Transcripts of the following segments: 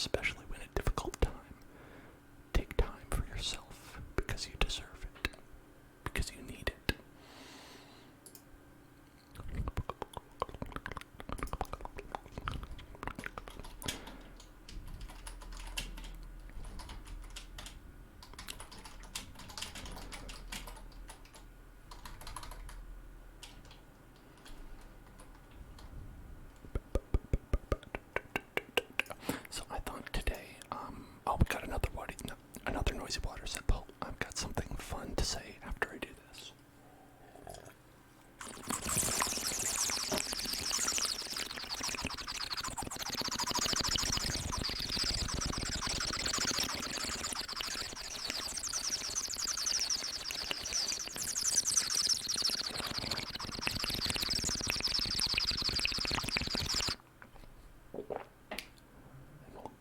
especially when a difficult time. Take time for yourself because you deserve it, because you need it. So I thought today, we got another noisy water sip. I've got something fun to say after I do this.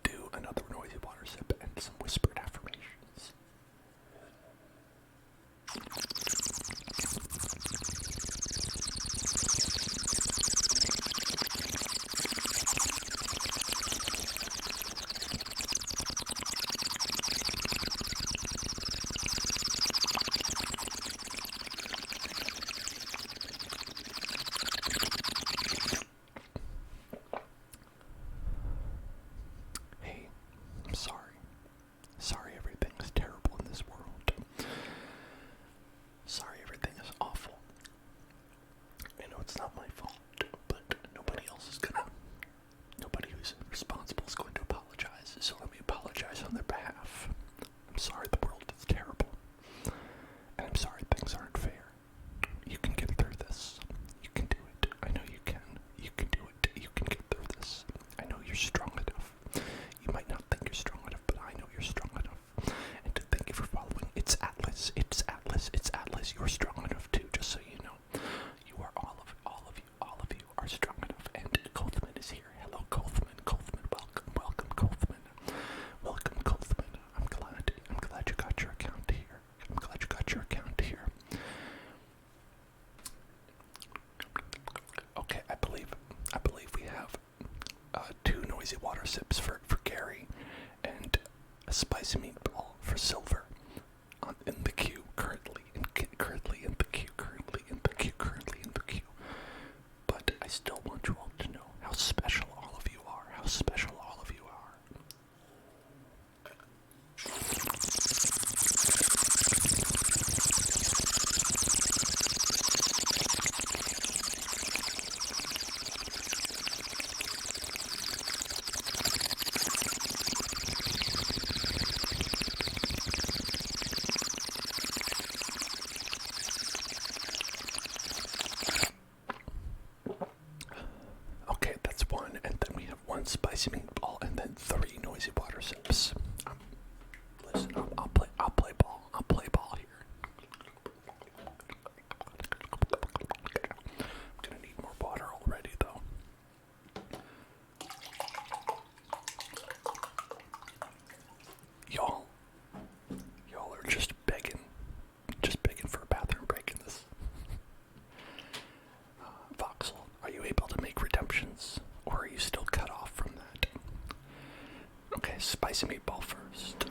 Do another noisy water sip and some whispered affirmations. Hey, I'm sorry. Sorry everything is terrible in this world. Sorry everything is awful. I know it's not my fault, but nobody who's responsible is going to apologize, so let me apologize on their behalf. I'm sorry the world is terrible. And I'm sorry things aren't fair. You can get through this. You can do it. I know you can. You can do it. You can get through this. I know you're strong enough. You might not think you're strong enough, but I know you're strong enough. And to thank you for following. It's Atlas. It's Atlas. It's Atlas. You're strong enough too, just so you know. You are all of you are strong enough. And Kothman is here. Hello, Kothman. Kothman, welcome, Kothman. Welcome, Kothman. I'm glad you got your account here. I'm glad you got your account here. Okay, I believe we have two noisy water sips for Gary and a spicy meatball for Silver in the queue currently in the queue. But I still want you all to know how special all of you are. Okay, that's one, and then we have one spicy meatball, and then 3 noisy water sips. Listen, I'll play ball here. I'm gonna need more water already, though. Y'all are just begging for a bathroom break in this. Voxel, are you able to make redemptions, or are you still cut off from that? Okay, spicy meatball first.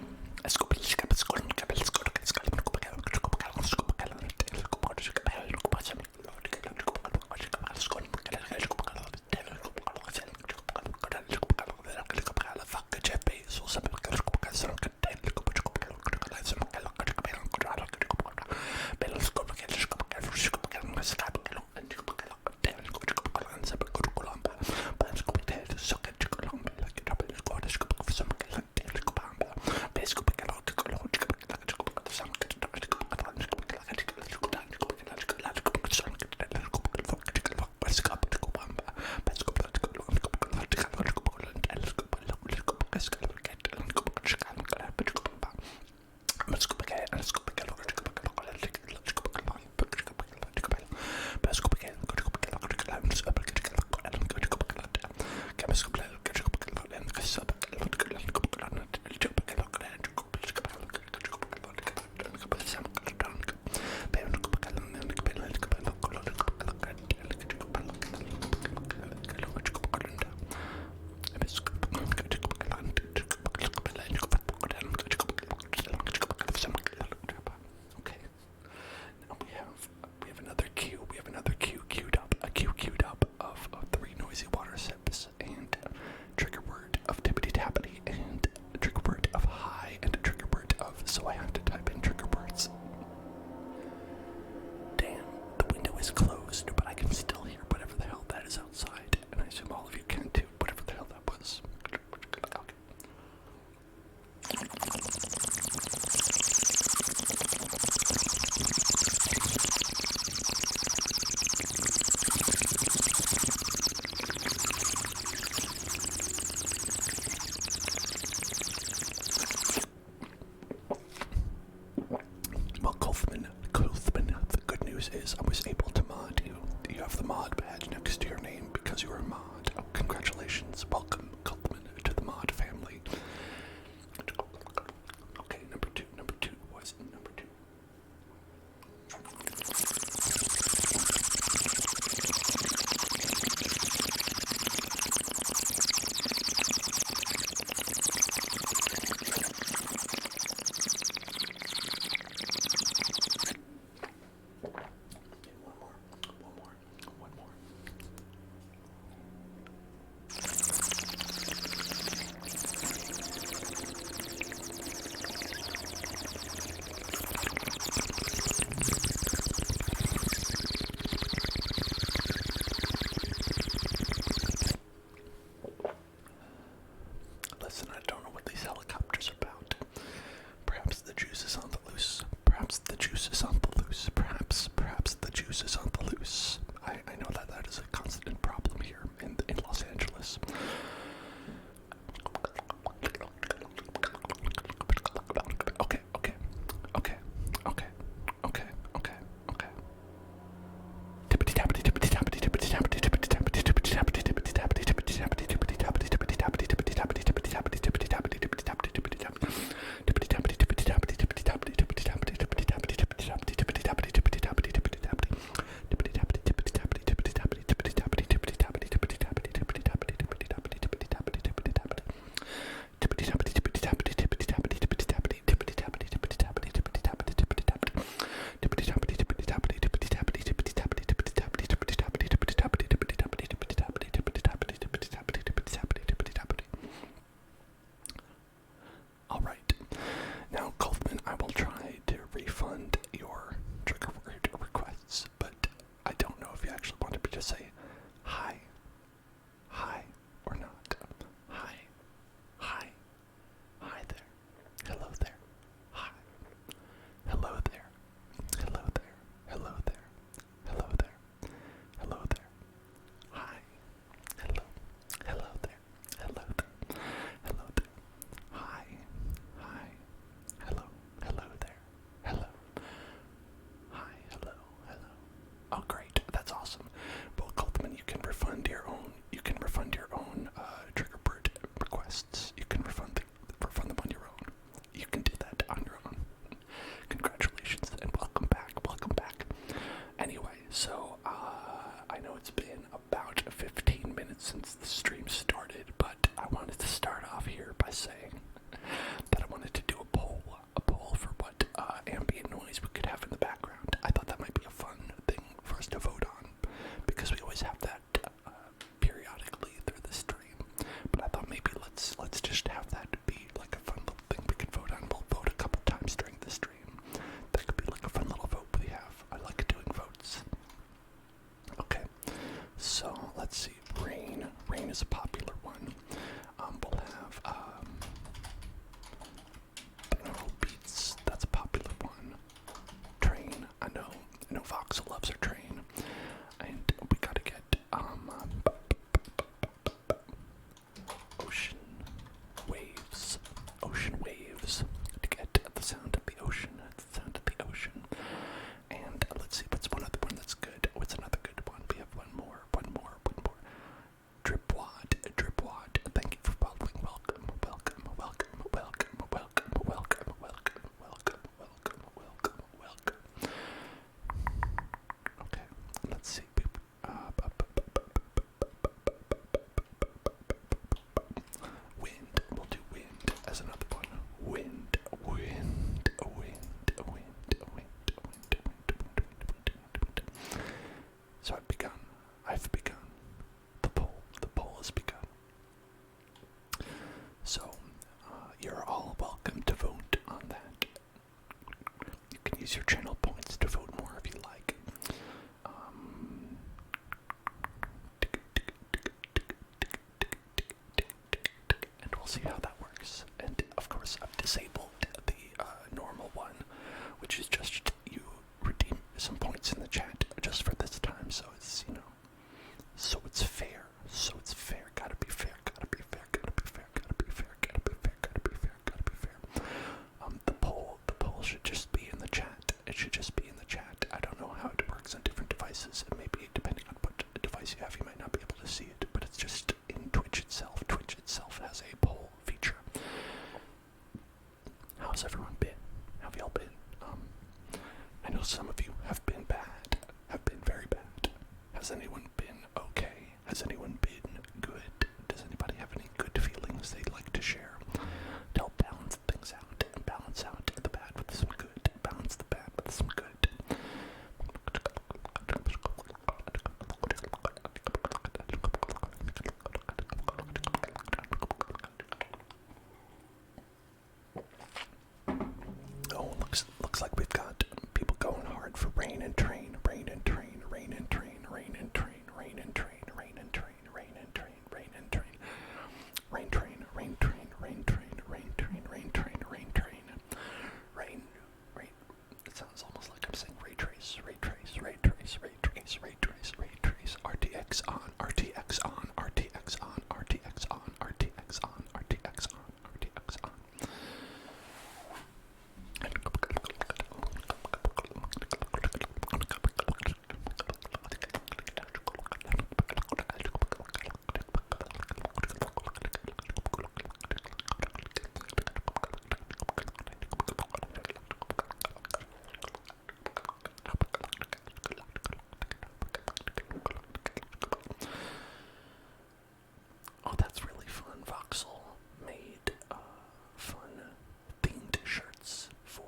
So, you're all welcome to vote on that. You can use your channel points to vote more if you like. And we'll see how that works. And of course, I've disabled the normal one, which is just you redeem some points in the chat just for this time. So it's, so it's fair. So it's fair. Gotta be fair. Gotta be fair. Gotta be fair. Gotta be fair. Gotta be fair. Gotta be fair. Gotta be fair. The poll should just be in the chat. It should just be in the chat. I don't know how it works on different devices. It may be depending on what device you have. You might not be able to see it, but it's just in Twitch itself. Twitch itself has a poll feature. How's everyone been? How have y'all been? I know some of you have been bad, have been very bad. Has anyone been okay? Has anyone been good? Does anybody have any good feelings they'd like to share? To help balance things out and balance out the bad with some good. Balance the bad with some good. Oh, looks like we've got people going hard for rain and train, rain and train, rain and train, rain and train, rain and train, rain and train, rain and train, rain and train, rain train, rain train, rain train, rain train, rain train, rain train, rain. It sounds almost like I'm saying ray trace, ray trace, ray trace, ray trace, ray trace, ray trace. RTX on, RTX on, RTX on, RTX on, RTX on, RTX on, RTX on. Oh, that's really fun. Voxel made fun themed shirts for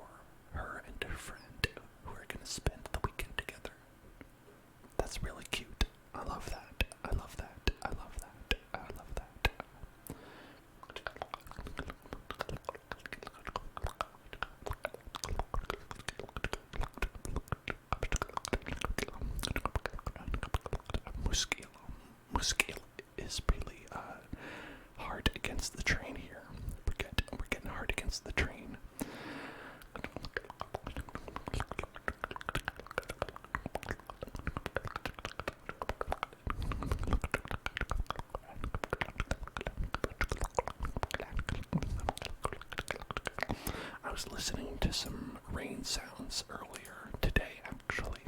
her and her friend who are going to spend the weekend together. That's really cute. I love that. I love that. I love that. I love that. Muskil is really hard against the train here. We're getting hard against the train. I was listening to some rain sounds earlier today, actually.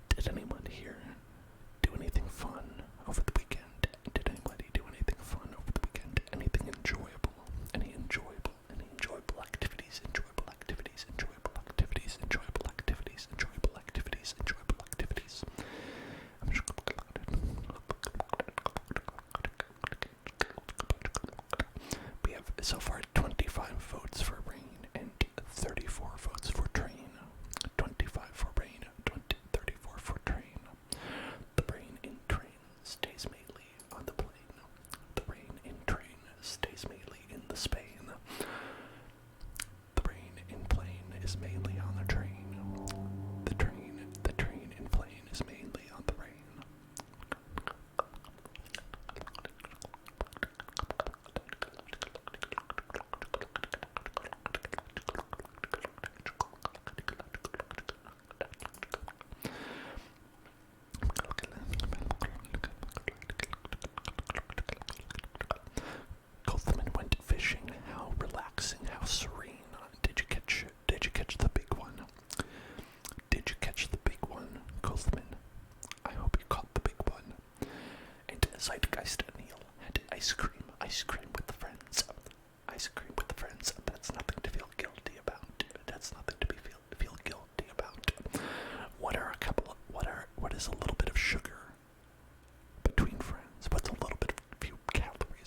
Did anyone here do anything fun over the weekend? Did anybody do anything fun over the weekend? Anything enjoyable? Any enjoyable activities? Enjoyable activities? Enjoyable activities? Enjoyable activities? Enjoyable activities? Enjoyable activities? We have so far 25 votes for rain and 34 votes for train. 25 for rain, 34 for train. The rain in train stays mainly on the plane. The rain in train stays mainly in the Spain. The rain in plane is mainly on the train. The train in plane is mainly on the rain. Goldman went fishing. How relaxing, how serene. Did you catch the big one? Did you catch the big one, Goldman? I hope you caught the big one. And Zeitgeist Neil had ice cream with the friends. Ice cream with the friends. That's nothing to feel guilty about. That's nothing to feel guilty about. What is a little bit of sugar between friends? What's a little bit of few calories?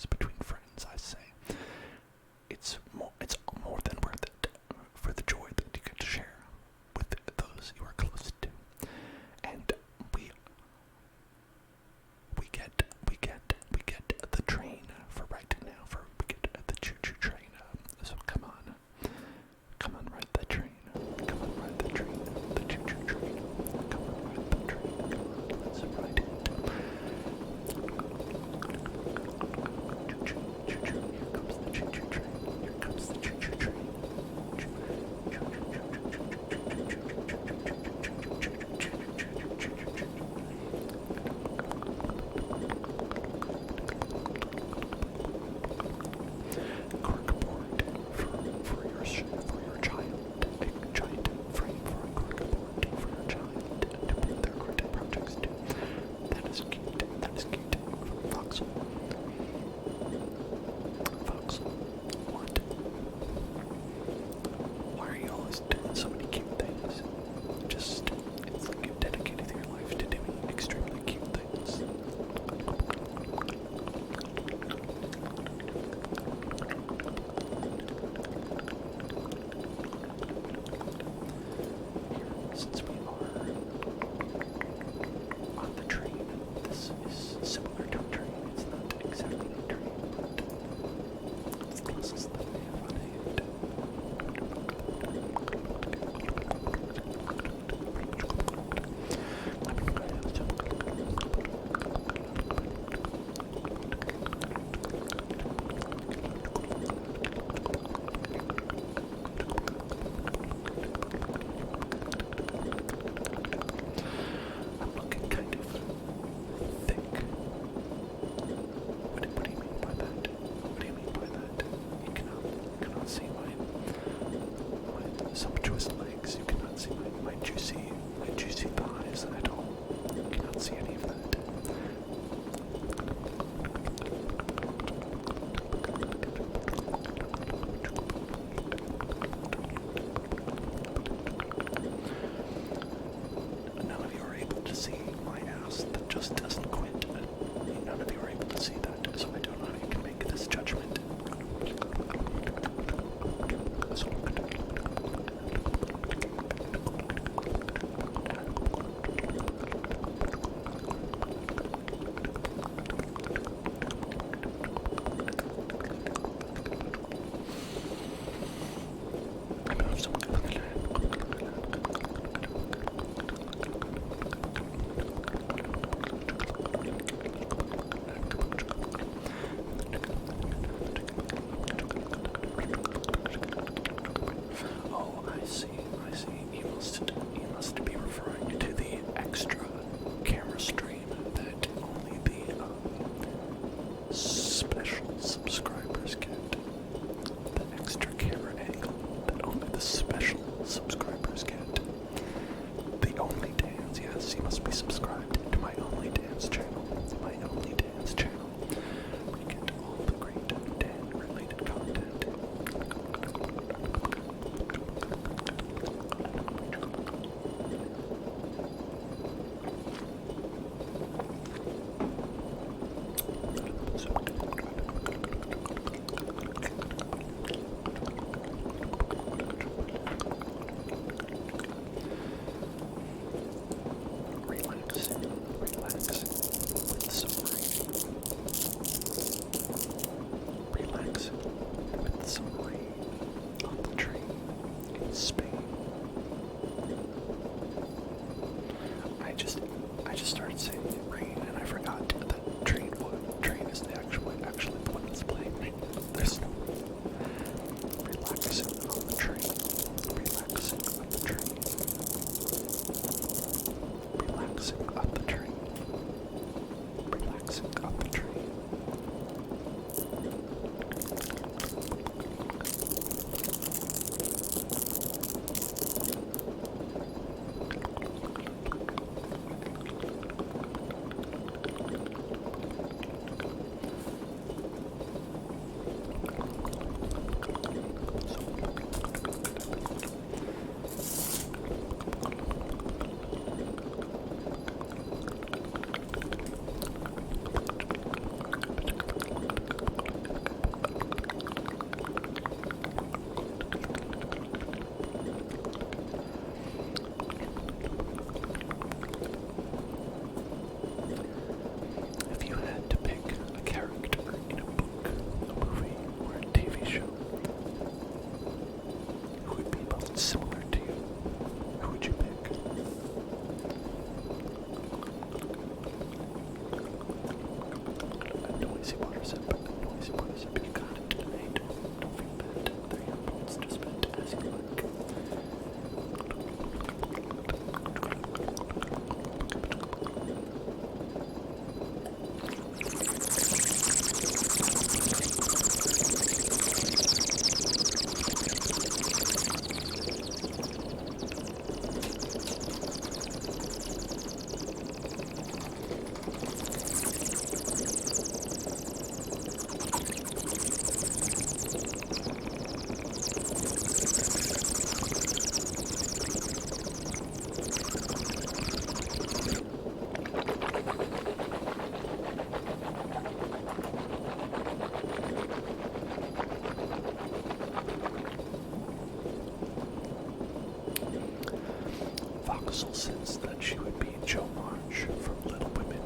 universal sense that she would be Joe March from Little Women.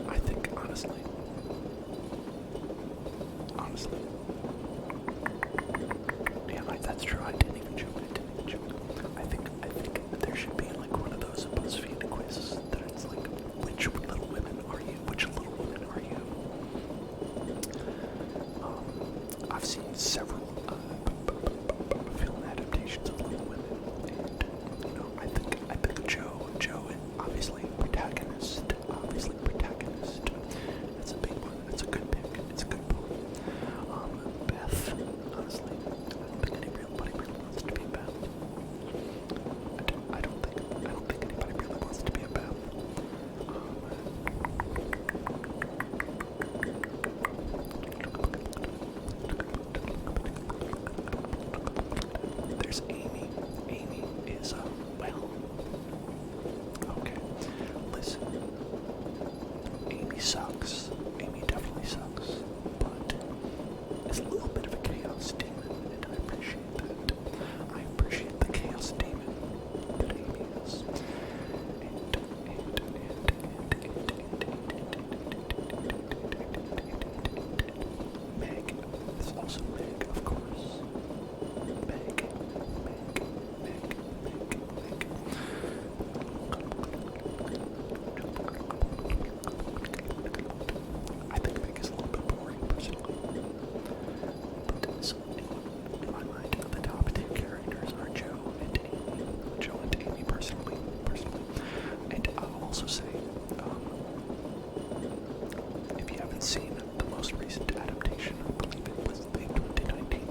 I think, honestly, yeah, that's true. I didn't even joke. I think that there should be like one of those BuzzFeed quizzes that it's like, which Little Women are you? Which Little Women are you? I've seen several film adaptations of Little Women, and I think Joe, obviously protagonist. That's a big one. That's a good pick. It's a good pull. Beth, honestly, I don't think anybody really wants to be Beth. I don't think anybody really wants to be a Beth. There's Amy. Amy is well. Okay, listen. Amy sucks. Amy definitely sucks, but is a little bit of a chaos demon, and I appreciate that. I appreciate the chaos demon that Amy is. Meg is also Meg, of course. Meg. I think Meg is a little bit boring, personally. But so, in my mind, the top two characters are Joe and Amy. Joe and Amy, personally. And I'll also say, if you haven't seen the most recent adaptation, I believe it was the 2019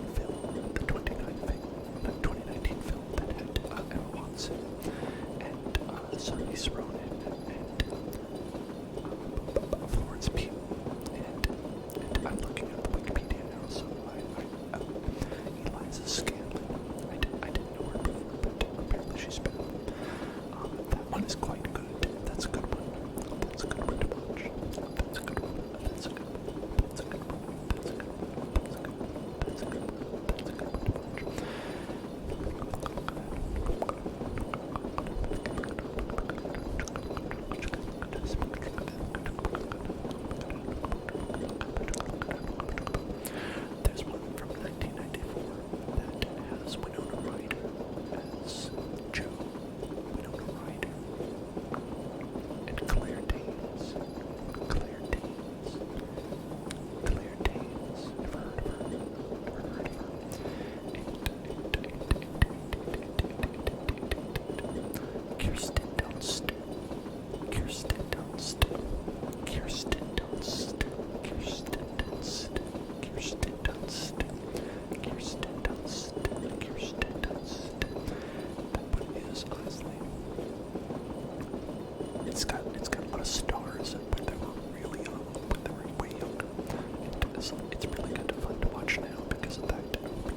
film that had Emma Watson and Saoirse Ronan and Florence Pugh, and I'm looking at the Wikipedia now, so Eliza Scanlon. I didn't know her before, but apparently she's been. That one is quite good. That's a good one. That's a good one to watch. That's a good one. That's a good one. That's a good one. That's a good one. That's a good one. That's a good one. That's a good one to watch. There's one from 1994 that has Winona Ryder as Joe, Winona Ryder, and Claire Danes. Ever heard of her? Kirsten Dunst. That one is, honestly, it's got a lot of stars, but they were really young, but they were way younger. It's really good fun to watch now because of that. We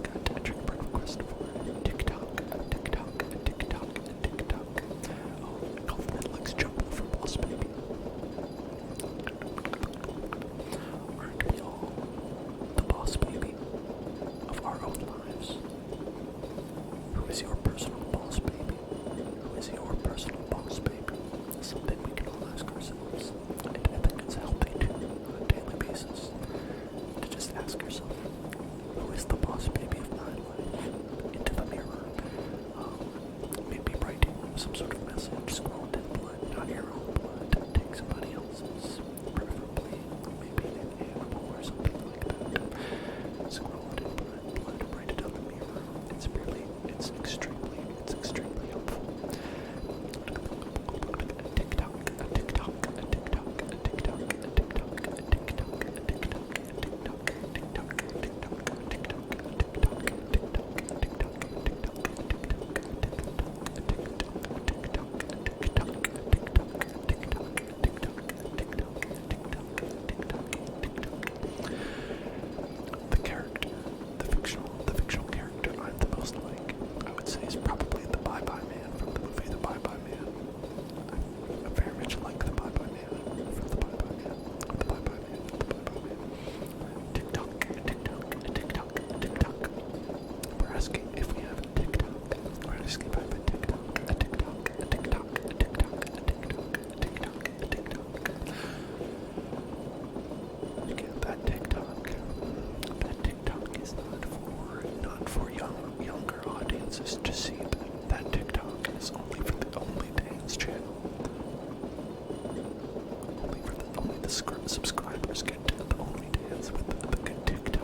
got a trigger bird request for TikTok. Oh, Golf Netflix Jungle for Boss Baby. Aren't we all the boss baby of our own lives? Who is your personal boss baby? Who is your personal boss baby? Something we can all ask ourselves. And I think it's healthy too, on a daily basis, to just ask yourself, who is the boss baby of my life? Into the mirror. Maybe writing some sort of message, scrawled in blood, not your own blood, take somebody else's, preferably maybe an animal or something like that. Scrawled in blood, write it on the mirror. It's extremely helpful. subscribers get the only dance with the good TikTok.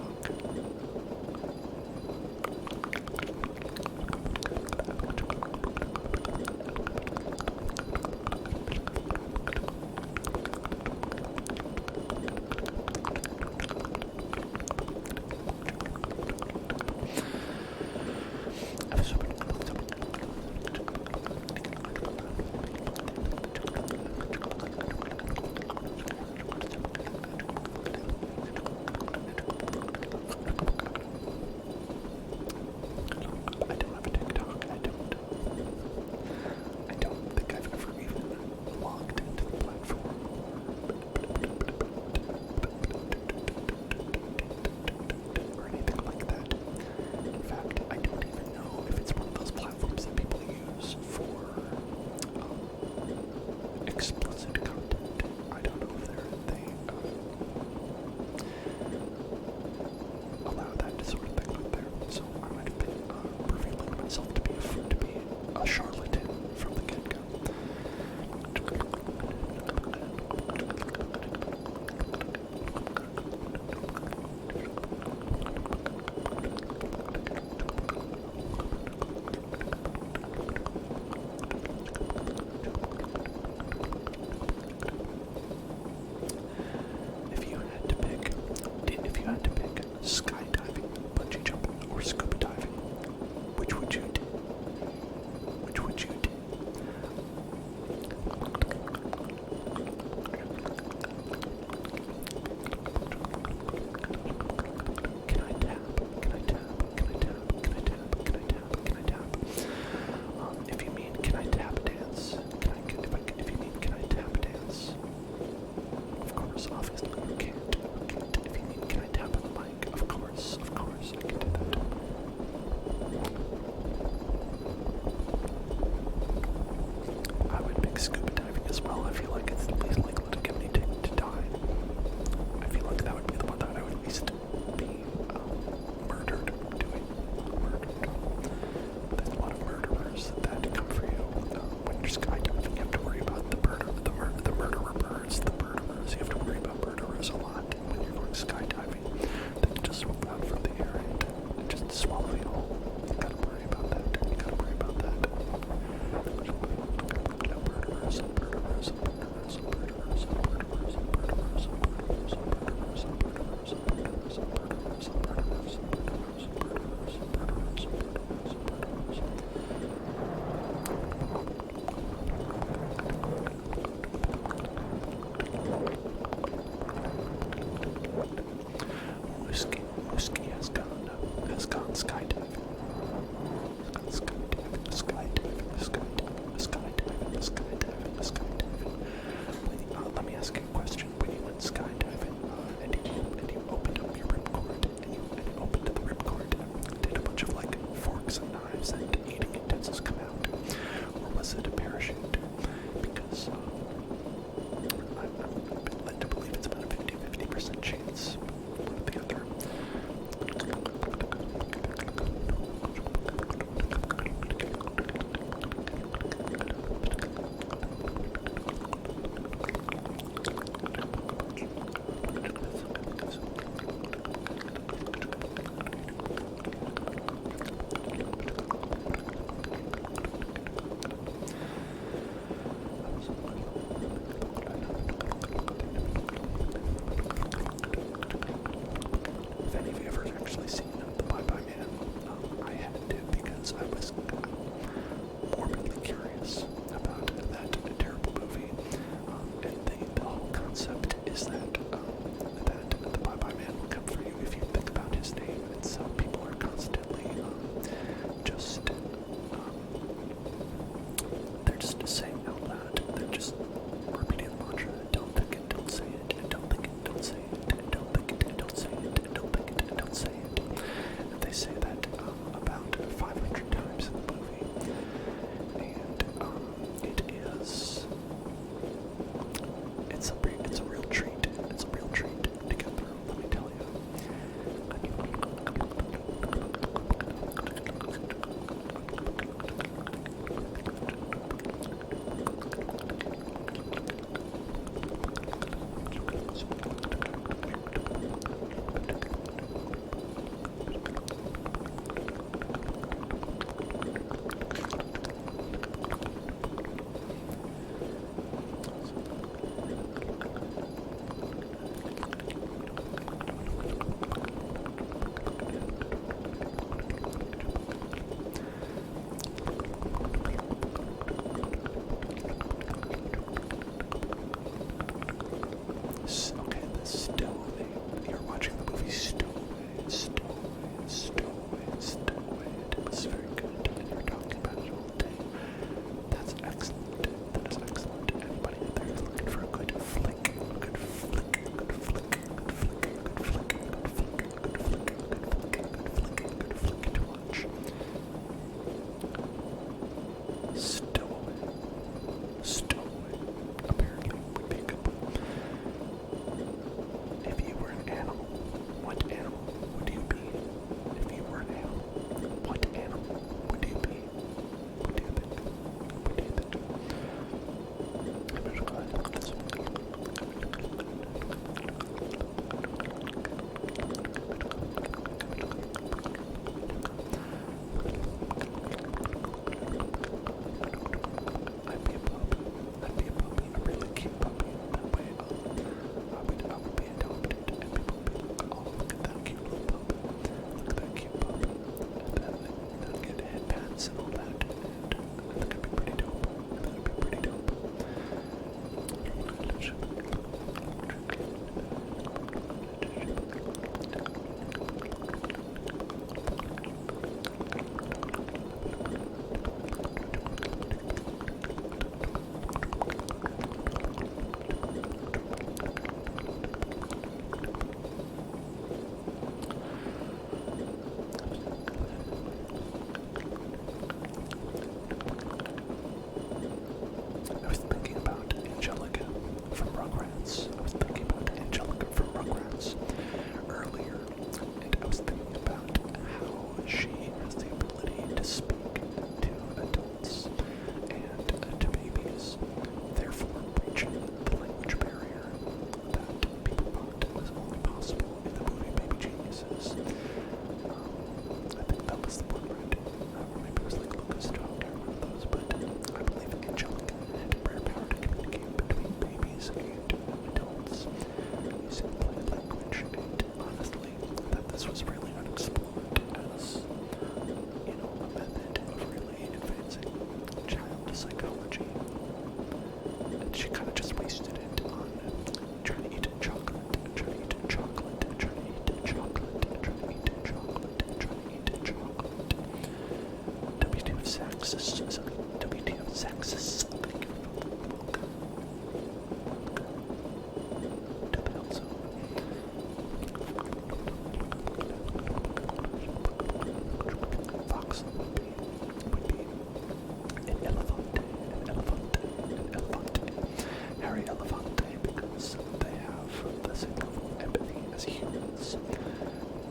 she kind of just wasted it on trying to eat chocolate, trying to eat chocolate, trying to eat chocolate, trying to eat chocolate, trying to eat chocolate. WTF Saxus, WTF Saxus. To the Hell Zone. Fox would be an elefante, Harry Elefante, because they have the same level of empathy as humans,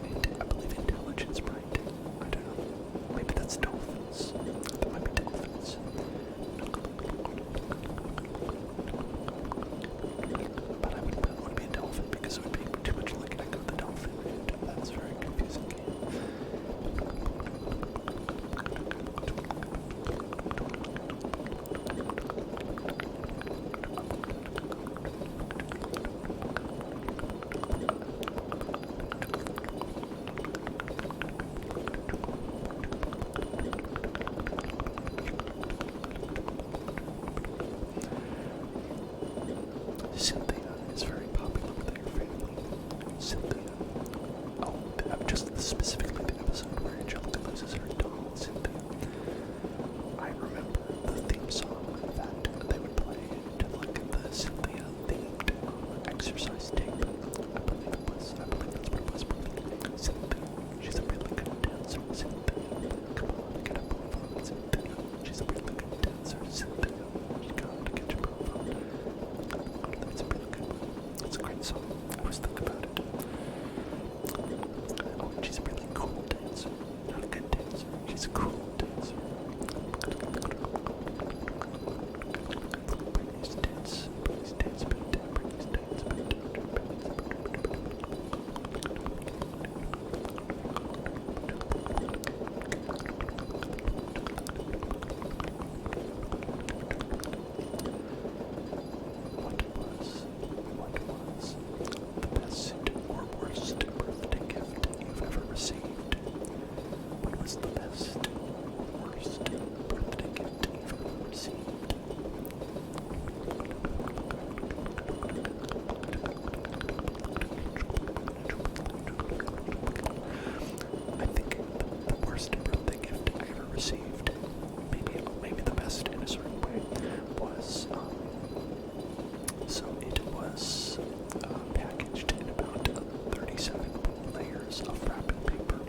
and I believe intelligence, right? I don't know, maybe that's dolphins, that might be dolphins. But I wouldn't want to be a dolphin because it would be too much like Echo the Dolphin, and that's very confusing. Cynthia is very popular with your family. Cynthia. Oh, just specifically the episode where Angelica loses her doll, Cynthia. I remember the theme song that they would play to like the Cynthia themed exercise tape. I believe that's what it was. Cynthia, she's a really good dancer. Cynthia, come on, get a move on. Cynthia, she's a really good dancer. Cynthia, you gotta get your move on. It's a really good one. It's a great song. I always think about it. Oh, and she's a really cool dancer. Not a good dancer. She's a cool dancer. Britney's dance. Britney's dance. Britney's dance. What was the best or worst birthday gift you've ever received? What was the best or worst birthday gift you've ever received? I think the worst birthday gift I ever received, maybe the best in a certain way, was so it was packaged in about 37 layers of wrapping paper,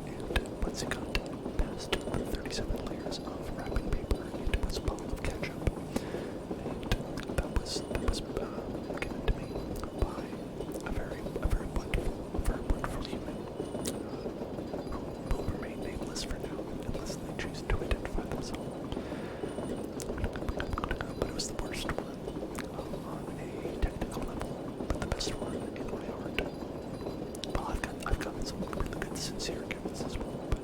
and once it got past the 37 layers of wrapping paper, it was a bottle of ketchup, and that was given to me by a very wonderful human who will remain nameless for now, unless they choose to identify themselves. But it was the worst one on a technical level, but the best one in my heart. Well, I've gotten some really good sincere gifts as well, but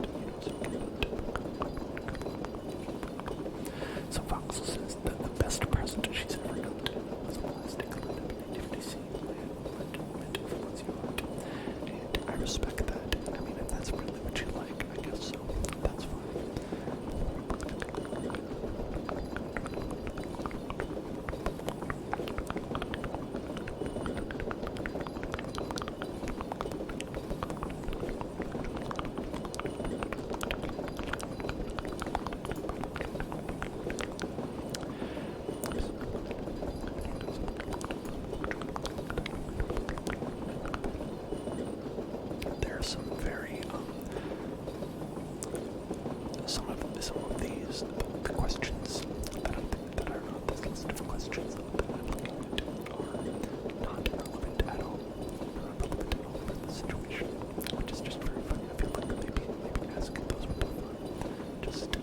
so Voxel says that the best present she's ever gotten was a plastic nativity meant for one's yard, and I respect that. I mean, if that's really what you like, I guess so. That's fine. There are some very some of these the questions that are on this list of questions that I'm looking at are not relevant at all. Not relevant at all for the situation, which is just very funny. I feel like maybe asking those would be fun. Just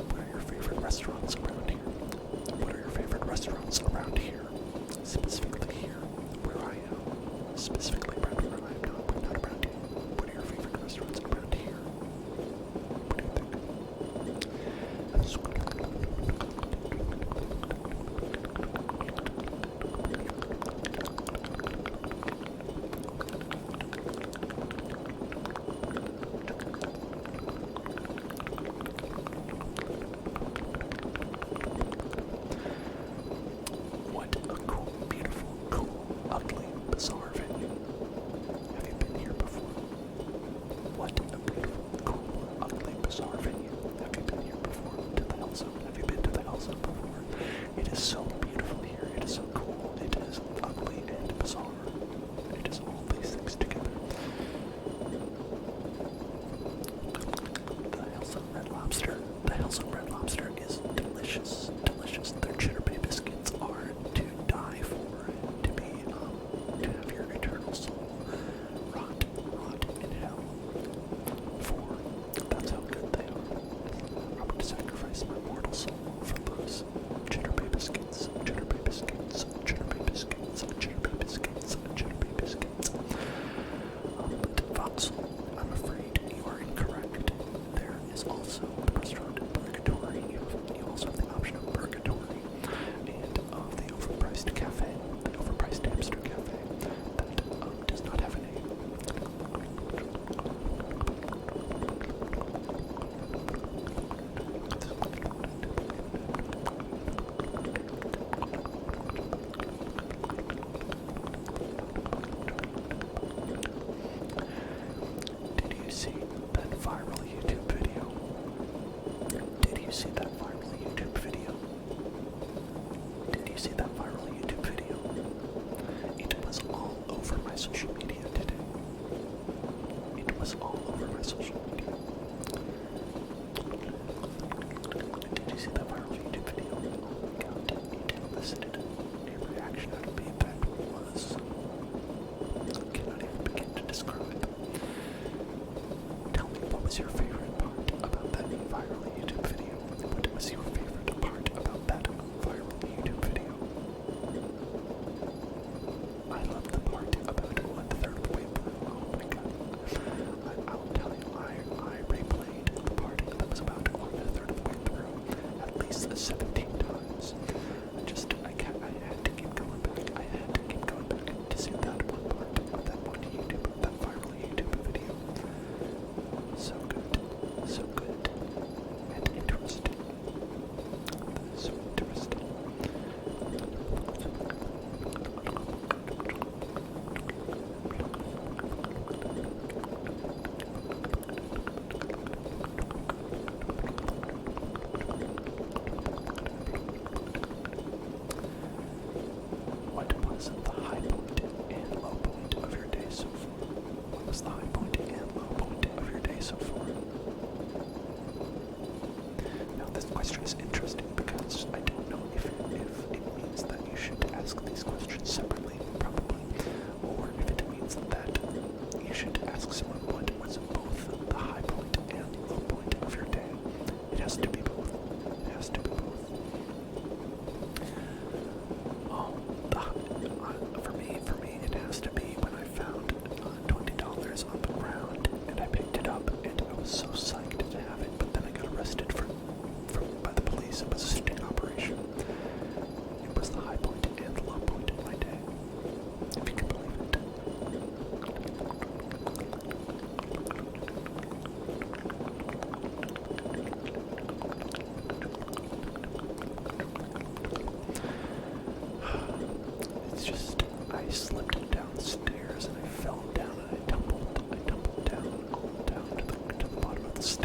what are your favorite restaurants around here? What are your favorite restaurants around here? Specifically here, where I am. Specifically around where I am not around here. What are your favorite restaurants around here? What do you think? Hills on Red Lobster. The Hills on Red Lobster is delicious, delicious. Their cheddar bay biscuits are to die for, to have your eternal soul rot in hell for. That's how good they are. I would sacrifice my mortal soul for those cheddar bay biscuits, cheddar bay biscuits, cheddar bay biscuits, cheddar bay biscuits, cheddar bay biscuits. But Vatsal, I'm afraid you are incorrect. There is also the restaurant Purgatory. You also have the option of Purgatory and of the overpriced cafe, the overpriced hamster cafe that does not have a name. Did you see that viral YouTube video? Did you see that viral YouTube video? Did you see that viral YouTube video? It was all over my social media today. It was all over my social media. Did you see that viral YouTube video? Oh my god, it elicited a reaction out of me that was... I cannot even begin to describe. Tell me, what was your favorite part about that viral YouTube video? What was your favorite part about that viral YouTube video? I love the part about 1/3 of the way through. Oh my god. I'll tell you, I replayed the part that was about 1/3 of the way through at least 17 times. I had to keep going back. I had to keep going back to see that one part of that viral YouTube video. So good, and interesting. So interesting. What was the high point and low point of your day so far? What was the high point and low point of your day so far? Now this question is interesting because I don't know if it means that you should ask these questions separately, probably, or if it means that you should ask someone what was both the high point and low point of your day. It has to be both. It has to be both. For me, it has to be when I found $20 on the ground and I picked it up and I was so psyched to have it, but then I got arrested by the police. It was a sting operation. It was the high point and the low point of my day, if you can believe it. It's just, I slipped downstairs and I fell down and I tumbled down, all down to the bottom of the stairs.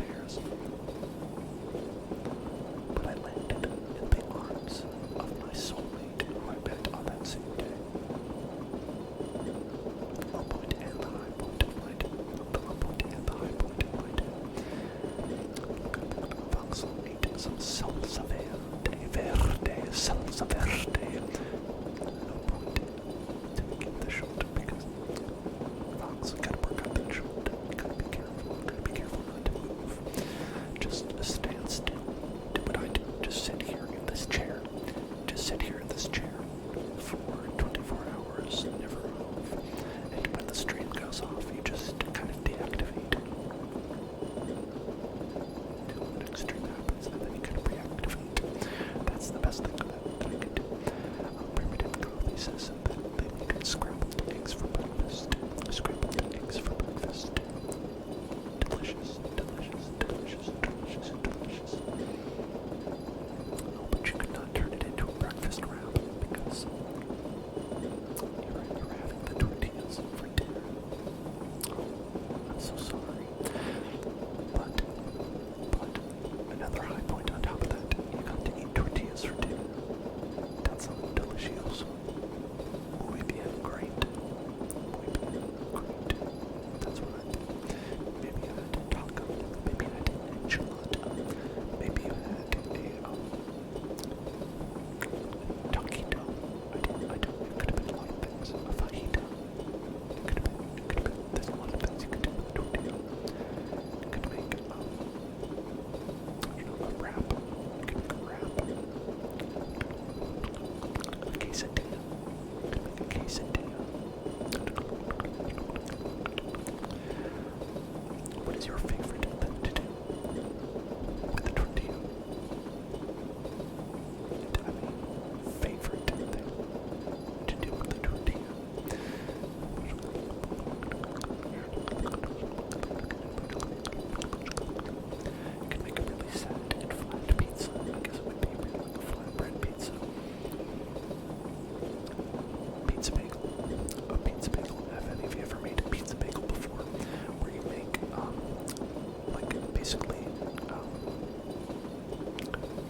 basically,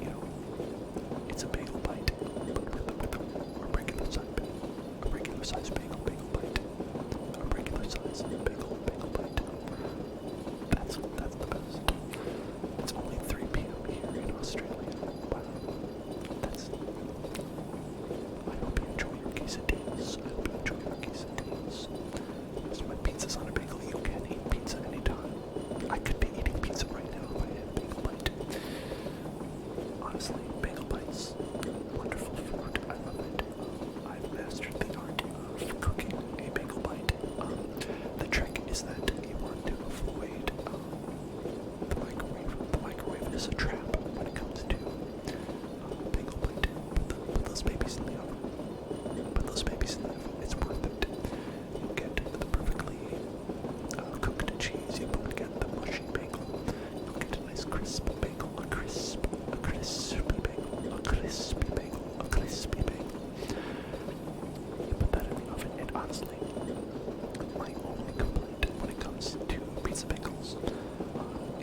you know, it's a bagel bite, but with a regular size bagel, a regular size bagel bite, a regular size bagel bite. That's the best. It's only 3 p.m. here in Australia. Wow, I hope you enjoy your quesadillas. I hope you enjoy your quesadillas. Yes, my pizza's on a bagel. You can eat pizza anytime. I could be eating pizza right now if I had a bagel bite. Honestly, bagel bites, wonderful food. I love it. I've mastered the art of cooking a bagel bite. The trick is that you want to avoid the microwave. The microwave is a trap when it comes to bagel bite. Put those babies in the oven. Put those babies in the oven. It's worth it. You'll get the perfectly cooked cheese. You won't get the mushy bagel. You'll get a nice crisp bagel. A crispy bagel. A crispy bagel. A crispy bagel. You put that in the oven, and honestly, my only complaint when it comes to pizza bagels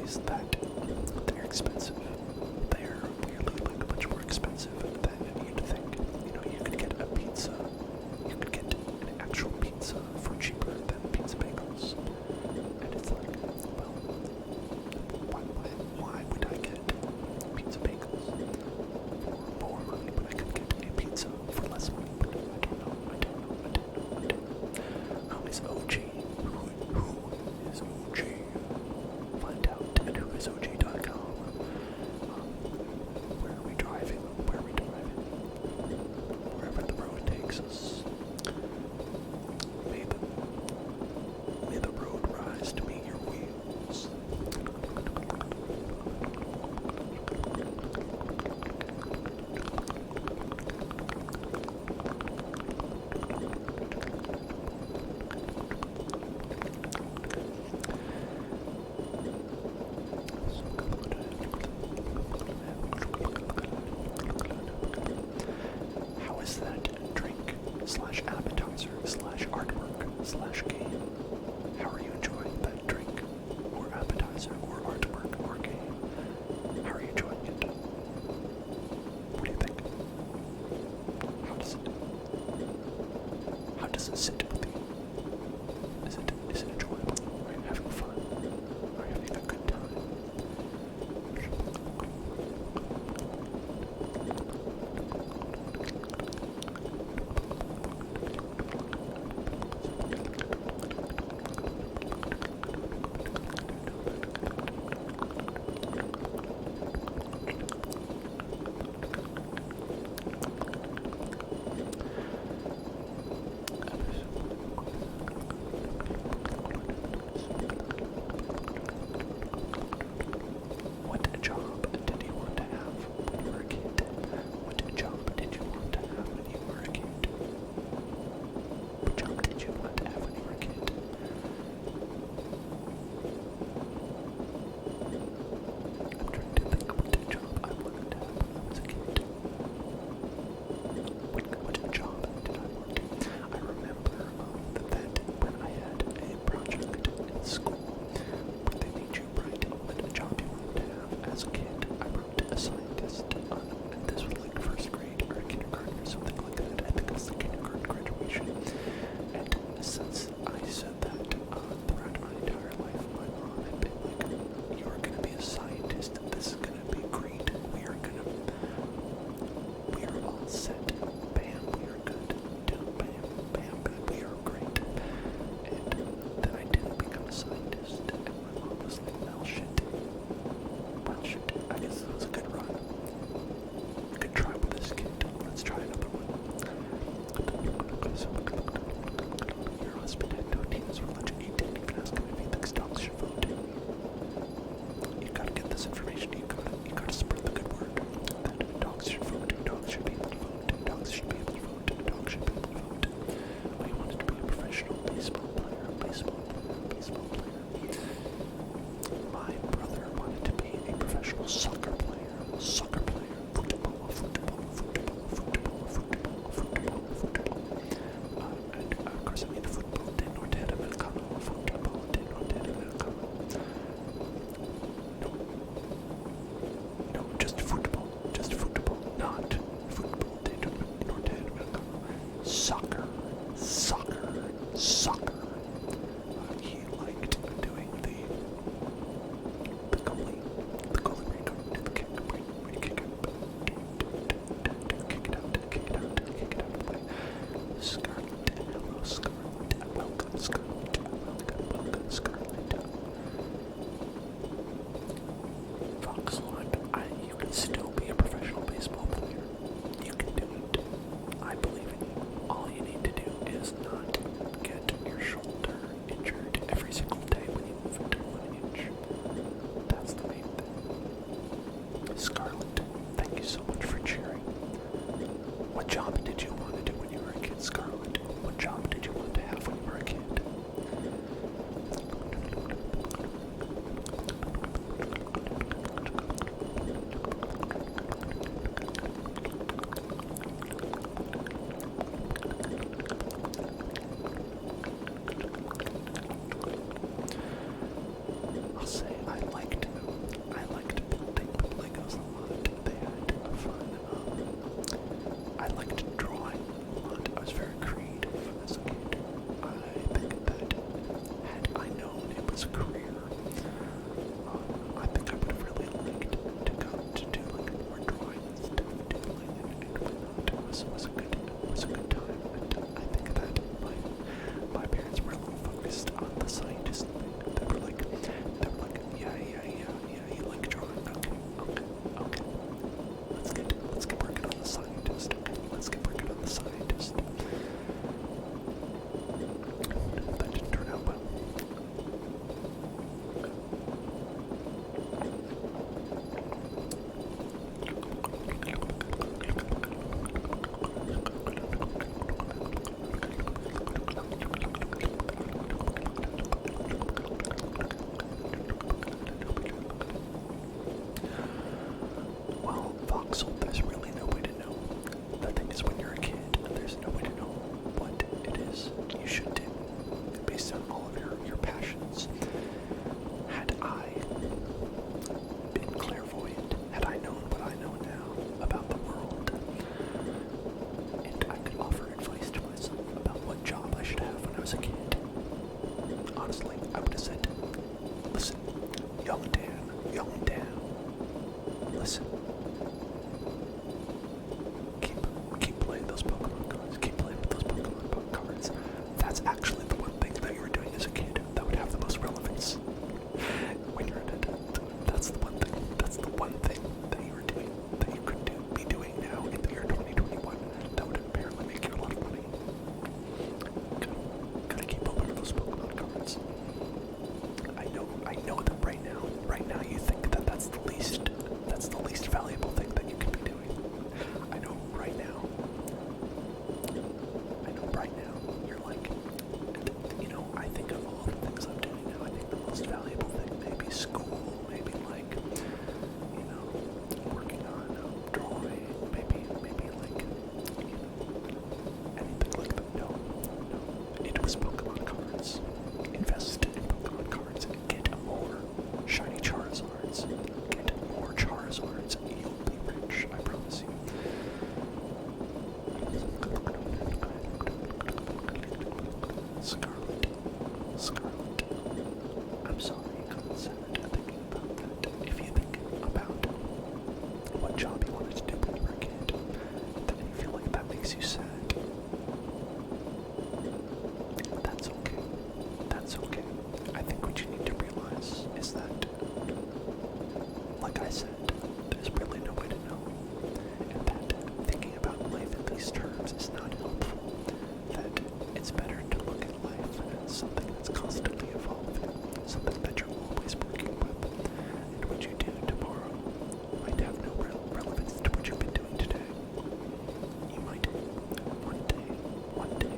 is that they're expensive. They're weirdly much more expensive than you'd think. You know, you could get a pizza, you could get an actual pizza for cheaper than pizza bagels. And it's like, well, why would I get pizza bagels for more money when I could get a pizza for less money? But I don't know. Who is OG? Who is OG? Find out at whoisog.com. Where are we driving? Wherever the road takes us. May the road rise to meet your wheels. How is that drink slash appetizer slash artwork slash game? How are you enjoying that drink or appetizer or artwork or game? How are you enjoying it? What do you think? How does it sit with you? Is it enjoyable? Are you having fun? Are you having a good time? What job did you want to have when you were a kid? What job did you want to have when you were a kid? What job did you want to have when you were a kid? I'm trying to think what job I wanted to have when I was a kid. What job did I want? I remember that when I had a project in school where they made you write what job you wanted to have as a kid. I wrote a scientist and this was like first grade or kindergarten or something like that. I think it was the kindergarten graduation. And since I said that throughout my entire life, my mom had been like, "You're gonna be a scientist. This is gonna be great. We are all set. Bam, we are good. Bam, we are great." And then I didn't become a scientist, and my mom was like, well, shit. I guess it was a good run. Good try with this kid. Let's try another one. Your husband had no teens for lunch and he didn't even ask him if he thinks dogs should vote. You gotta get this information. You gotta spread the good word that dogs should vote. Dogs should be able to vote. Dogs should be able to vote. Dogs should be able to vote. Oh, you wanted to be a professional baseball player. My brother wanted to be a professional soccer player. Football. And of course I mean football de Norte Americano. No, young Dan. Listen. Keep playing those Pokemon cards. Keep playing with those Pokemon cards. That's actually the one thing that you were doing as a kid that would have the most relevance when you're an adult. That's the one thing. That's the one thing that you were doing that you could be doing now in the year 2021 that would apparently make you a lot of money. Gotta keep opening those Pokemon cards. I know that right now you think that that's the least valuable thing that you could be doing. I know right now you're like, I think of all the things I'm doing now, I think the most valuable thing may be school, maybe like, working on drawing, maybe like, anything like that. No, it was Pokemon cards. Invest in Pokemon cards. Get more shiny Charizards. Get more Charizards. You'll be rich, I promise you. Scarlet. I'm sorry you couldn't say it. Thinking about that. If you think about what job you wanted to do when you were a kid, and you feel like that makes you sad, that's okay. That's okay. I think what you need to realize is that, like I said, there's really no way to know, and that thinking about life in these terms is not helpful. That it's better to look at life as something that's constantly evolving, something that you're always working with, and what you do tomorrow might have no relevance to what you've been doing today. You might, one day,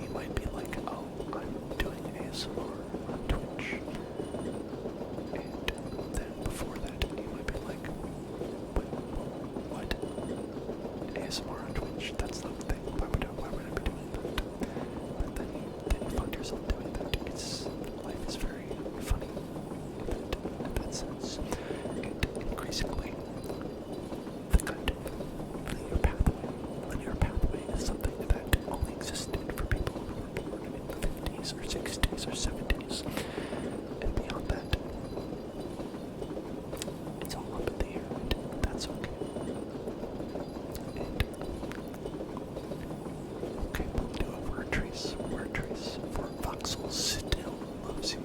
you might be like, oh, I'm doing ASMR on Twitch, and then before that, you might be like, what? ASMR on Twitch? That's not the thing. Why would I be doing that? But then you find yourself doing that. Life is very funny in that sense. And increasingly, the kind of linear pathway is something that only existed for people who were born in the 50s or 60s or 70s. And beyond that, it's all up in the air, and that's okay. And okay, we'll do a word trace for Voxel still loves you.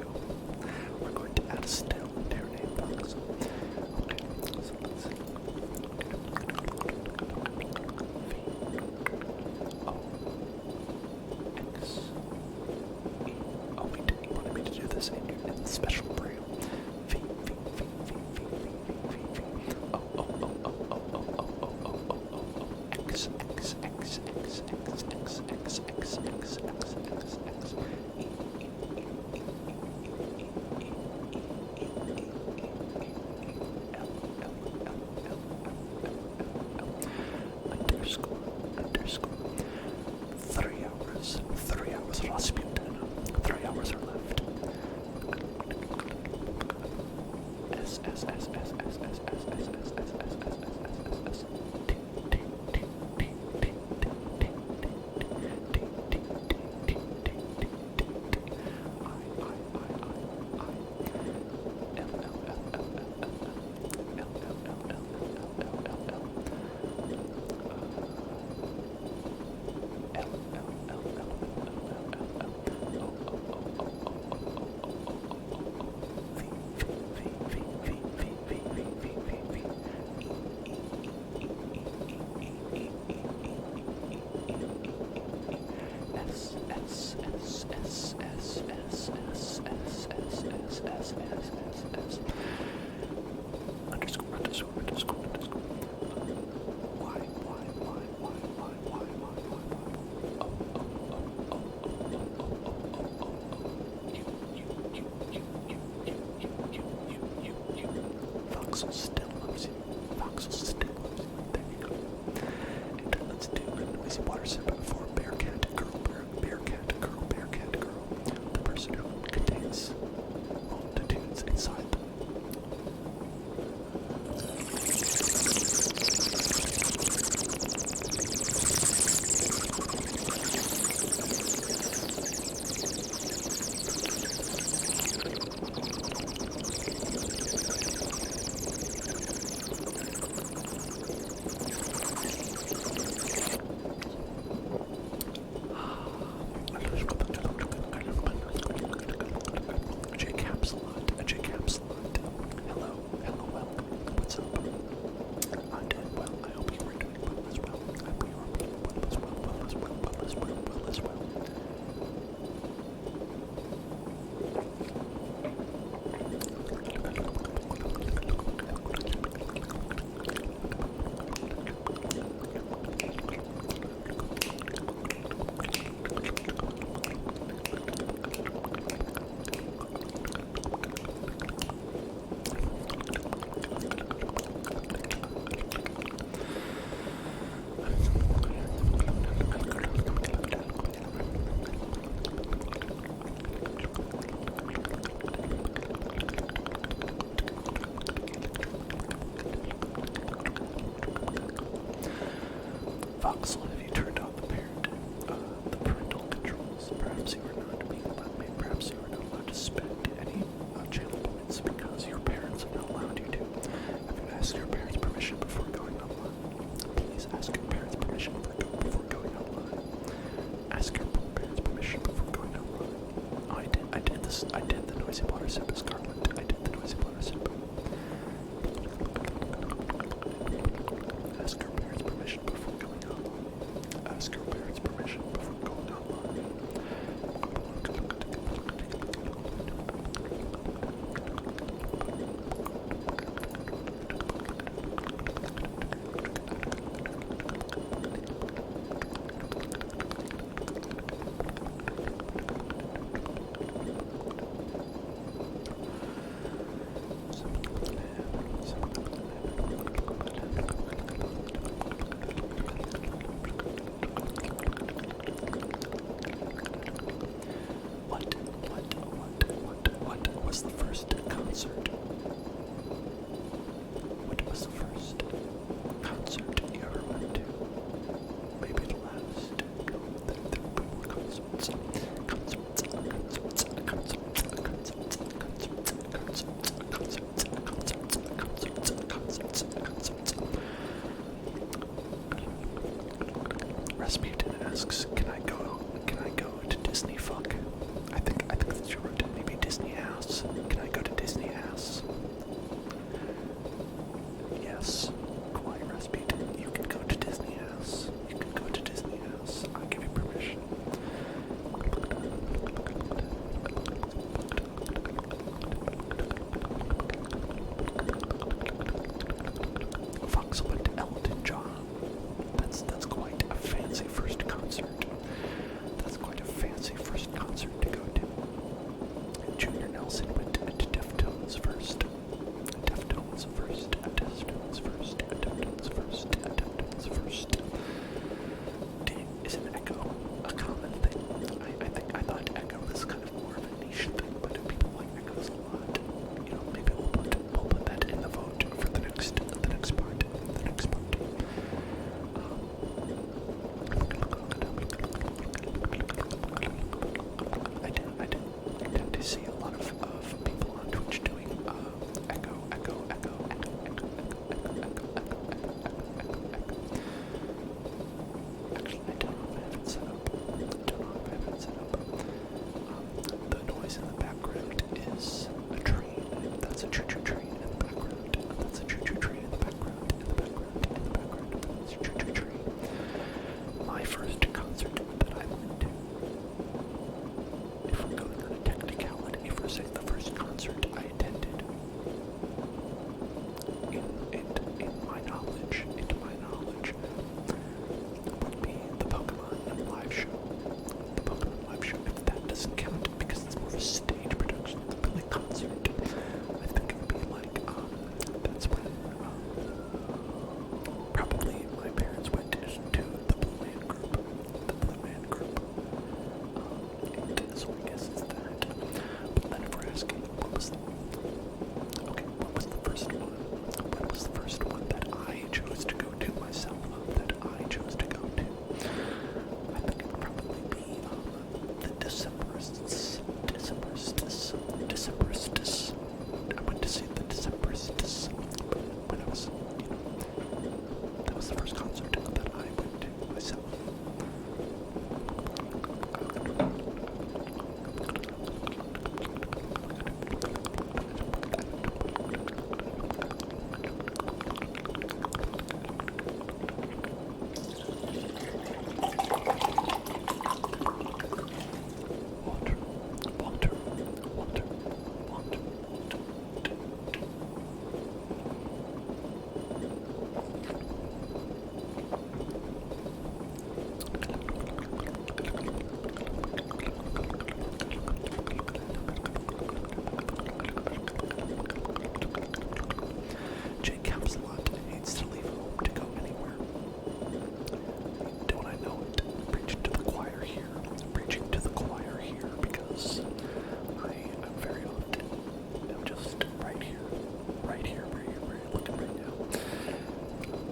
We're going to add a still into your name, Voxel. Okay, so let's see. Oh wait, you wanted me to do this in special braille. Underscore. 3 hours Rasputin. 3 hours are left. Voxel still loves you. Voxel still loves you. There you go. And let's do a noisy water sip for Bearcat Girl. Bearcat Girl. The person who contains multitudes inside them. Voxel, have you turned on the parental controls? Perhaps you are not being allowed, perhaps you are not allowed to spend any channel points because your parents have not allowed you to. Have you asked your parents' permission before going online? Please ask your parents' permission before going online. Ask your parents' permission before going online. Oh, I did this. I did the noisy water sip, Scarlet. I did the noisy water sip. Ask your parents' permission before going online. Ask your parents' permission before going online. What was the first concert? What was the first concert you ever went to? Maybe the last. There will be more concerts. Rasputin asks, can I go to Disney Fuck? I think that's your word. Maybe Disney Ass. Can I go to Disney Ass? Yes. Quiet, Rasputin. You can go to Disney Ass. You can go to Disney Ass. I'll give you permission. Fox went to Elton John. That's quite a fancy first concert. That's quite a fancy first concert to go to. Junior Nelson went to Deftones first. Deftones first. Deftones first. Deftones first. Deftones first. Is an echo a common thing? I thought echo was kind of more of a niche thing, but people like echoes a lot. You know, maybe we'll put that in the vote for the next part. The next part. I tend to see a lot of people on Twitch doing echo. Actually, I don't know if I have it set up. The noise in the background is a train. That's a choo-choo train in the background. That's a choo-choo train in the background. That's a choo-choo train. My first concert that I went to, if we're going on a technicality, if we're saying the first concert I attended, in my knowledge, would be the Pokemon live show. The Pokemon live show, if that doesn't count, because it's more of a stage production than really concert. I think it would be like, that's when, probably my parents went to the Blue Man Group. And so I guess it's that. But then if we're asking, what was the first one? What was the first one that I chose to go to myself? That I chose to go to? I think it would probably be the Decemberists. I went to see the Decemberists when I was, that was the first concert that I went to myself.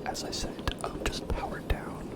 As I said, just powered down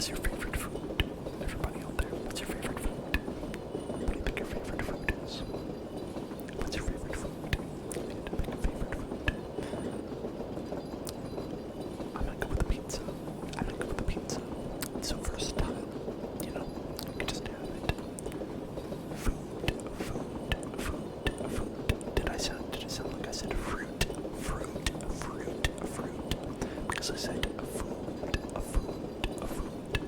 What's your favorite food? Everybody out there, what's your favorite food? What do you think your favorite food is? What's your favorite food? If you had to pick a favorite food. I'm gonna go with the pizza. It's so versatile. You know, you can just have it. Food. Did it sound like I said fruit? Because I said a food.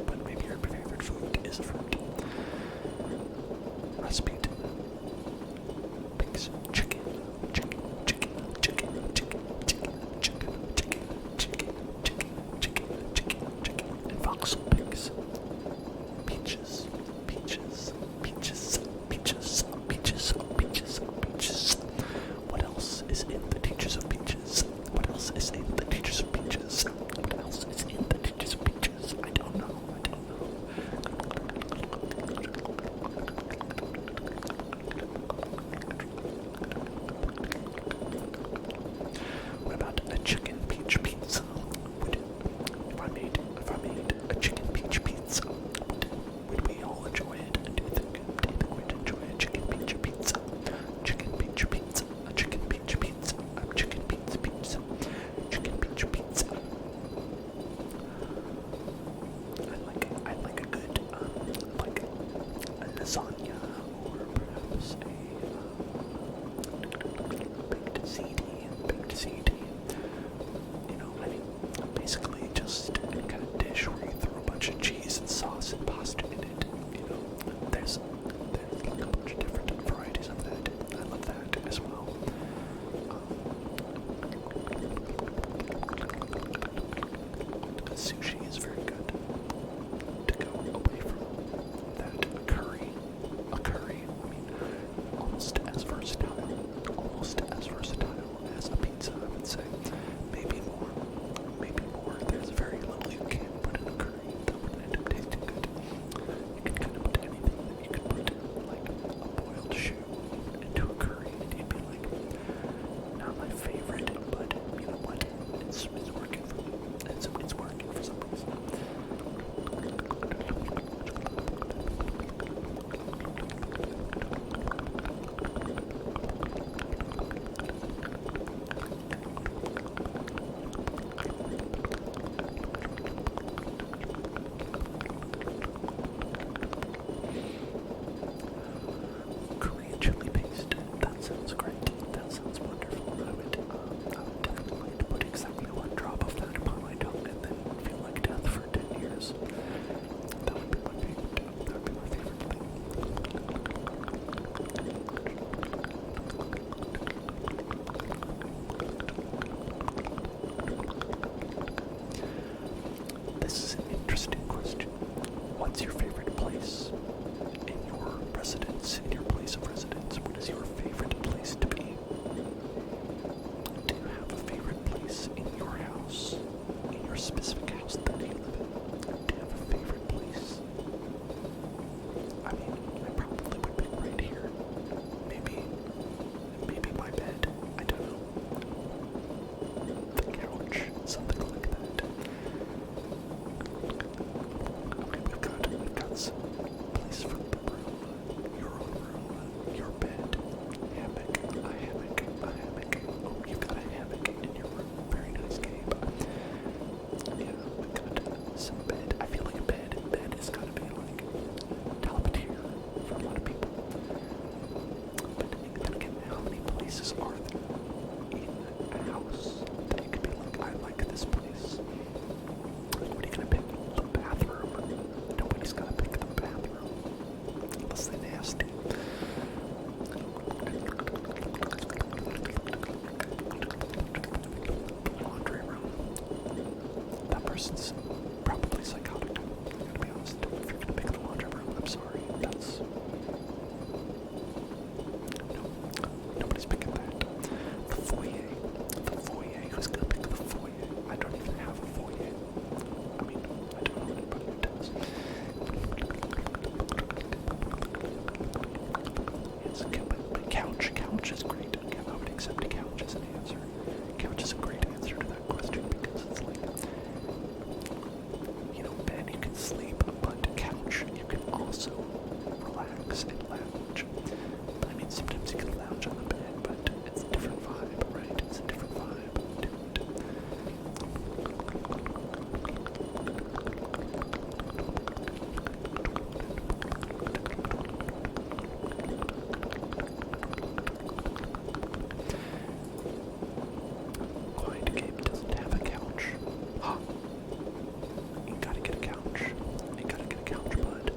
But maybe your favorite food is a fruit. Recipe. Pigs. Chicken. And voxel pigs. Peaches. What else is in the teachers of peaches? I don't know. What about a chicken peach pizza? If I made a chicken peach pizza, would we all enjoy it? Do you think we'd enjoy a chicken peach pizza? Chicken peach pizza. I like a good like a lasagna, or perhaps a baked ziti. You know, I mean, basically just any kind of dish where you throw a bunch of cheese and sauce and pasta in it. You know, there's like a bunch of different varieties of that. I love that as well. Sushi is very good. To go away from that, a curry, I mean, almost as versatile as a pizza, I would say. Maybe more. There's very little you can't put in a curry that wouldn't end up tasting good. You can kind of put anything that you could put, like a boiled shoe into a curry, and you'd be like, not my favorite, but you know what? It's working for me. It's working for some reason. Korean chili paste. That sounds great. That sounds wonderful. I would definitely like to put exactly one drop of that upon my tongue and then feel like death for 10 years. That would be my favorite. Thing. This is an interesting question. What's your favorite place in your residence, in your place of residence? What is your favorite place to be? Do you have a favorite place in your house, in your specific house that you live in? Do you have a favorite place? I mean, I probably would pick right here. Maybe my bed. I don't know. The couch, something like that. Okay, we've got some place for the room, your own room, your bed, hammock, a hammock. Oh, you've got a hammock in your room. Very nice, Gabe. Yeah, we've got some bed. I feel like a bed is gotta be like top tier for a lot of people. But then again, how many places are there in a house that you could be like, I like this place? Like, what are you gonna pick? The bathroom? Nobody's gonna pick the bathroom unless they're nasty. Laundry room. That person's probably psychotic. I gotta be honest. If you're gonna pick the laundry room, I'm sorry. That's no. Nobody's picking that. The foyer. Who's gonna pick the foyer? I don't even have a foyer. I mean, I don't know anybody who does. Yes, but couch is great. I would accept a couch as an answer. Couch is a great answer to that question because it's like sleep, but couch, you can also relax and lounge. But I mean, sometimes you can lounge on the bed, but it's a different vibe, right? It's a different vibe to it. Quiet Game doesn't have a couch. Huh. You gotta get a couch. You gotta get a couch, bud.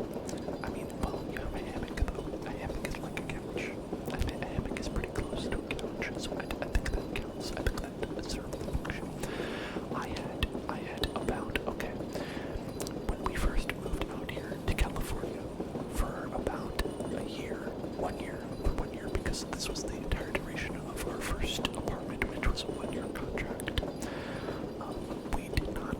I mean, well, you have a hammock, though. A hammock is like a couch. I mean, a hammock is pretty close to a couch, so I think that counts. I think that serves the function. I had about, okay, when we first moved out here to California for about a year, 1 year, for 1 year, because this was the entire duration of our first apartment, which was a 1-year contract. We did not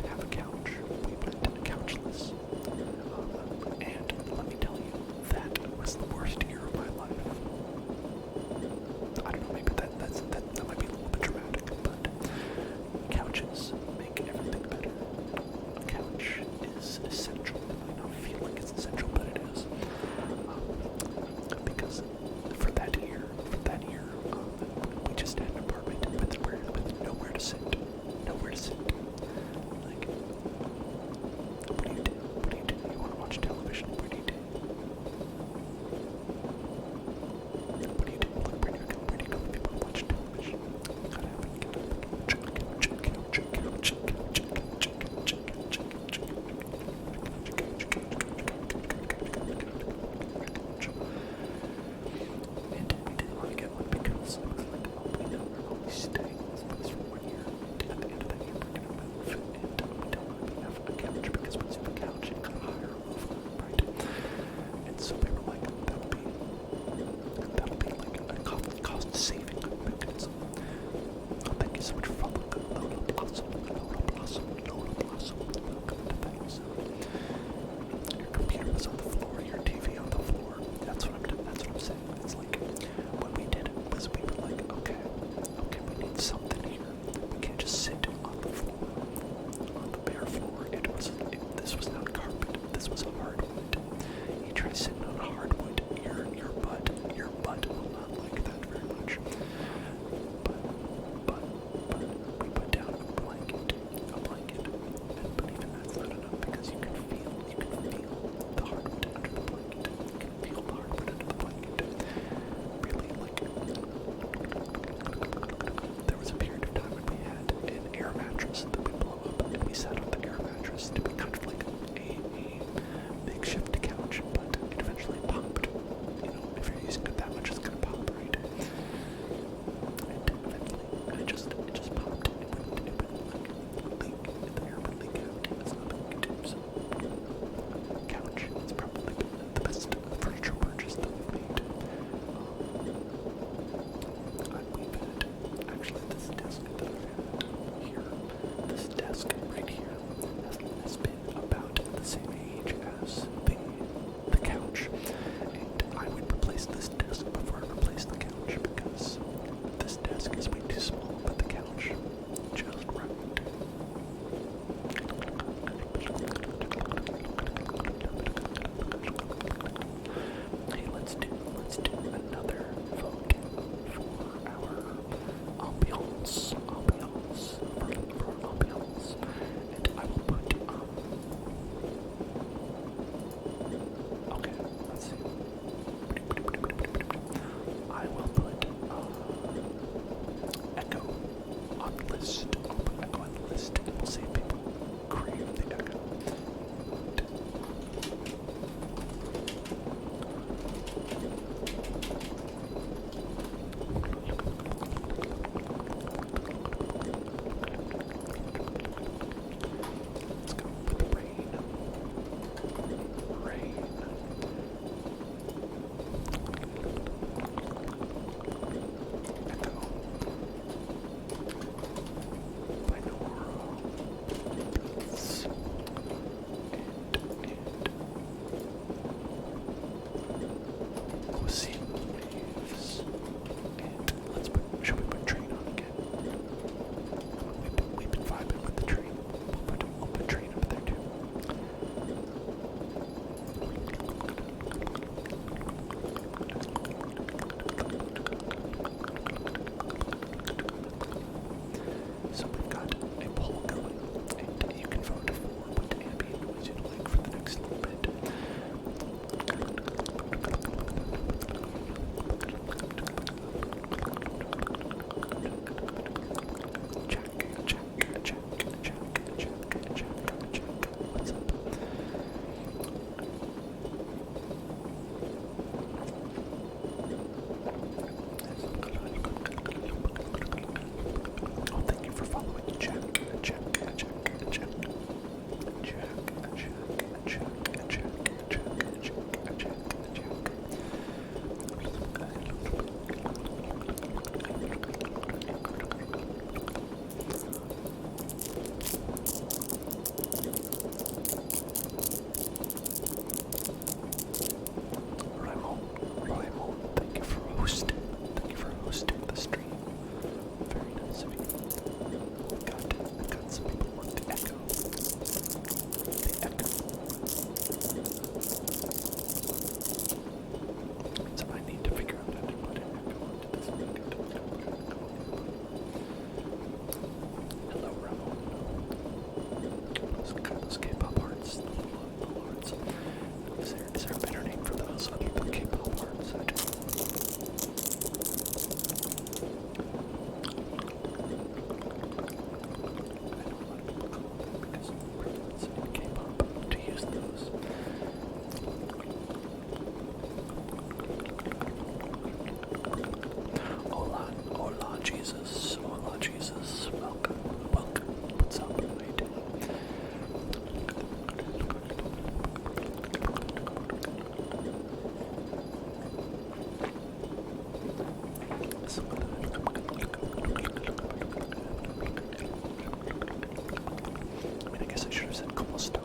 guess I should have said como esta.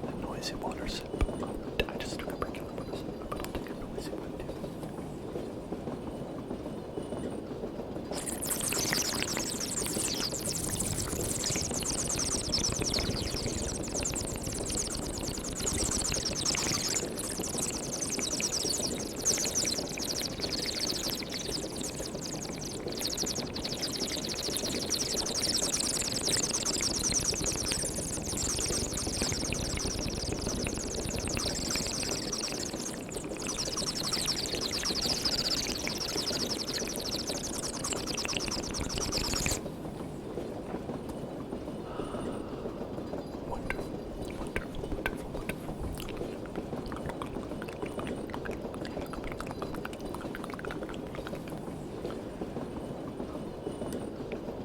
A noisy water sip. I just took a regular water sip, but I'll take a noisy one too.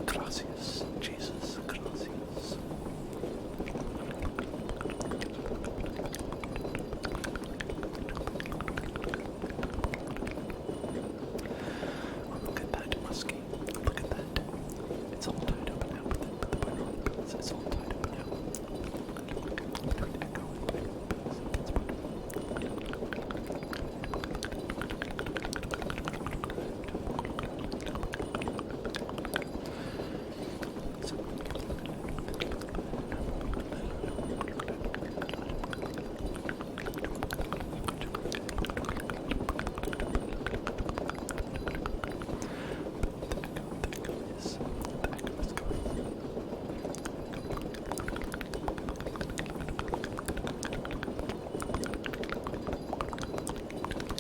Gracias, Jesus, gracias. Oh, look at that muskie. Look at that. It's all tied up now, but the binaural beats, it's all tied up now. Between echo and binaural beats, that's wonderful.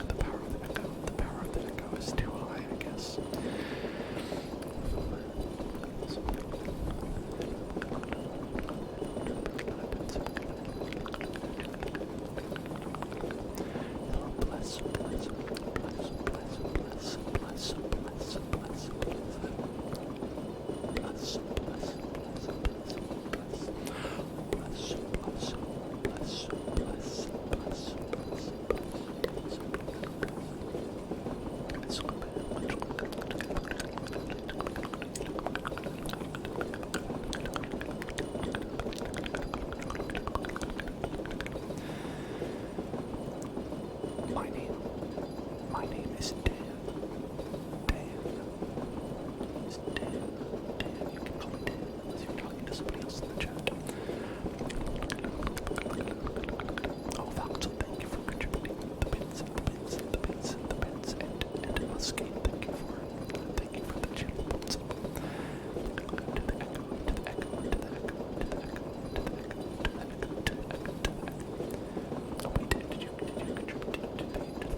The power of the echo is too high, I guess. Bless, bless, bless, bless, bless, bless, bless, bless, bless, bless, My name is Dan. It's Dan. You can call me Dan unless you're talking to somebody else in the chat. Oh, Vaxel, thank you for contributing the bits and the bits and the bits and the bits and Muskie, thank you for the channel bits up. To the echo, to the echo, to the echo, to the echo, to the echo, to the echo, to the echo, to the echo. Oh, we did. Did you contribute to the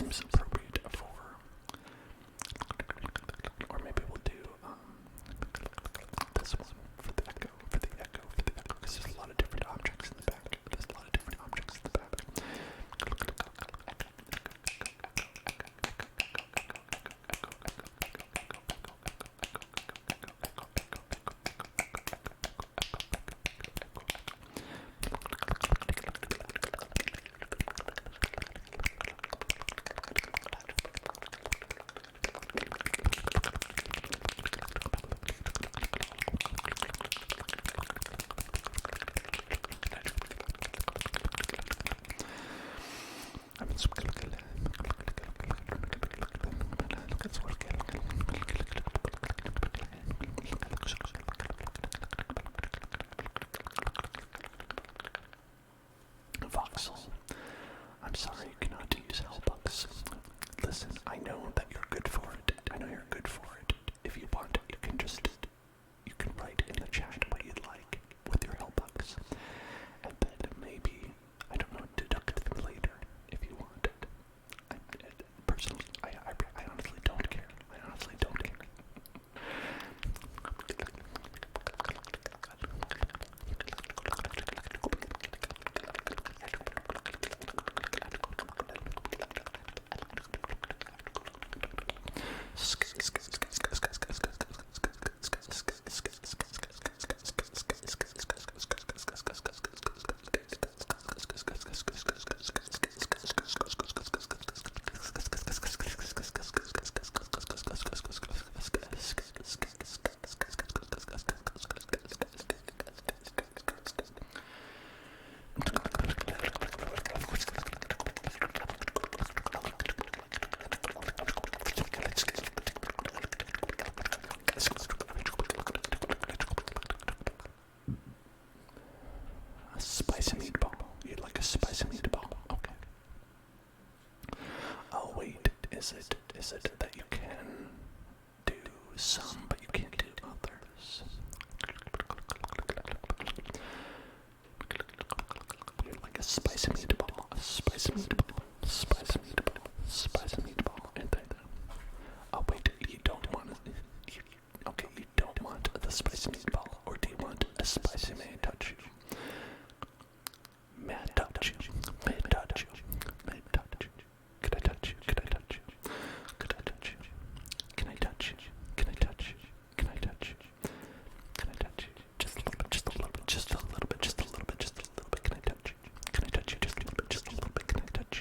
seems appropriate for, or maybe we'll do this one for the echo, because there's a lot of different objects in the back. Voxel, I'm sorry you cannot use Hellbugs. Listen, I know that you're good for it. If you want, you can write in the chat what you'd like with your Hellbugs. And then maybe, I don't know, deduct them later if you want it. Personally, I honestly don't care. Spicy meatball. You'd like a spicy meatball? Okay. Oh wait, is it that you can do some, but you can't do others? You'd like a spicy meatball, and then, oh wait, you don't want you don't want the spicy meatball, or do you want a spicy may I touch you? May I touch you? May I touch you? May I touch you? Can I touch you? Can I touch you? Can I touch you? Can I touch you? Can I touch you? Can I touch you? Can I touch you? Just a little bit, just a little bit, just a little bit, just a little bit, just a little bit. Can I touch you? Can I touch you? Just a little bit, just a little bit. Can I touch you?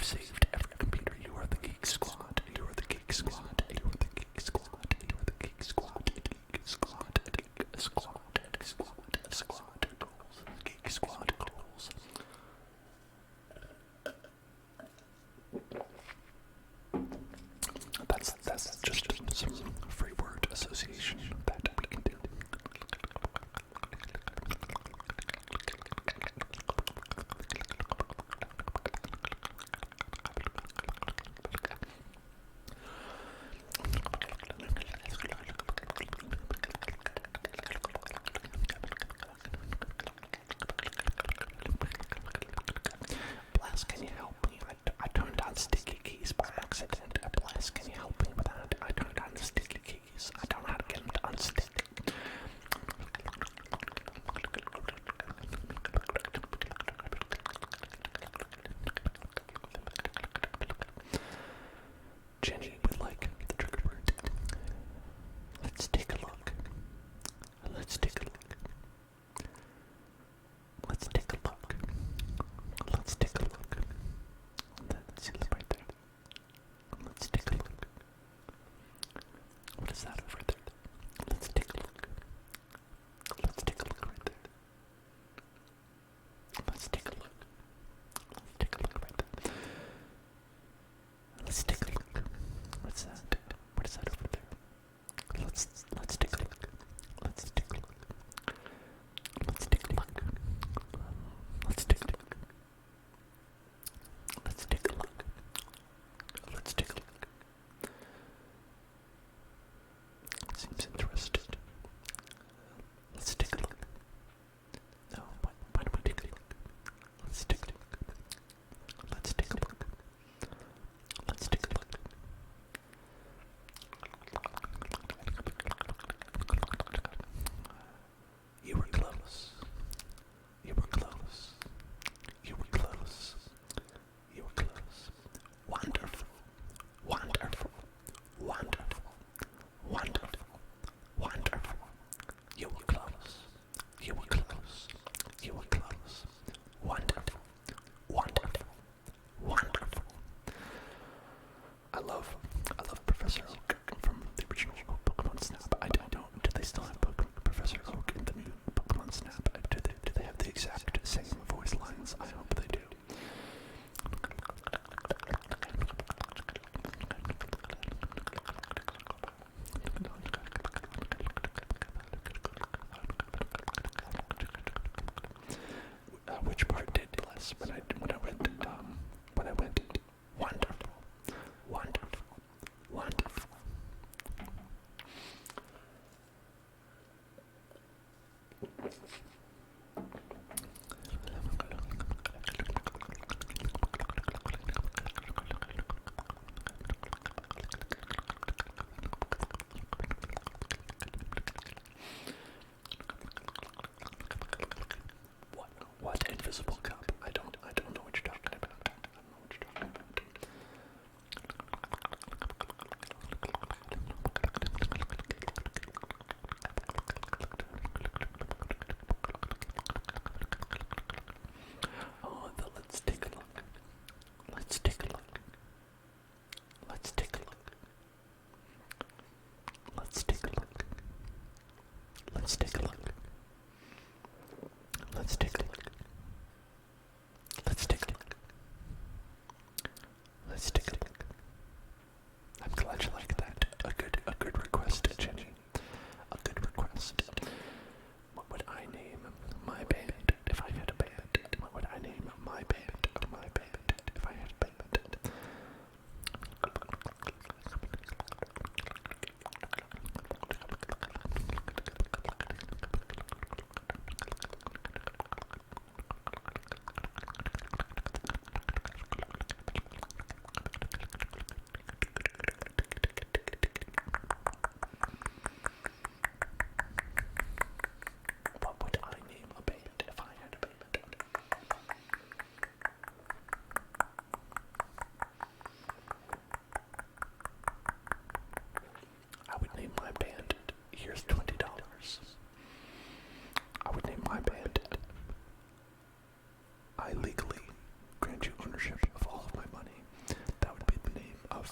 saved every computer. You are the Geek Squad. You are the Geek Squad. You are the Geek Squad. You are the Geek Squad. Geek Squad. Geek Squad. Squad. Squad. Goals. Geek Squad goals. That's just some free word association that we can do. Bless, can you help me? I turned on sticky keys by accident. Bless, can you help me with that? I turned on the sticky keys. I don't know how to get them to unstick.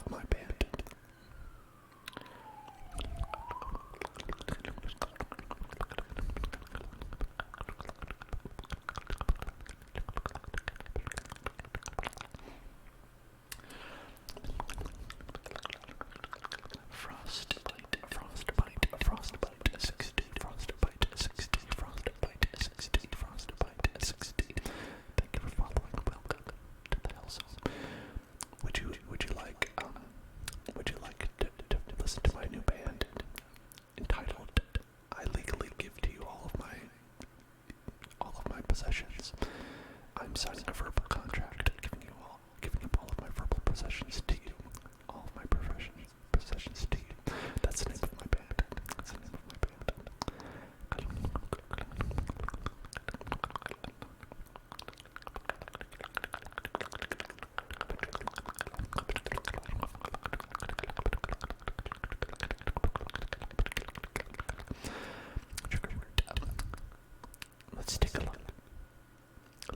of my band. Frostbite, 60, frostbite, 60, frostbite, 60, frostbite, 60. Thank you for following. Welcome to the Hellzone. Would you like to listen to my new band entitled I Legally Give to You All of My Possessions? I'm signing a verbal contract, giving up all of my verbal possessions to you. All of my possessions to you. That's the name of my band. That's the name of my band. Let's take a look.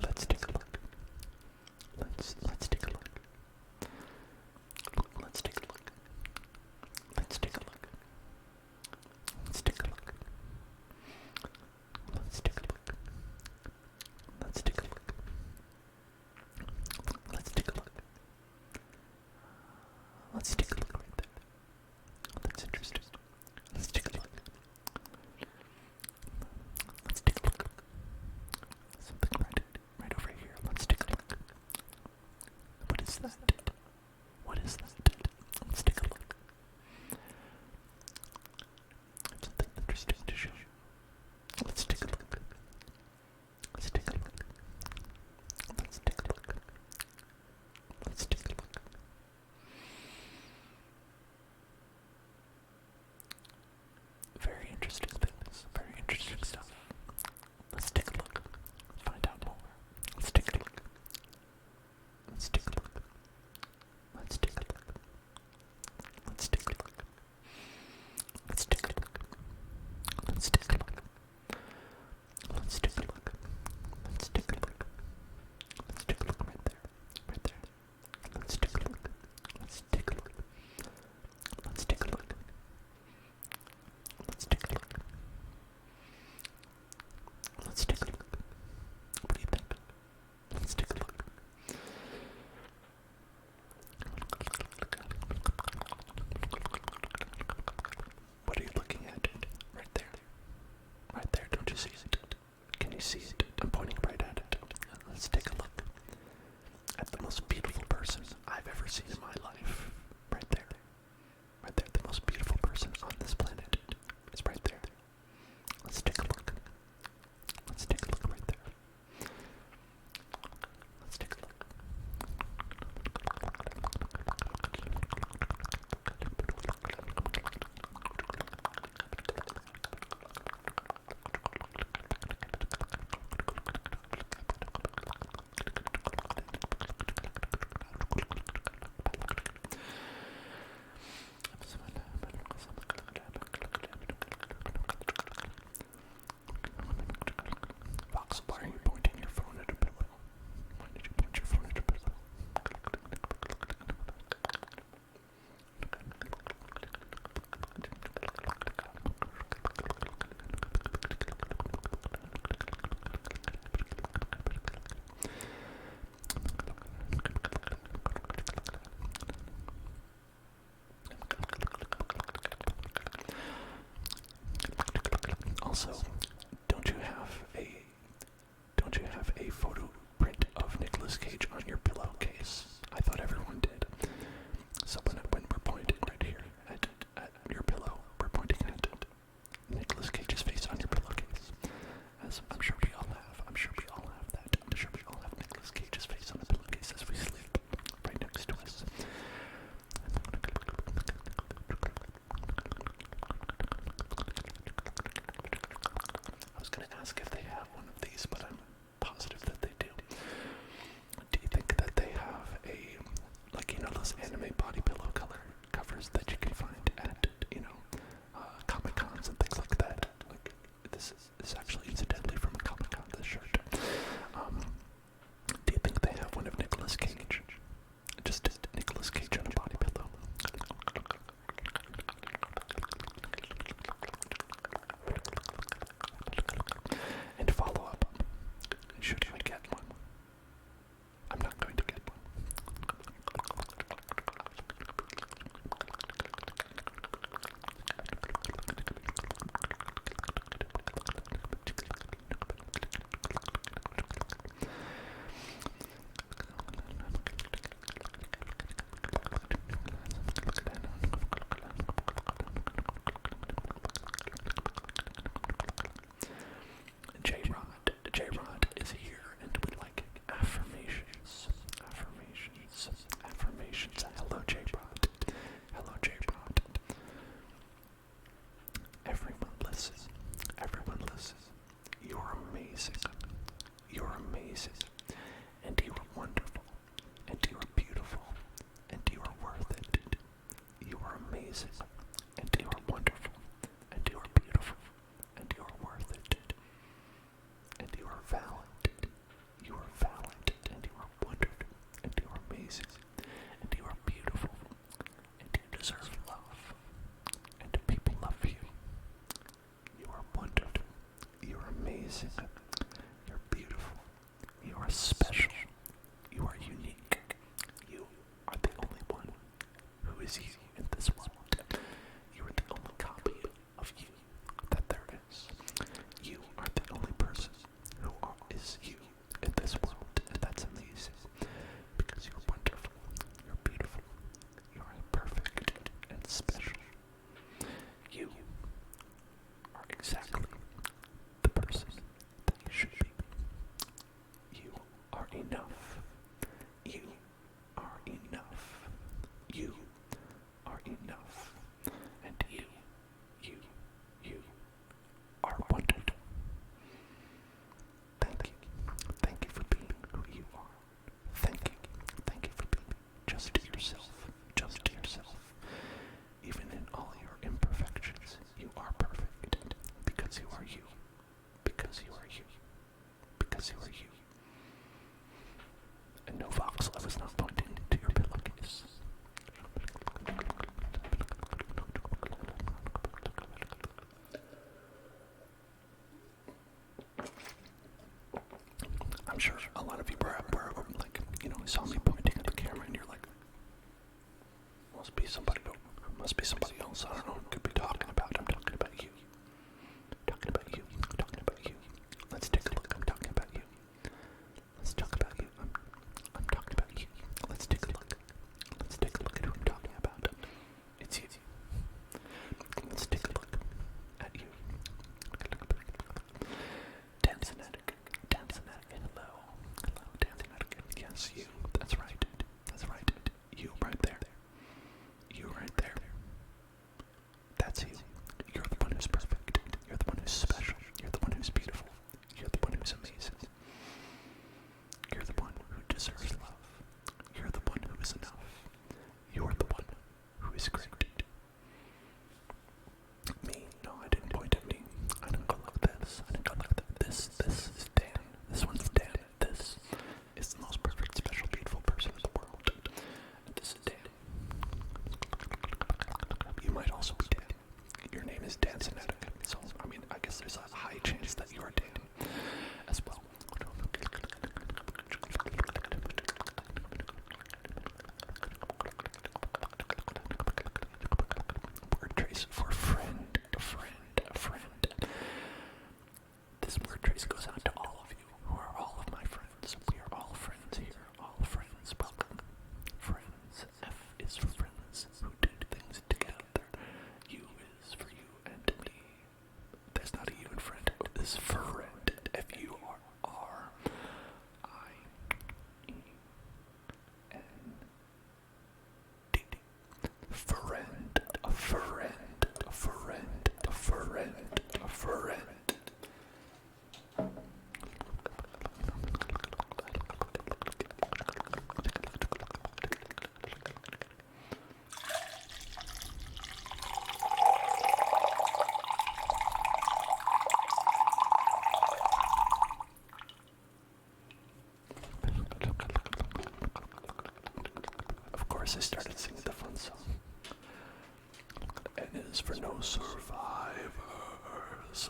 Let's take a look. Let's take a look. Let's take a look. Let's take a look. Let's take a look. Let's take a look. Let's take a look. Let's take a look. Let's take a look right there. That's interesting. Let's take a look. Let's take a look. Something right over here. Let's take a look. What is that? What is that? Let's take a look. Something interesting to show. Let's take a look. Let's take a look. Let's take a look. Let's take a look. Very interesting things. Very interesting stuff. Let's take a look. Find out more. Let's take a look. Let's take a look. Let's take a look. amazing, and you are wonderful, and you are beautiful, and you are worth it, and you are valid. You are valid, and you are wonderful, and you are amazing, and you are beautiful, and you deserve love, and people love you. You are wonderful, you are amazing, you're beautiful, you are special, you are unique, you are the only one who is you in this world. You are the only copy of you that there is. You are the only person who is you in this world, and that's amazing, because you're wonderful, you're beautiful, you are perfect and special. You are exactly the person that you should be. You are enough. You are enough. You are enough. And you are wonderful. Thank you. Thank you for being who you are. Thank you. Thank you for being just yourself. Just yourself. Even in all your imperfections, you are perfect. Because you are you. Because you are you. Because you are you. And no, Vox, I was not pointing to your pillowcase. I'm sure a lot of you were like, saw me pointing at the camera, and you're like, must be somebody else. I don't know. Could be talking about. I'm talking about you. Talking about you. Talking about you. Let's take a look. I'm talking about you. Let's talk about you. I'm talking about you. Let's take a look. Let's take a look at who I'm talking about. It's you. Let's take a look at you. Dancenatic. Hello. Hello, Dancenatic. Yes, you. That's right. That's right. You right there. You right there. That's you. You're the one who's perfect. You're the one who's special. You're the one who's beautiful. You're the one who's amazing. You're the one who deserves love. You're the one who is enough. You're the one who is great. Me? No, I didn't point at me. I didn't go like this. I didn't go like that. This is Dan. This one's Dan. This is the most perfect, special, beautiful person in the world. And this is Dan. You might also be Dan. Your name is Dan Sinetic. So, I guess there's a high chance that you are Dan as well. Word trace for friend. This word trace goes out to all of you who are all of my friends. We are all friends here. All friends. Welcome. Friends. F is for friends who did things together. U is for you and me. There's not a U in friend. This is friend. F-U-R-I-N-D. A friend. Of course, I started singing the fun song. N is for no survivors.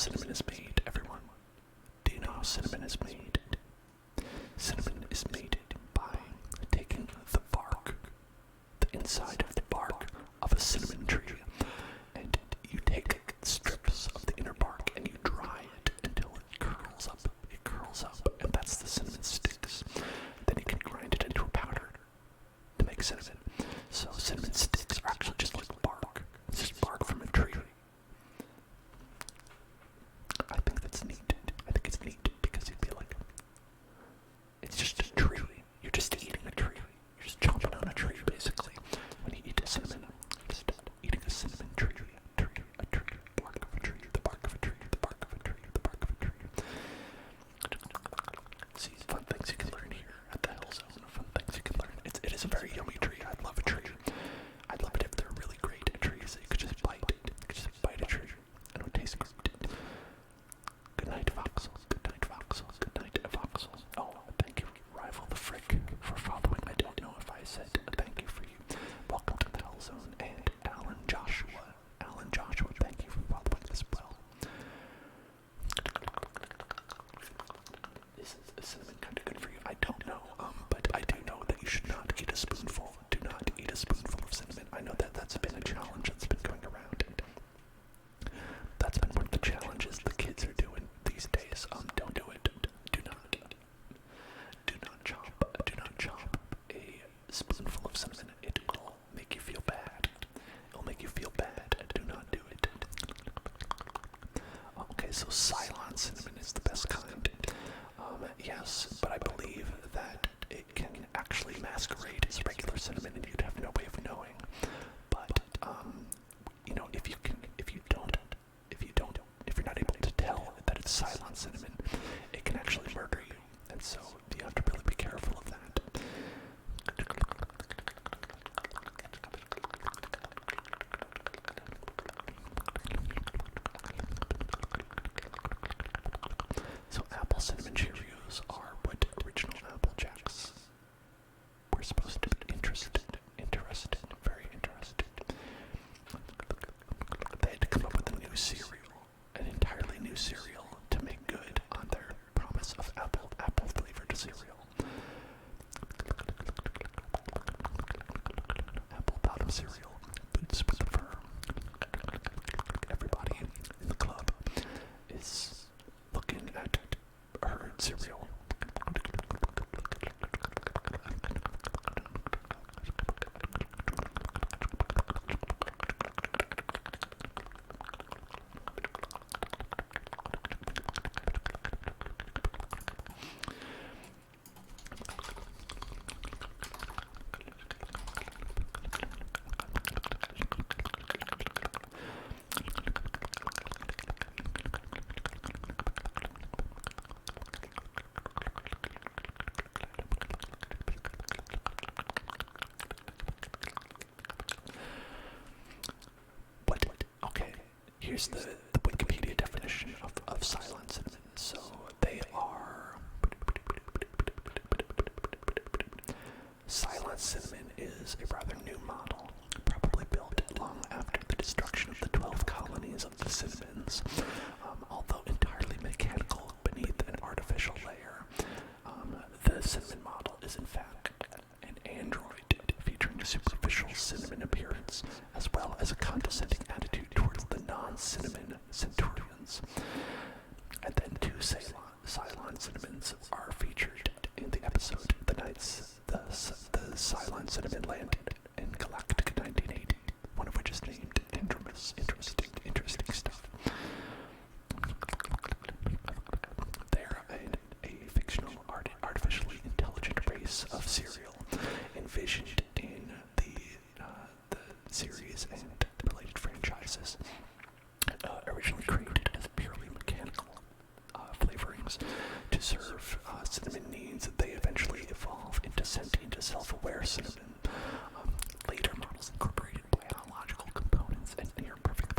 cinnamon is made, everyone? Do you know how cinnamon is made? Cinnamon is made by taking the bark, the inside of the bark of a cinnamon tree, and you take strips of the inner bark and you dry it until it curls up. It curls up, and that's the cinnamon sticks. Then you can grind it into a powder to make cinnamon. So cinnamon sticks are actually just like bark. It's just bark from a tree. I think that's neat. I think it's neat because you'd be like, it's just a tree. You're just eating a tree. You're just chomping on a tree, basically. When you eat a cinnamon, you're just eating a cinnamon tree. A tree, bark of a tree, the bark of a tree, the bark of a tree, the bark of a tree. See, fun things you can learn here at the Hell Zone. Fun things you can learn. It is a very yummy tree. I love a tree. I'd love it if they're really great trees that you could just bite. You could just bite a tree and it would taste great. Good night, Voxels. Good night, Voxels. Good night, Voxels. Oh, thank you, Rival the Frick, for following. I don't know if I said thank you for you. Welcome to the Hell Zone. And Alan Joshua, thank you for following as well. Is cinnamon kind of good for you? I don't know, but I do know that you should not eat a spoonful. Do not eat a spoonful of cinnamon. I know that that's been a challenge that's been going around. That's been one of the challenges the kids are doing these days. Don't do it. Do not chomp a spoonful of cinnamon. It will make you feel bad. It'll make you feel bad. Do not do it. Okay, so Ceylon cinnamon is the best kind. Yes, but I believe that it can actually masquerade as regular cinnamon and you'd have no way of knowing. But, you know, if you're not able to tell that it's Ceylon cinnamon, it can actually murder you. And so you have to really be careful of that. So apple cinnamon Cheerios are what original Apple Jacks were supposed to be. Interested, very interested. They had to come up with a new cereal, an entirely new cereal, to make good on their promise of apple flavored cereal. Apple bottom cereal, boots with the fur. Everybody in the club is looking at her cereal. Here's the Wikipedia definition of Ceylon cinnamon. So they are... Ceylon cinnamon is a rather new model, probably built long after the destruction of the 12 colonies of the cinnamons. Although entirely mechanical beneath an artificial layer, the cinnamon model is in fact an android featuring a superficial cinnamon appearance, as well as a condescending attitude towards the non-cinnamon centurions. And then two Ceylon cinnamons are featured in the episode The Nights the Ceylon cinnamon landed in Galactica 1980, one of which is named Andromus. Interesting stuff. They're a fictional, artificially intelligent race of cereal envisioned in the series and related franchises, originally created as purely mechanical flavorings to serve cinnamon needs. They eventually evolve into sentient, self-aware cinnamon. Later models incorporated biological components and near-perfect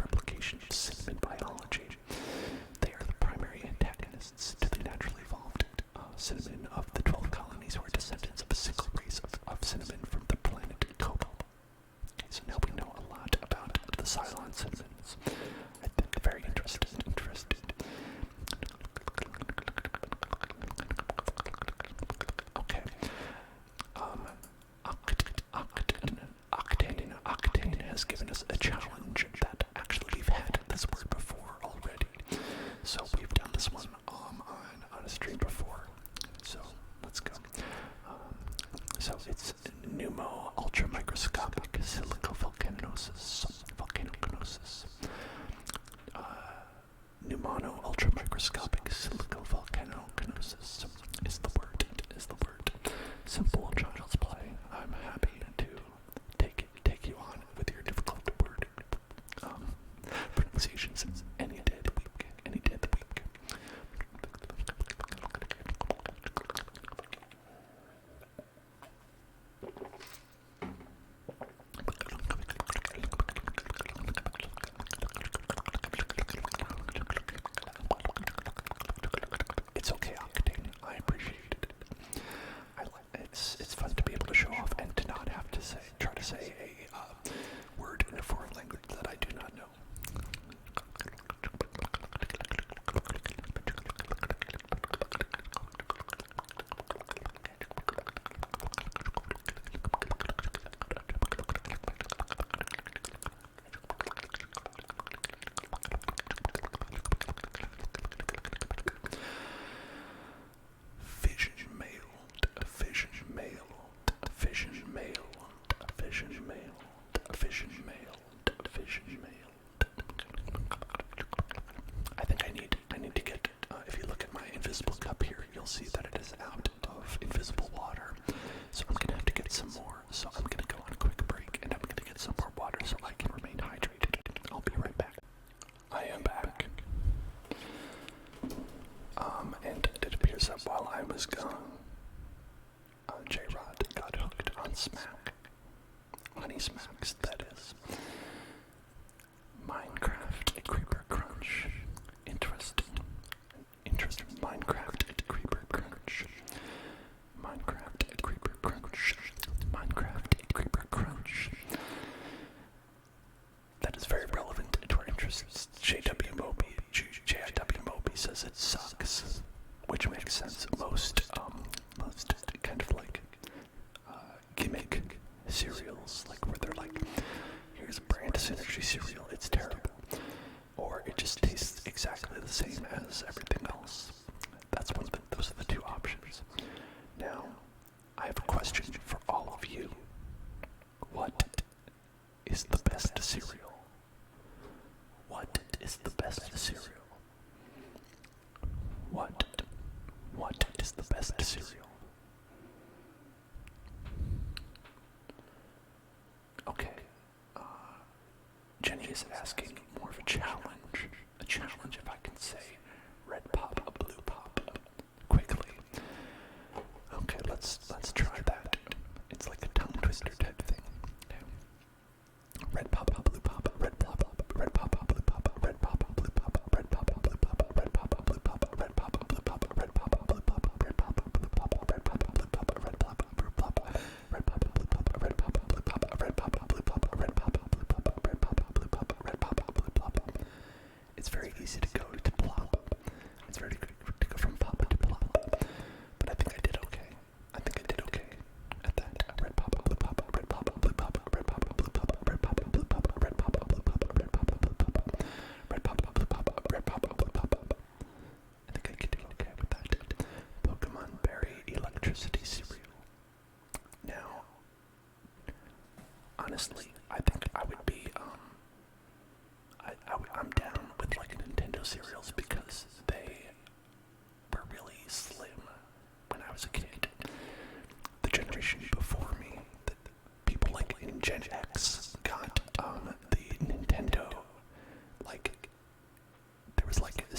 appears that while I was gone, J-Rod got hooked on Smack. Honey Smacks, that is. Minecraft, a creeper crunch. Interesting. Minecraft, a creeper crunch. Minecraft, a creeper crunch. Minecraft, a creeper crunch. That is very relevant to our interests. JW Moby says it sucks, which makes sense. Most kind of like gimmick cereals, like where they're like, here's a brand synergy cereal, it's terrible, or it just tastes exactly the same as everything else. Those are the two options. Now, I have a question for all of you. What is the best cereal? What is the best cereal? What is the best cereal? Okay, Jenny is asking more of a challenge if I can say red pop, blue pop, quickly. Okay, let's try that. It's like a tongue twister type thing. Red pop, blue pop, red pop, red pop, blue pop, red pop, blue pop, red pop, blue pop, red pop, blue pop, red pop, blue pop, red pop, blue pop, red pop, blue pop, red pop, blue pop, red pop, blue pop, red pop, blue pop, red pop, blue pop, red pop, blue pop, red pop, blue pop, red pop, blue pop, red pop, blue pop. It's very easy to go to plop. It's very good to go from pop to plop. But I think I did okay. At that. Red pop, blue pop, red pop, blue pop, red pop, blue pop, red pop, blue pop, red pop, blue pop, red pop, blue pop, red pop, blue pop, red pop, blue pop. I think I could do okay with that. Pokemon Berry Electricity Cereal. Now, honestly, I think I would be, I'm down with like Nintendo cereals because they were really slim when I was a kid. The generation before me, the people like in Gen X got the Nintendo, like, there was like a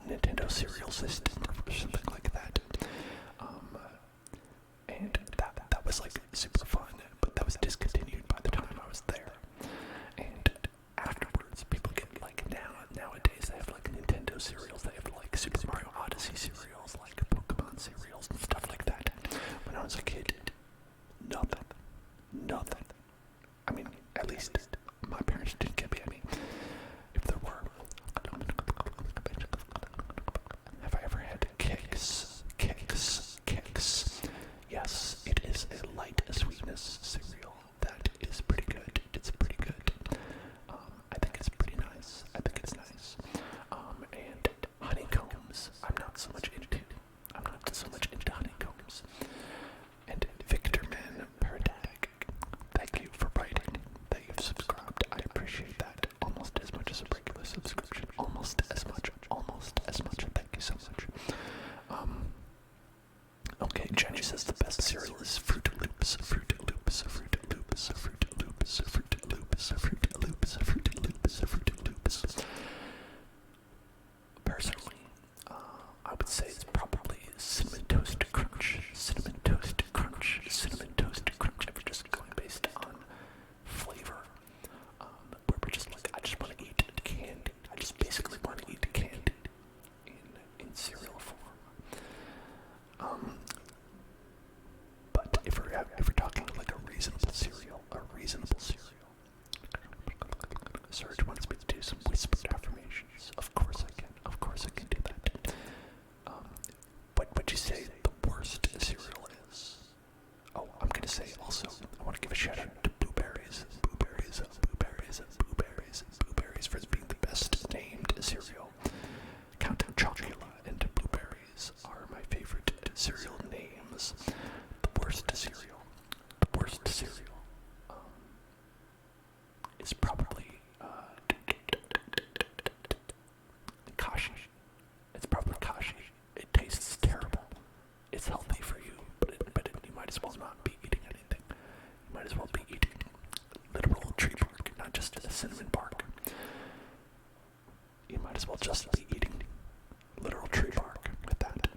Nintendo cereal system or something like that. And that was like super fun, but that was discontinued by the time I was there. And afterwards, people get like nowadays they have like Nintendo cereals, they have like Super Mario Odyssey cereals, like Pokemon cereals and stuff like that. When I was a kid, nothing. I mean, at least my parents didn't get me any. If there were, have I ever had Kix? Yes, it is a light sweetness cereal that is pretty good. It's pretty good. I think it's pretty nice. And honeycombs, I'm not so much into honeycombs. And Victor Man Perdag, thank you for writing that you've subscribed. I appreciate that almost as much as a regular subscription. Almost as much. Thank you so much. Okay, Jenny says the best cereal is Fruit Loops. Personally, I would say it's probably Cinnamon Toast Crunch. If we're just going based on flavor, where we're just like, I just want to eat candy. I just basically want to eat candy in cereal form. But if we're talking like a reasonable cereal, Serge wants me to do some whispered affirmations. Of course I can do that. What would you say the worst cereal is? Oh, I'm gonna say also, I want to give a shout out to Blueberries for being the best named cereal. Count Chocula and Blueberries are my favorite cereal names. The worst cereal is probably Kashi. It's probably Kashi. It tastes terrible. It's healthy for you, but you might as well not be eating anything. You might as well be eating literal tree bark, not just a cinnamon bark. You might as well just be eating literal tree bark with that.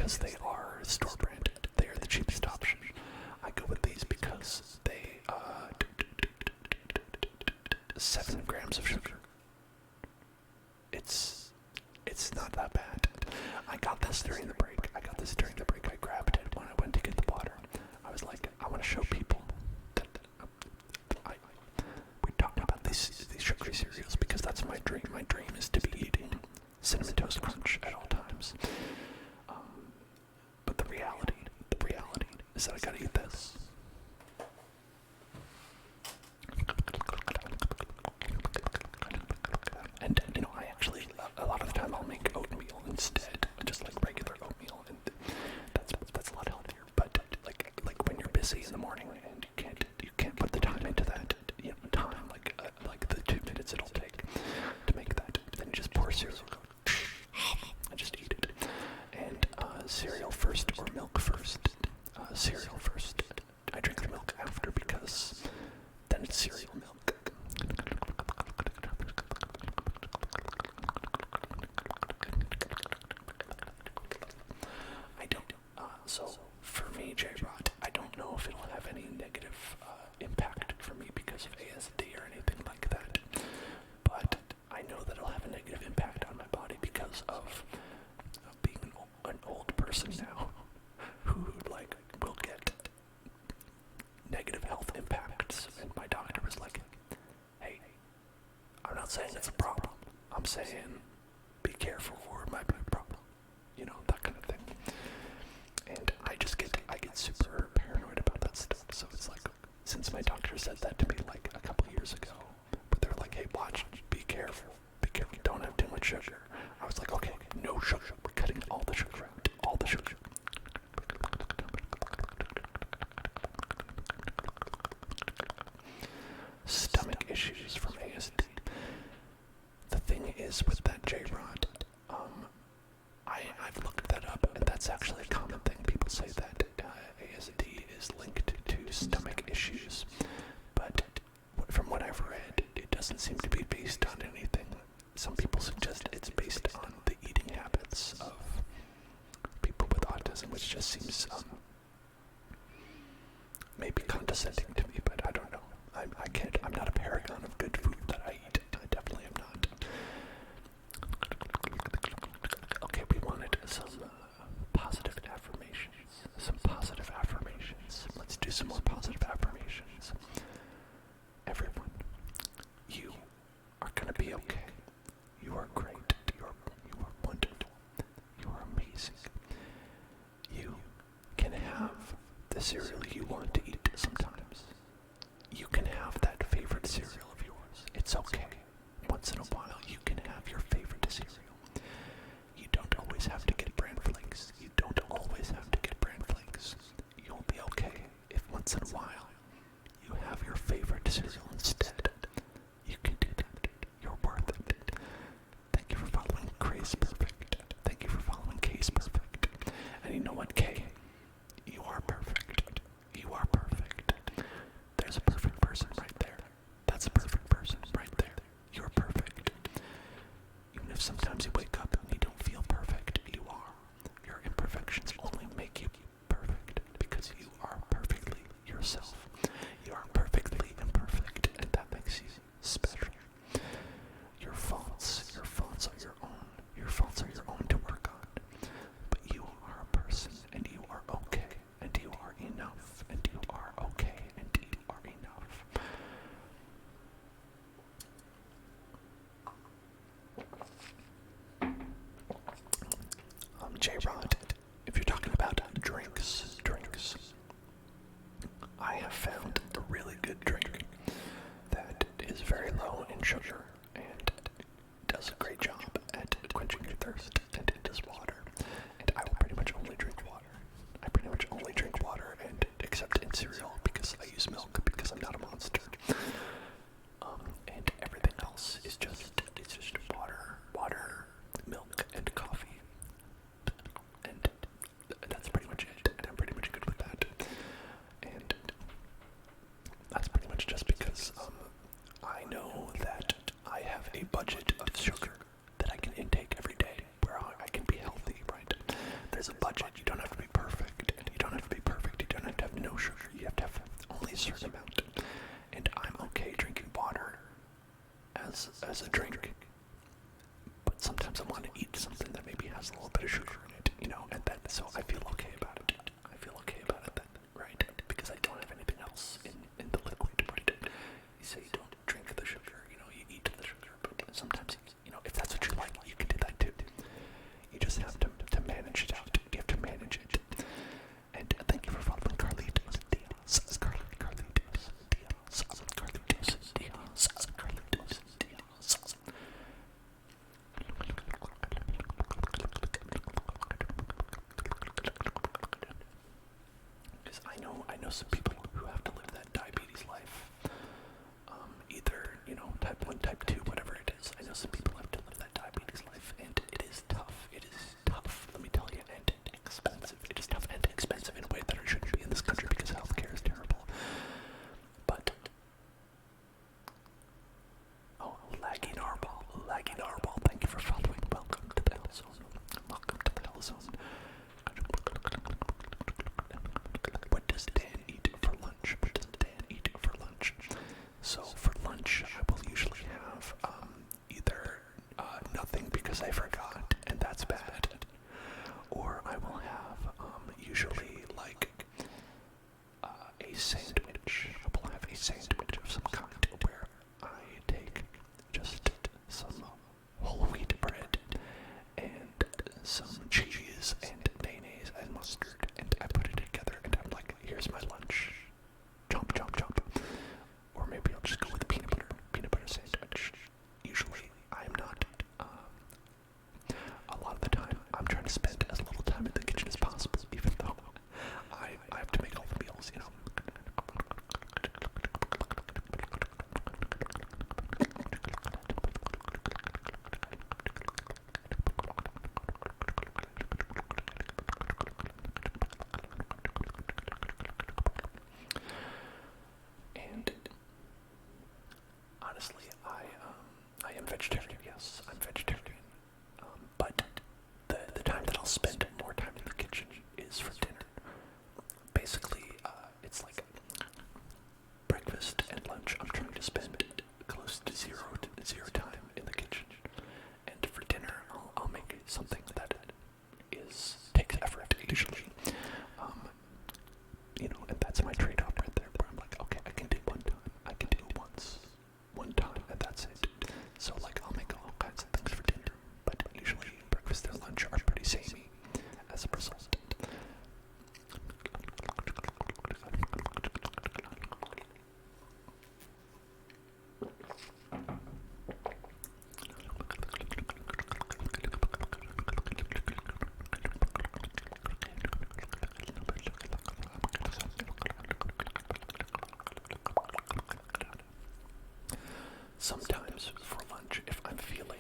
because they are store branded. They are the cheapest option. I go with these because they 7 grams of sugar. It's not that bad. I got this during the break. I grabbed it when I went to get the water. I was like, I want to show people that we're talking about these sugary cereals because that's my dream. My dream is to be eating Cinnamon Toast Crunch at all times. But the reality is that I gotta eat this. And I actually a lot of the time I'll make oatmeal instead, just like regular oatmeal, and that's a lot healthier. But like when you're busy in the morning and you can't put the time into that, time like the 2 minutes it'll take to make that, then you just pour cereal, and just eat it. And cereal first or milk first? Cereal first. I drink the milk after because then it's cereal milk. So for me, J-Rod, I don't know if it'll have any negative impact for me because of ASD or anything like that. But I know that it'll have a negative impact on my body because of being an old person now who will get negative health impacts. And my doctor was like, hey, I'm not saying it's a problem. I'm saying be careful or it might be a problem. That kind of thing. And I get super paranoid about that stuff. So it's like, since my doctor said that to me like a couple years ago, but they're like, hey, watch, be careful, don't have too much sugar. I was like, okay, no sugar. We're cutting all the sugar out, all the sugar. Stomach issues from ASD. The thing is with that J-Rod, I've looked that up, and that's actually a common thing. People say that ASD is linked to stomach issues, but from what I've read, it doesn't seem to be based on anything. Some people suggest it's based on the eating habits of people with autism, which just seems maybe condescending to me, but I don't know. I'm not a paragon of good food that I eat. I definitely am not. Okay, we wanted some positive affirmations. Let's do some more positive affirmations. Everyone, you are gonna be okay. You are great. You are wonderful. You are amazing. You can have the cereal you want to eat sometimes. You can have that favorite cereal of yours. It's okay. Once in a while, you can have your favorite cereal. You don't always have to get bran flakes. You'll be okay if once in a while you have your favorite cereal instead. You can do that. You're worth it. Thank you for following Craze Perfect. Thank you for following Case Perfect. And you know what, Kay? You are perfect. You are perfect. There's a perfect person right there. That's a perfect person right there. You're perfect. Even if sometimes you wake up and you don't feel perfect, you are. Your imperfections only make you perfect because you are perfectly yourself. You are perfectly imperfect, and that makes you special. Your faults are your own. Your faults are your own to work on. But you are a person, and you are okay, and you are enough, and you are okay, and you are enough. J-Rod, if you're talking about drinks, I have found a really good drink that is very low in sugar and does a great job at quenching your thirst, and it is water. And I will pretty much only drink water. I pretty much only drink water, and except in cereal because I use milk because I'm not a monster. And everything else is just water, milk, and coffee. And that's pretty much it, and I'm pretty much good with that. And that's pretty much just because I know that I have a budget of sugar that I can intake every day where I can be healthy, right? There's a budget. certain amount. And I'm okay drinking water as a drink. But sometimes I want to eat something that maybe has a little bit of sugar in it, and so I feel okay about it. I feel okay about it then, right? Because I don't have anything else in the liquid, right? You say you don't drink the sugar, you eat the sugar, but sometimes, if that's what you like, you can do that too. You just have to manage it out. You have to manage it. And thank you for following Carlitos Diaz. Carlitos Diaz. Because I know some people who have to live that diabetes life. Either, type 1, type 2, whatever it is. I know some people have to live that diabetes life, and it is tough. It is tough, let me tell you, and expensive. It is tough and expensive in a way that it shouldn't be in this country because healthcare is terrible. But, laggy Narball, thank you for following. Welcome to the Hell Zone. Welcome to the Hell Zone. What does Dan eat for lunch? So for lunch, I will usually have either nothing because I forgot, and that's bad, or I will have usually like a sandwich. I will have a sandwich of some kind where I take just some whole wheat bread and some cheese and mayonnaise and mustard, and I put it together, and I'm like, here's my lunch. Chomp, chomp, chomp. Or maybe I'll just go with a peanut butter sandwich. Usually, I'm not, a lot of the time, I'm trying to spend as little time in the kitchen as possible, even though I have to make all the meals, And honestly, I am vegetarian. Yes, I'm vegetarian. But the time that I'll spend more time in the kitchen is for dinner. Basically, it's like breakfast and lunch. I'm trying to spend close to zero time in the kitchen. And for dinner, I'll make something that takes effort usually. And that's my trade-off right there. Where I'm like, okay, I can do one time, and that's it. So like, I'll make all kinds of things for dinner, but usually breakfast and lunch are pretty samey as a result. Sometimes for lunch, if I'm feeling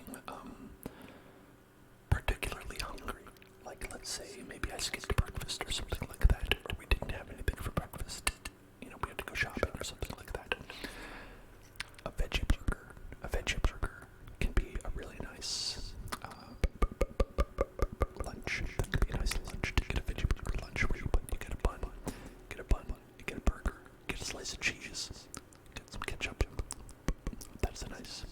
particularly hungry, like let's say maybe I skipped breakfast or something like that, or we didn't have anything for breakfast, we had to go shopping or something like that, a veggie burger can be a really nice lunch. That could be a nice lunch to get a veggie burger lunch where you get a bun, you get a burger, get a slice of cheese, get some ketchup. That's a nice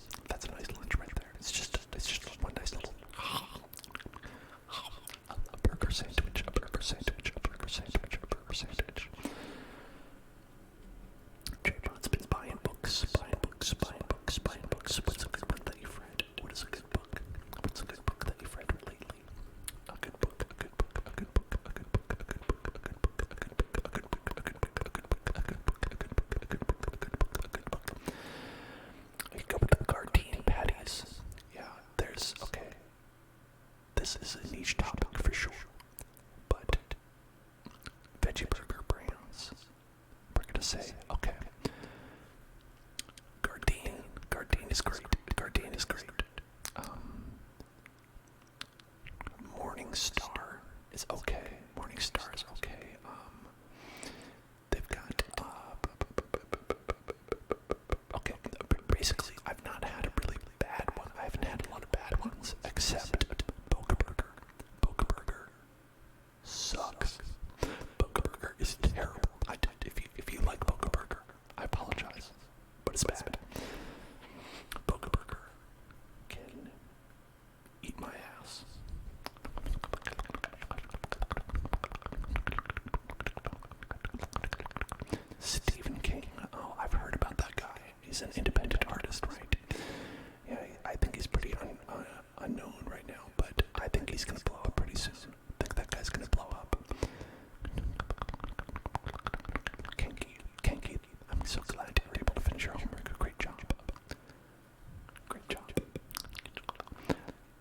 Stephen King. Oh, I've heard about that guy. He's an independent artist, right? Yeah, I think he's pretty unknown right now, but I think he's gonna blow up pretty soon. I think that guy's gonna blow up. Kenki, I'm so glad you were able to finish your homework. Great job. Great job.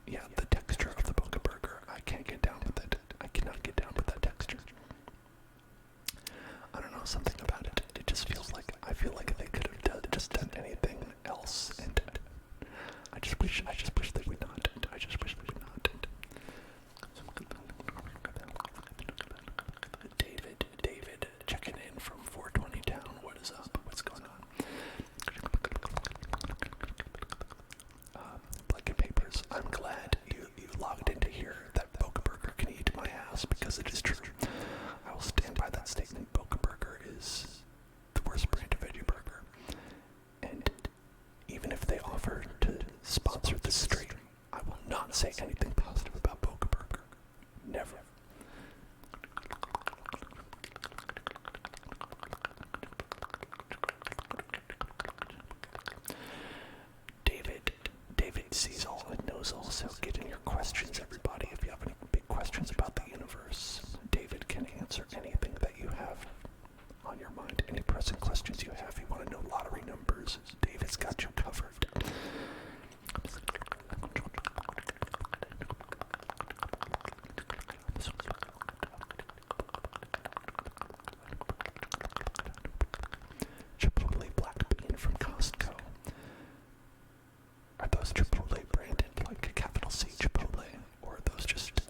Yeah, the texture of the Boca Burger, I can't get down with it. I cannot get down with that texture. I don't know, something about it. It just feels like, I feel like they could have just done anything else, and I just wish they would not. I just wish they would not. David, checking in from 420 Town. What is up? What's going on? Blanket Papers, I'm glad you logged into here that Boca Burger can eat my ass, because it is true. I will stand by that statement. Boca Burger is the worst brand of veggie burger. And even if they offer to sponsor this stream, I will not say anything positive about Boca Burger. Never. David sees all and knows all, so get in your questions, everybody. If you have any big questions about the universe, David can answer anything that you have on your mind. Any pressing questions you have. You want to know lottery numbers, David's got you covered. Chipotle black bean from Costco. Are those Chipotle branded, like capital C Chipotle, or are those just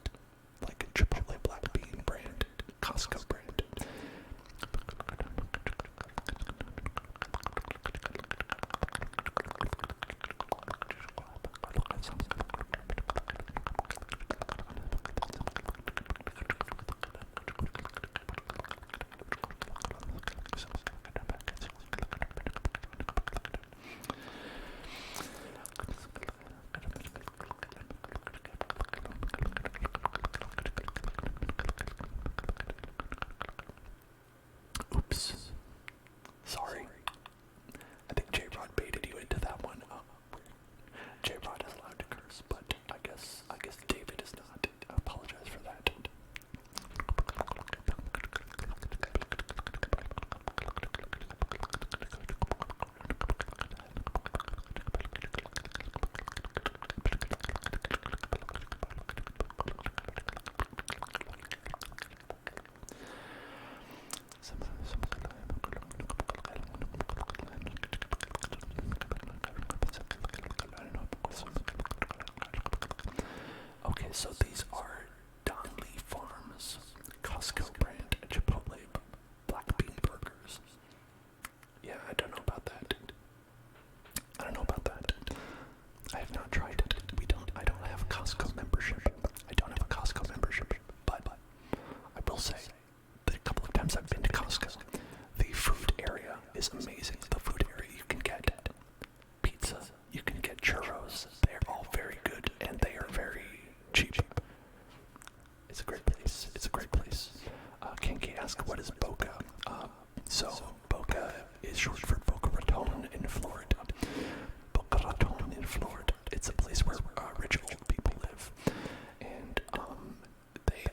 like Chipotle black bean brand, Costco brand? Oops. Sorry. I think J-Rod baited you into that one. J-Rod is allowed to curse, but I guess David is not. I apologize for that. Okay, so these are Donley Farms, Costco brand Chipotle black bean burgers. Yeah, I don't know about that. I have not tried it. I don't have Costco membership. But I will say that a couple of times I've been to Costco, the food area is amazing. The food area, you can get pizza, you can get churros. They're all very good, and they are very cheap. It's a great place. Kinky asked, what is Boca? So Boca is short for Boca Raton in Florida. It's a place where rich old people live, and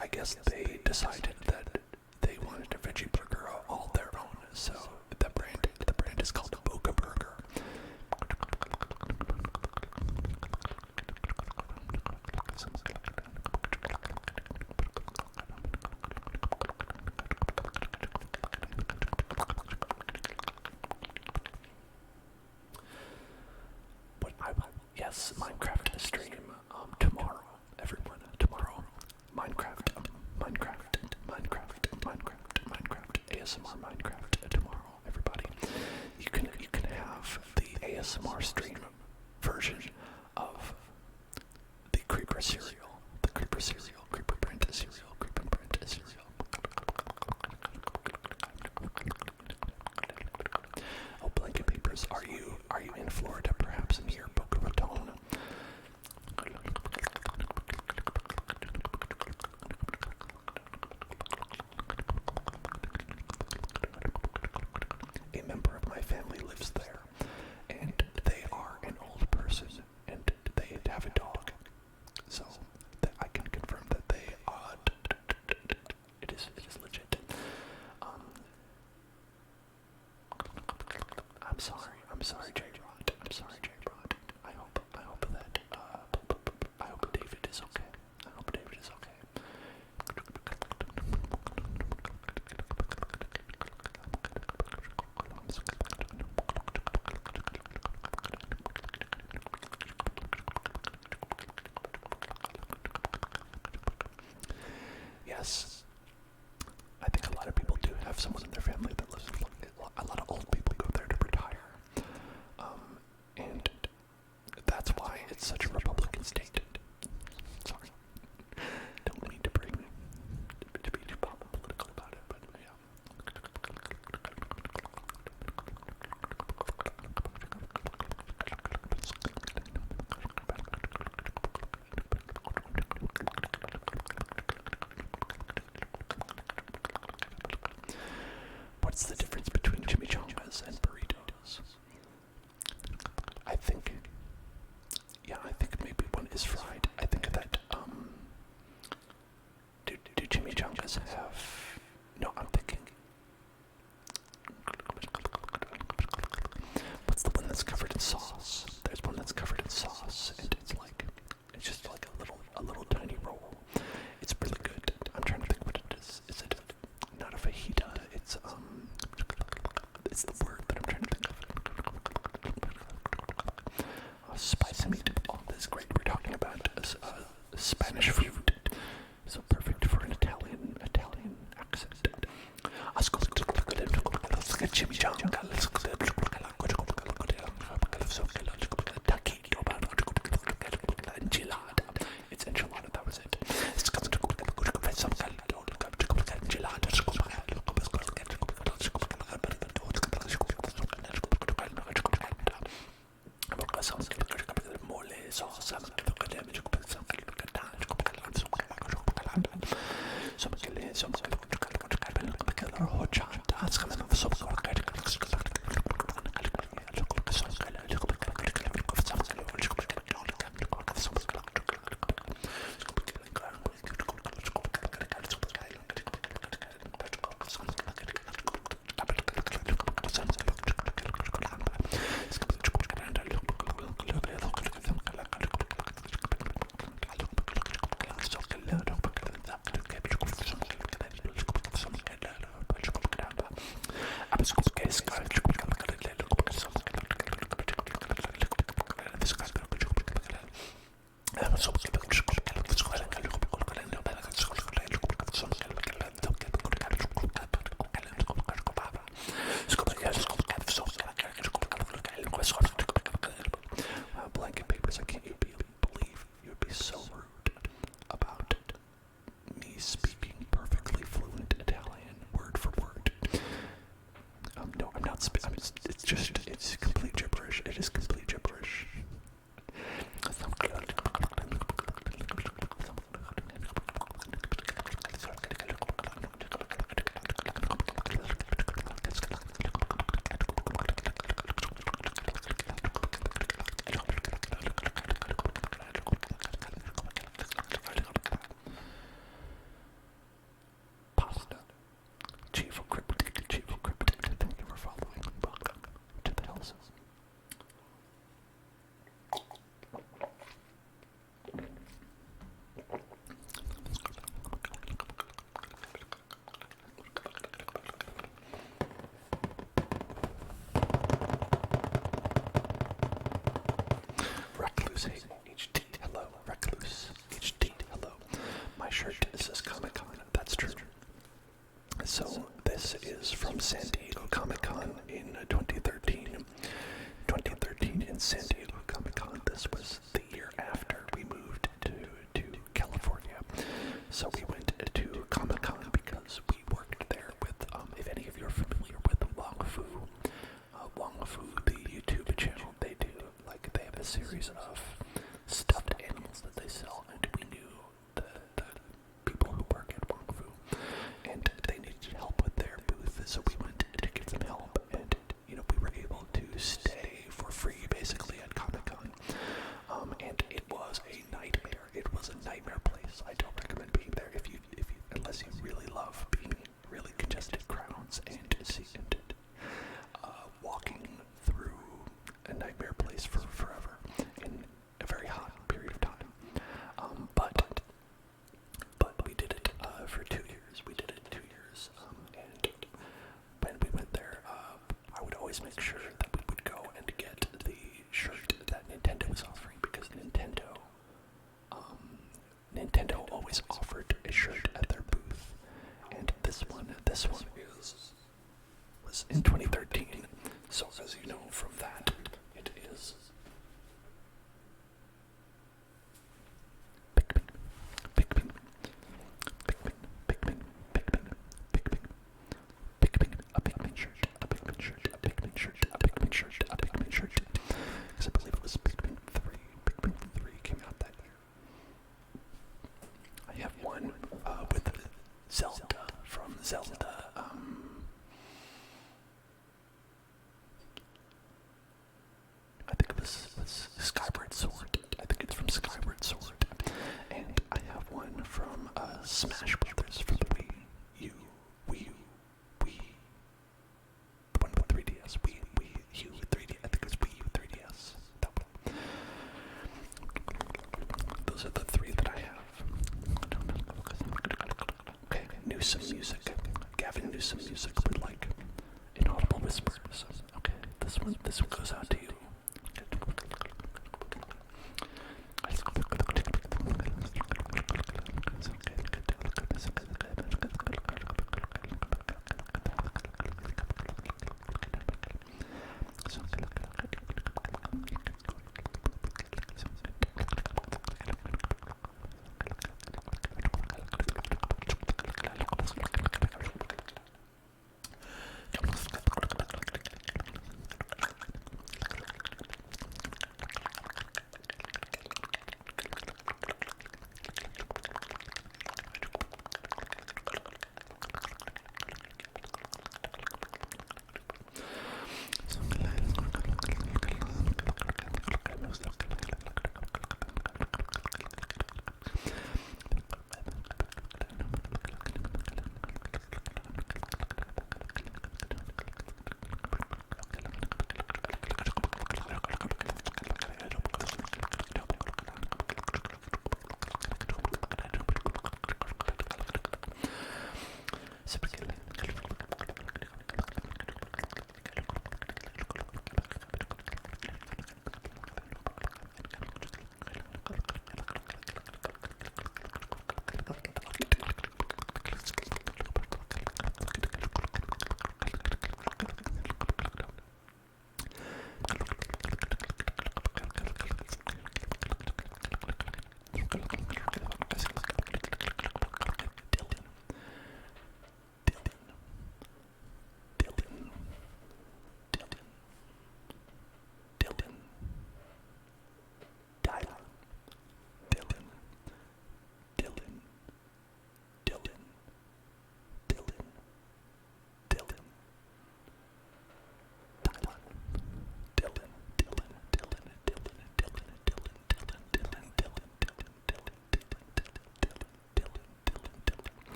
I guess they decided that they wanted a veggie burger all their own. So the brand is called Boca Burger. Yes, Minecraft stream tomorrow, everyone. Tomorrow, Minecraft, ASMR Minecraft tomorrow, everybody. You can have the ASMR stream version of the Creeper cereal, Creeper brand cereal. Oh, Blanket Papers, are you in Florida, perhaps near Boca Raton? yes, I think a lot of people do have someone in their family that lives in Florida. A lot of old people go there to retire. And that's why it's such a Republican state. Sorry. Don't mean to be too political about it, but yeah. What's the difference between chimichangas and burritos? I think maybe one is fried. I think that, do chimichangas have, no, I'm thinking, what's the one that's covered in sauce? There's one that's covered in sauce, and it's just like a little tiny roll. It's really good. I'm trying to think what it is. Is it not a fajita? It's the word that I'm trying to think of. Spicy meat. Oh, this is great. We're talking about Spanish food. So perfect for an Italian accent. It's enchilada, that was it. Blanket papers, I can't believe you would be so rude about me speaking perfectly fluent Italian, word for word. No, I'm not speaking, it's complete gibberish. It is complete gibberish. Pasta. Chief of Cryptic. Thank you for following. Welcome to the Hell's. Recluse HD, hello. Recluse HD, hello. My shirt says Comic-Con. That's true. So this is from San Diego Comic-Con in 2013. 2013 in San Diego Comic-Con. This was the year after we moved to California. So we went to Comic-Con because we worked there with, if any of you are familiar with Wong Fu, the YouTube channel, they have a series of stuffed animals that they sell, and we knew the people who work at Wong Fu, and they needed help with their booth, so we went to give them help, and, we were able to stay for free, basically, at Comic-Con, and it was a nightmare. It was a nightmare place. I don't recommend being there unless you really love being in really congested crowds and walking through a nightmare place for forever in a very hot period of time. But we did it for 2 years. We did it 2 years, and when we went there, I would always make sure that we would go and get the shirt that Nintendo was offering, because Nintendo always offered a shirt at their booth This one was in 2013. So as you know from that, it is Pikmin, a Pikmin shirt, a Pikmin shirt, a Pikmin shirt, a Pikmin shirt, a Pikmin shirt. Because I believe it was Pikmin 3. Pikmin 3 came out that year. I have one with Zelda from Zelda. I think it was Skyward Sword. I think it's from Skyward Sword. And I have one from Smash Brothers for the Wii U. The one with 3DS. Wii U 3D. I think it's Wii U 3DS. That one. Those are the three that I have. Okay, knew some music. Gavin knew some music with like inaudible whispers. Okay, this one goes out to you.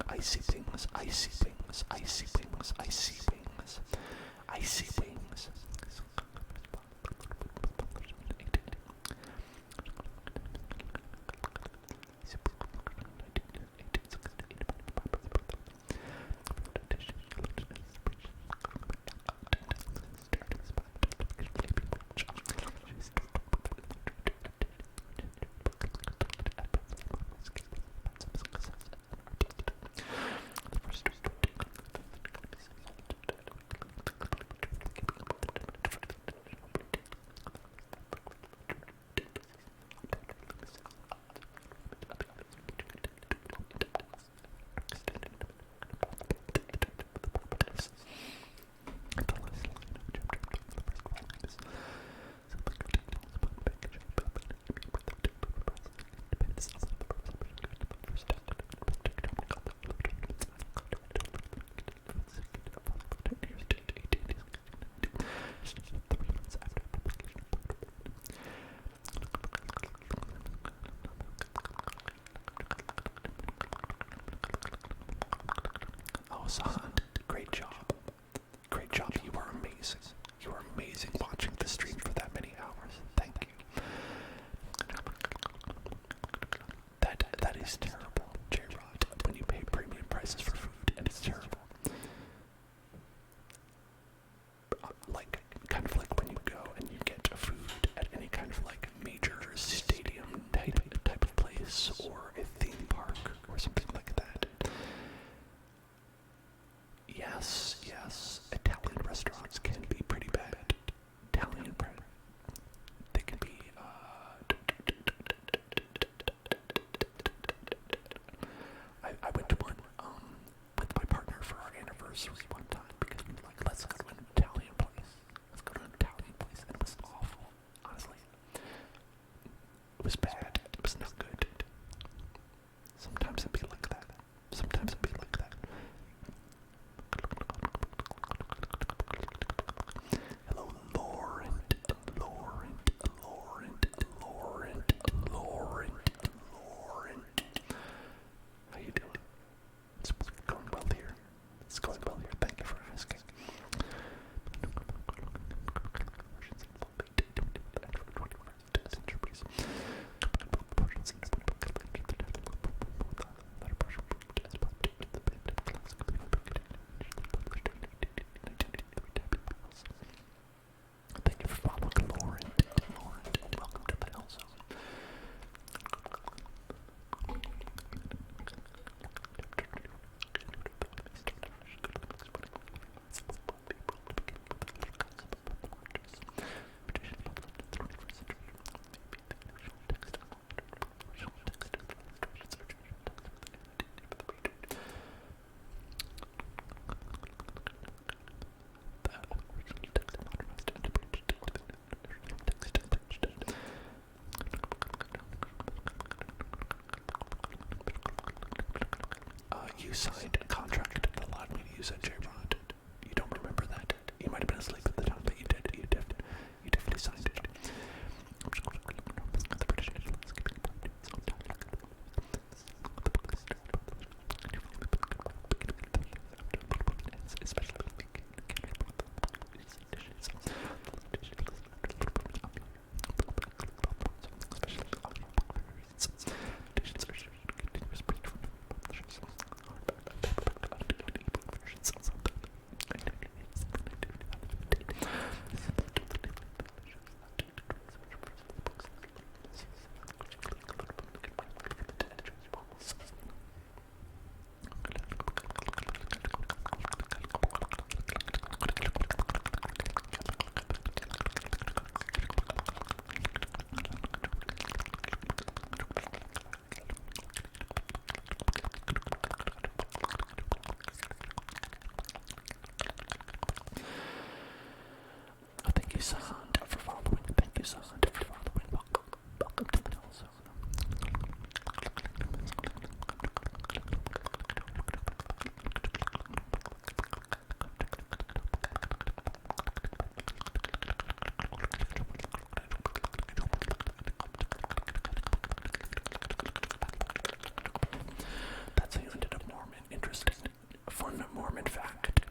Icy wings, icy wings, icy wings, icy wings, icy wings. Sahan, great job. Great job. You are amazing. You are amazing watching the stream for that many hours. Thank you. That is terrible, J-Rod, when you pay premium prices for food, and it's terrible. Like, kind of like when you go and you get food at any kind of like major stadium type of place, or a theme park, or something like that. Yes, Italian restaurants can be pretty bad. Italian bread. They can be, I went to one, with my partner for our anniversary one time, because we were like, let's go to an Italian place. Let's go to an Italian place, and it was awful, honestly. It was bad. It was not good. Sometimes it'd be like that. Hello, Lauren. How you doing? It's going well here. Thank you for asking. Thank you for following Lauren. Welcome to the Hell Zone. You signed a contract that allowed me to use that J-Rod. You don't remember that? You might have been asleep at the time, but you did. You definitely signed it. Thank you, Sahan, for following. Welcome to the Hell Zone. That's how you ended up Mormon. Interesting. Fun Mormon fact.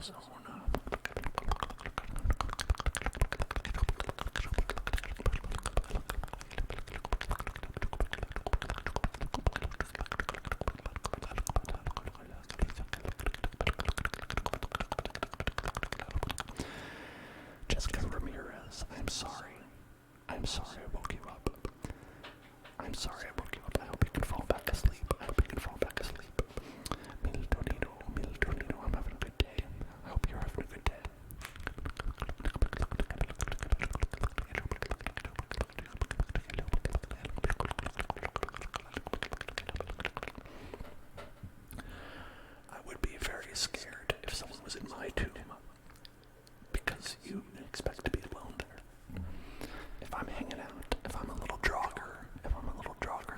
zone. Jessica Ramirez, I'm sorry. I'm sorry I woke you up. I'm sorry I woke you up. I hope you can fall back asleep. I hope you can fall back asleep. Miltonito, I'm having a good day. I hope you're having a good day. I would be very scared if someone was in my tomb, because you expect to be alone there. If I'm hanging out, if I'm a little jogger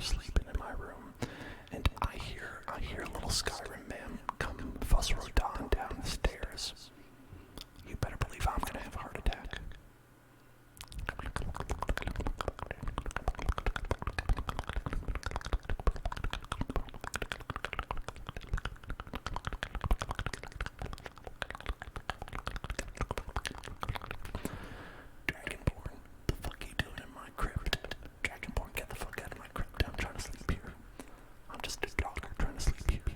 sleeping in my room, and I hear a little Skyrim man come fuss Rodan down the stairs, you better believe I'm gonna have a heart attack. Dragonborn, the fuck you doing in my crypt? Dragonborn, get the fuck out of my crypt. I'm trying to sleep here. I'm just a jogger trying to sleep here.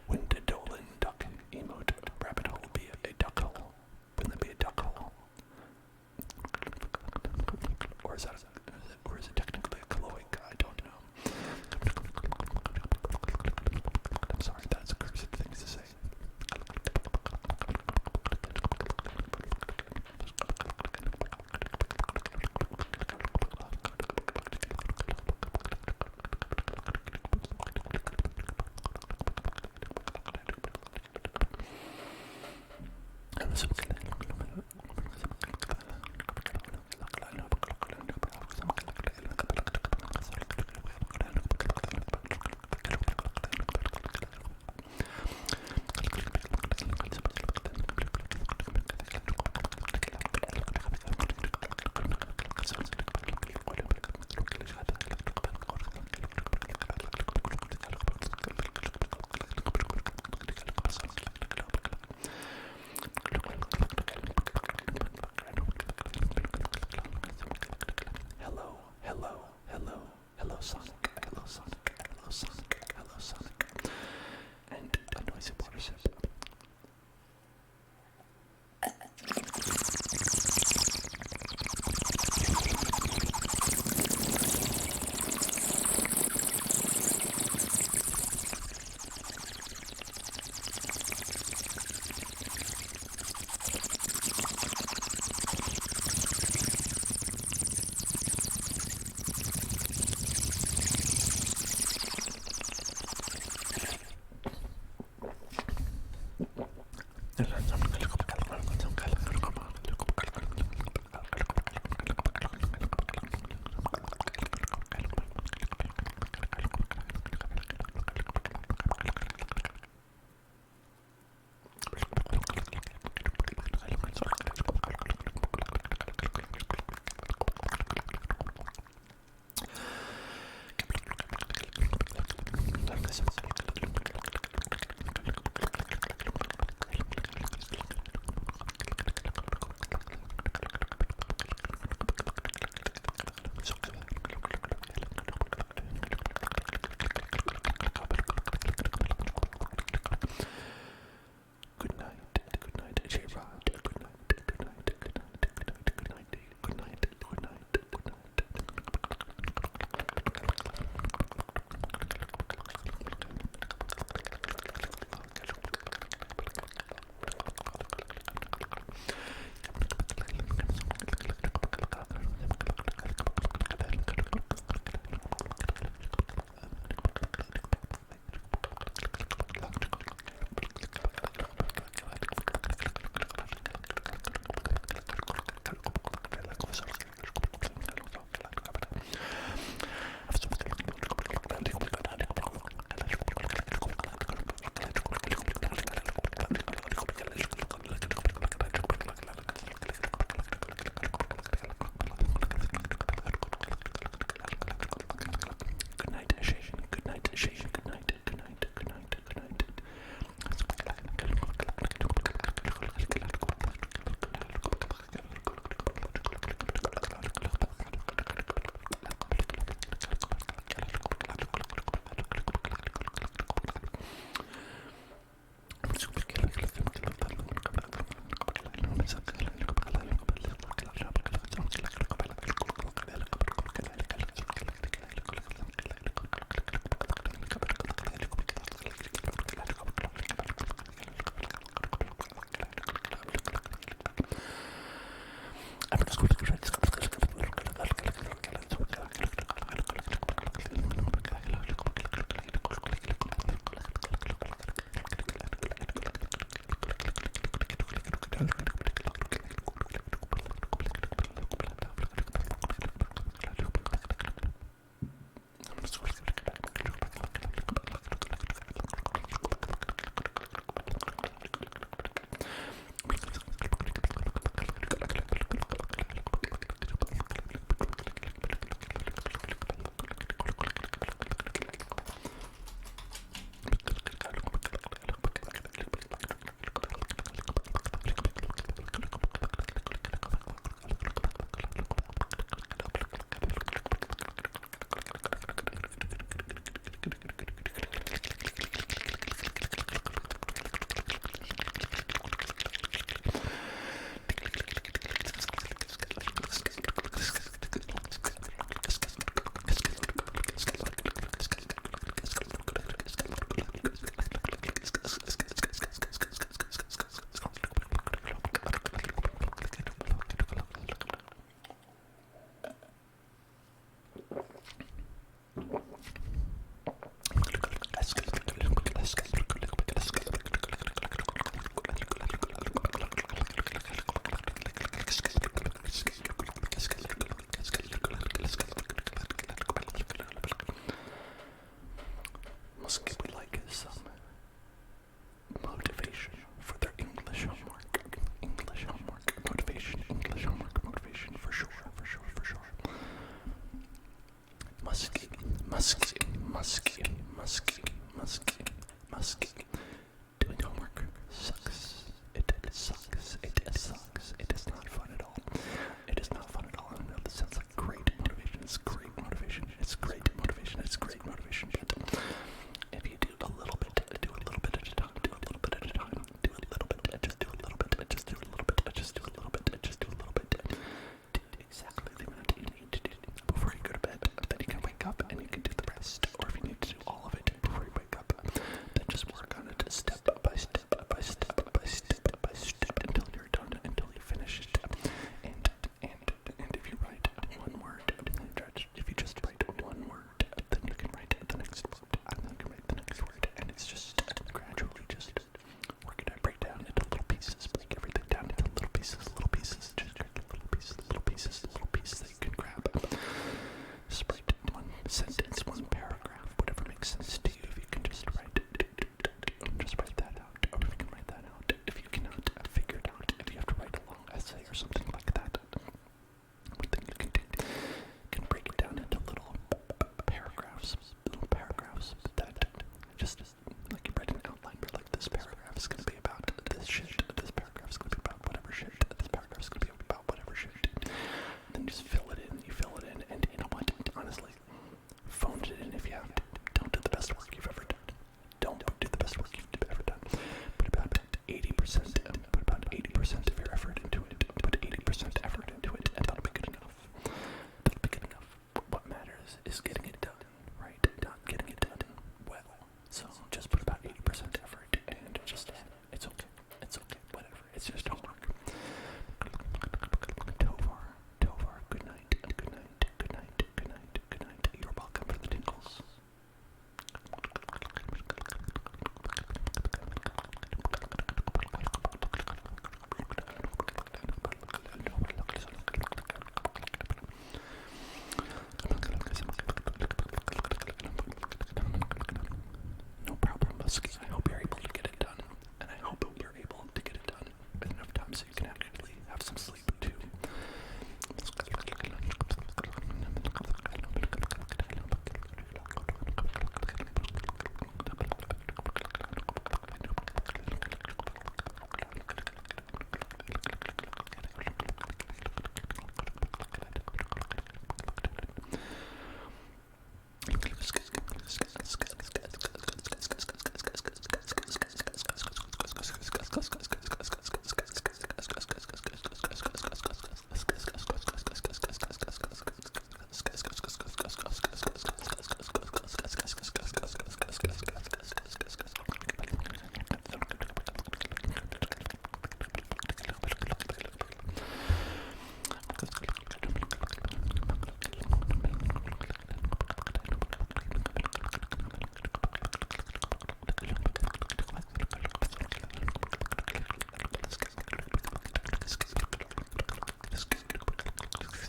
When did Dolan duck emote rabbit hole be a duck hole? Wouldn't that be a duck hole? Or is it technically a cloaca? I don't know. I'm sorry, that's cursed things to say.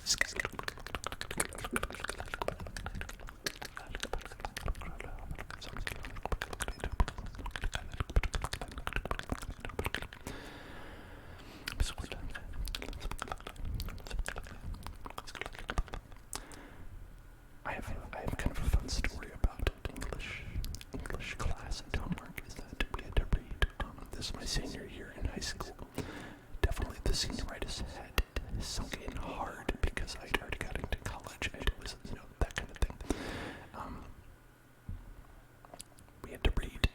I have kind of a fun story about English class at homework. Is that we had to read. This is my senior year in high school. Definitely the senioritis had sunk in hard because I'd already got into college and it was, that kind of thing. We had to read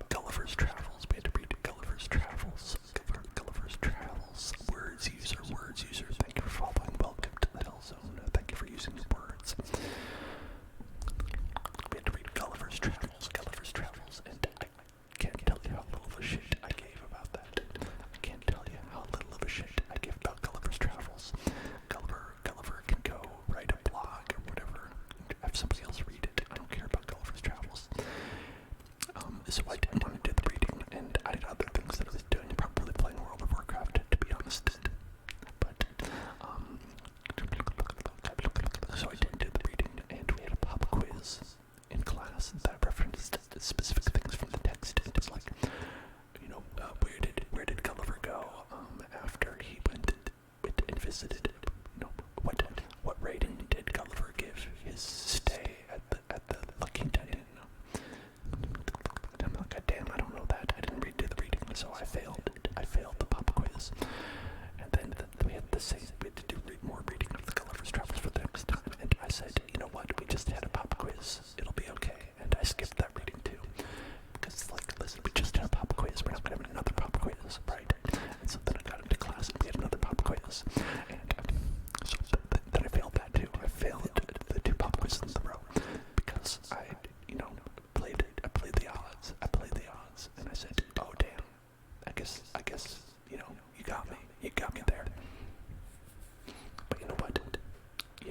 Gulliver's Travels. We had to read Gulliver's Travels. Gulliver's Travels. Words user. Thank you for following. Welcome to the Hell Zone. Thank you for using the words. We had to read Gulliver's Travels, and I can't tell you how little of a shit I gave about that. I can't tell you how little of a shit I give about Gulliver's Travels. Gulliver can go write a blog or whatever, have somebody else read it. I don't care about Gulliver's Travels. So I didn't want to do the reading, and I had other things that I was doing, probably playing World of Warcraft, to be honest. But, so I didn't do the reading, and we had a pop quiz in class that referenced specific things from the text. It was like, where did Gulliver go after he went and visited? What rating did Gulliver give his stay at the Lucky Inn? I'm like, God damn, I don't know that. I didn't do the reading, so I failed the pop quiz. And then we had to do more reading of the Gulliver's Travels for the next time. And I said, you know what? We just had a pop quiz. It'll be okay. And I skipped that reading too, because listen, we just had a pop quiz. We're not gonna have another pop quiz, right? And so then I got into class and we had another pop quiz. And so then I failed that too. I failed the two pop quizzes in a row because I played the odds. And I said, oh damn, I guess, you got me there. But you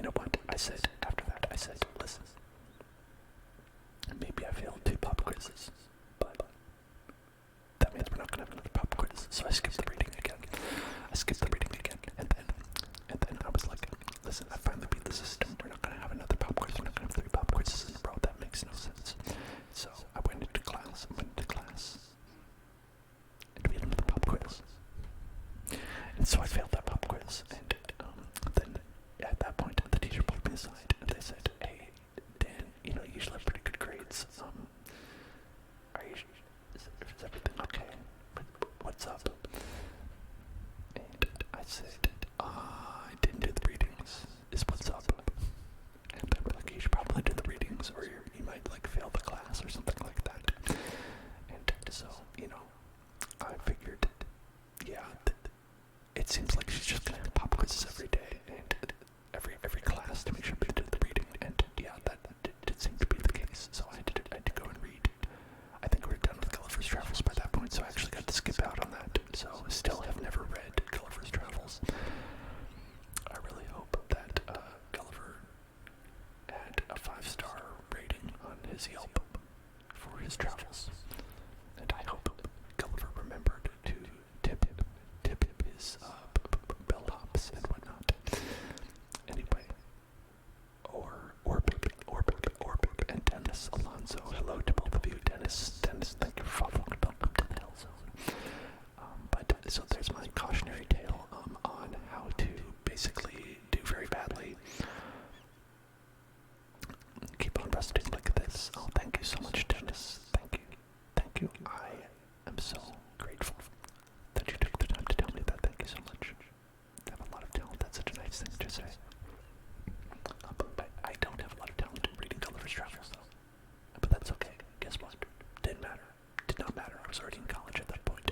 know what? I said, after that, listen, maybe I failed two pop quizzes, but that means we're not gonna have another pop quiz. So I skipped the reading again, and then I was like, listen, I finally beat the system. We're not gonna have another pop quiz. We're not gonna have 3 pop quizzes in a row. That makes no sense. So I went into class, and we had another pop quiz. And so I failed that pop quiz, and then at that point, the teacher pulled me aside, and they said, hey, Dan, you usually have pretty good grades. Is everything okay? What's up? And I said, I didn't do the readings, is what's up. And they were like, you should probably do the readings, or you might, fail the class, or something like that. And so, I figured, yeah, it seems like she's just gonna have pop quizzes every day, and every class to make sure we did the reading, and yeah, that did seem to be the case, so I had to go and read. I think we were done with Gulliver's Travels by that point, so I actually got to skip out on that, so still have never read Gulliver's Travels. I really hope that Gulliver had a 5-star rating on his Yelp for his travels, and I hope Gulliver remembered to tip his bellhops and whatnot. Anyway, Orbit, and Dennis Alonso. Hello to both of you, Dennis, thank you for following. Welcome to the Hell Zone. So there's my cautionary tale on how to basically do very badly. Keep on resting like this. Oh, thank you so much, Dennis. Thank you. I am so grateful that you took the time to tell me that. Thank you so much. I have a lot of talent. That's such a nice thing to say. But I don't have a lot of talent in reading Gulliver's Travels, though. But that's okay. Guess what? Did not matter. I was already in college at that point.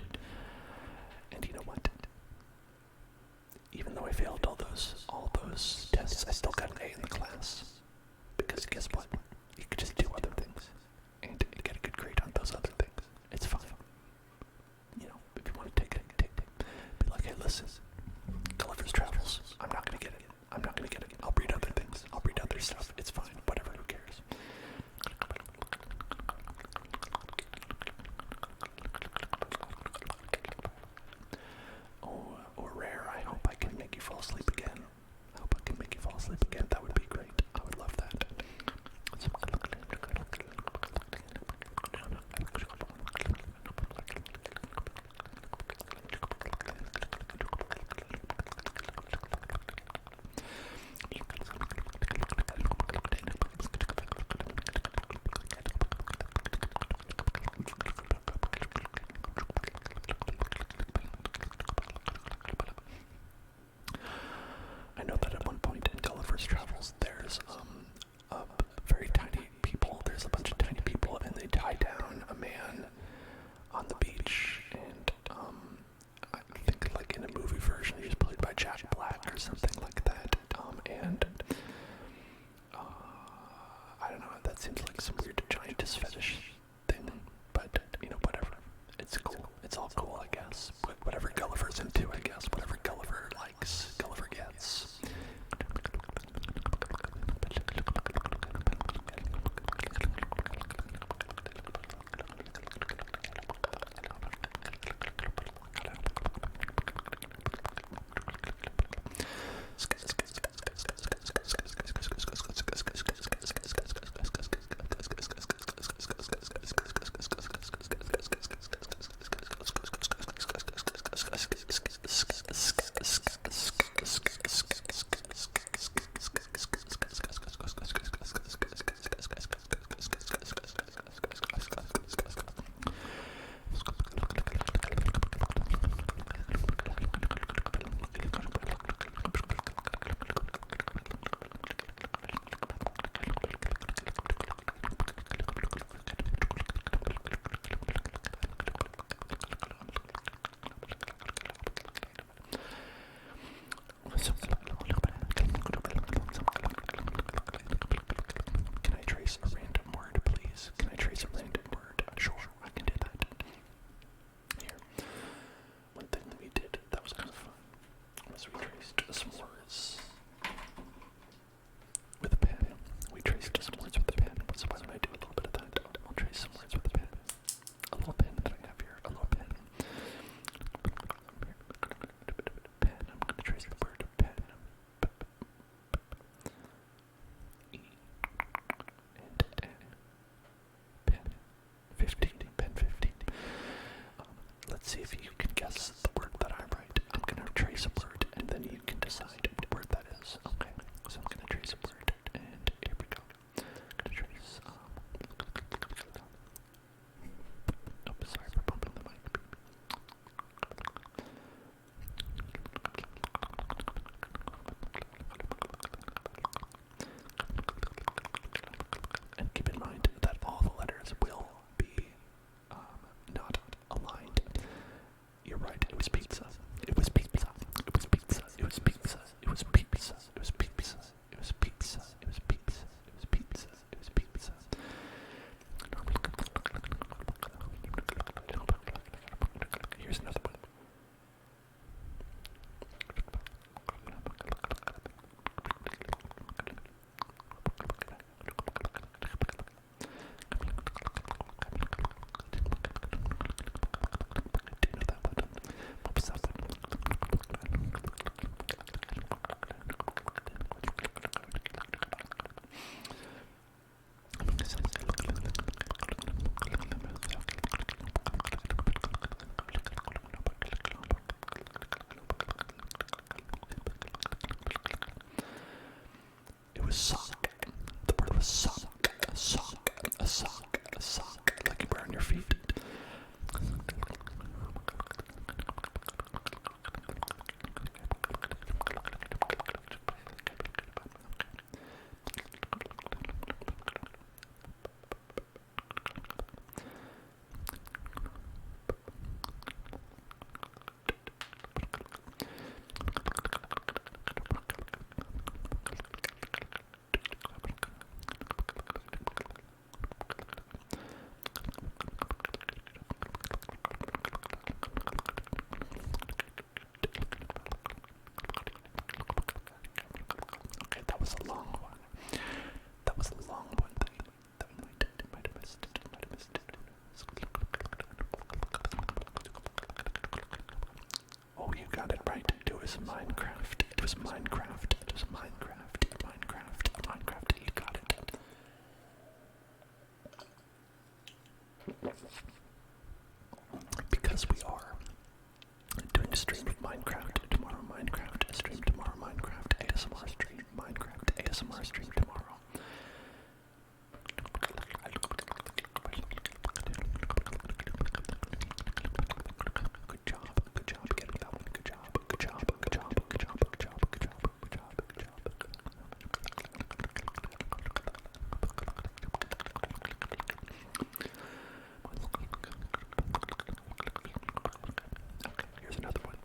And you know what? Even though I failed all those tests, I still got an A in the class. Because guess what? You could just do other things and get a good grade on those other things. It's fine. If you want to take it. Be like, hey, listen, Gulliver's Travels, I'm not gonna get it. I'm not was sock. The word was sock. A sock. A sock. A sock. Like you wear on your feet. Minecraft. It was Minecraft. It was Minecraft. Minecraft. Minecraft. You got it. Because we are doing a stream of Minecraft tomorrow. Minecraft stream tomorrow. Minecraft ASMR stream. Minecraft ASMR stream tomorrow. Good job. Good job getting that one. Good job. Good job. Good job. Good job. Good job. Good job. Good job. Good job. Okay, here's another one.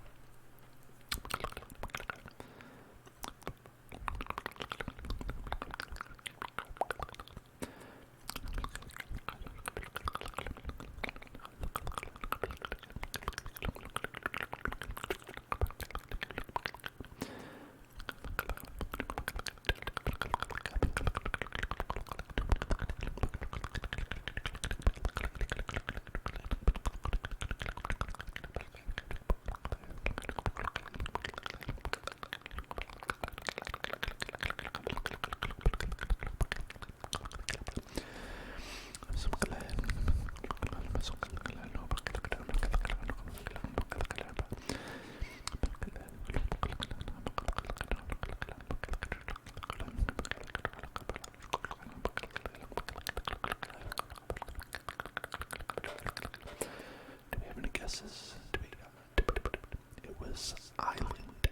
It was island,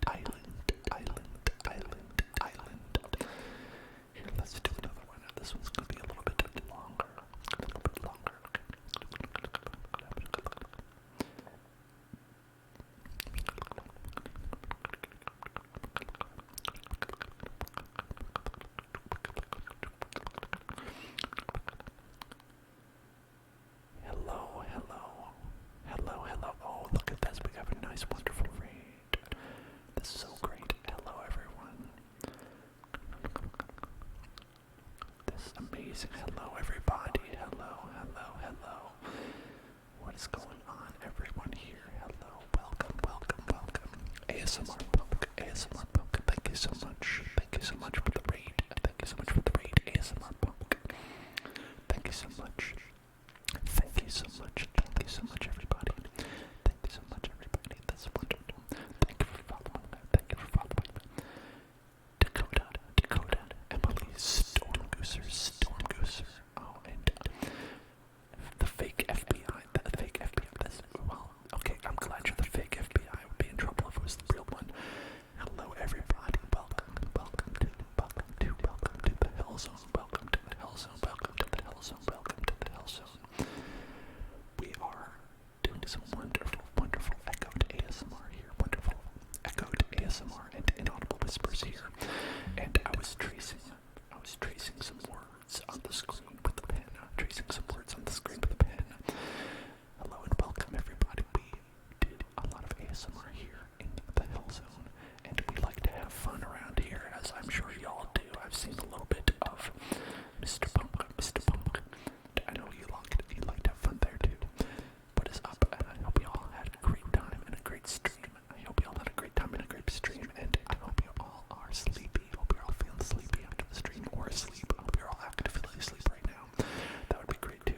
island, island, island. Here, let's do another one. This one's going to be a little bit longer. Hello. Oh, look at this. We have a nice, wonderful raid. This is so great. Hello, everyone. This is amazing. Hello, everybody. Hello. What is going on, everyone here? Hello. Welcome. ASMR Punk. Thank you so much. Thank you so much for the raid. ASMR Punk. Thank you so much. Thank you so much, everybody. That's wonderful. Thank you for following. Dakota, Emily, Storm Gooser. Oh, and the fake FBI. Well, okay, I'm glad you're the fake FBI. I would be in trouble if it was the real one. Hello, everybody. Welcome to the Hell Zone. Welcome to the Hell Zone. We are doing some wonderful echoed ASMR here. Wonderful echoed ASMR and inaudible whispers here. And I was tracing some words on the screen with the pen. Hello and welcome, everybody. We did a lot of ASMR here in the Hell Zone, and we like to have fun around here, as I'm sure y'all do. I've seen a little bit of Mr. Punk. I know you like to have fun there too. What is up? And I hope you all had a great time and a great stream. And I hope you all are sleepy. Hope you're all feeling sleepy after the stream, or asleep. I hope you're all actively asleep right now. That would be great too.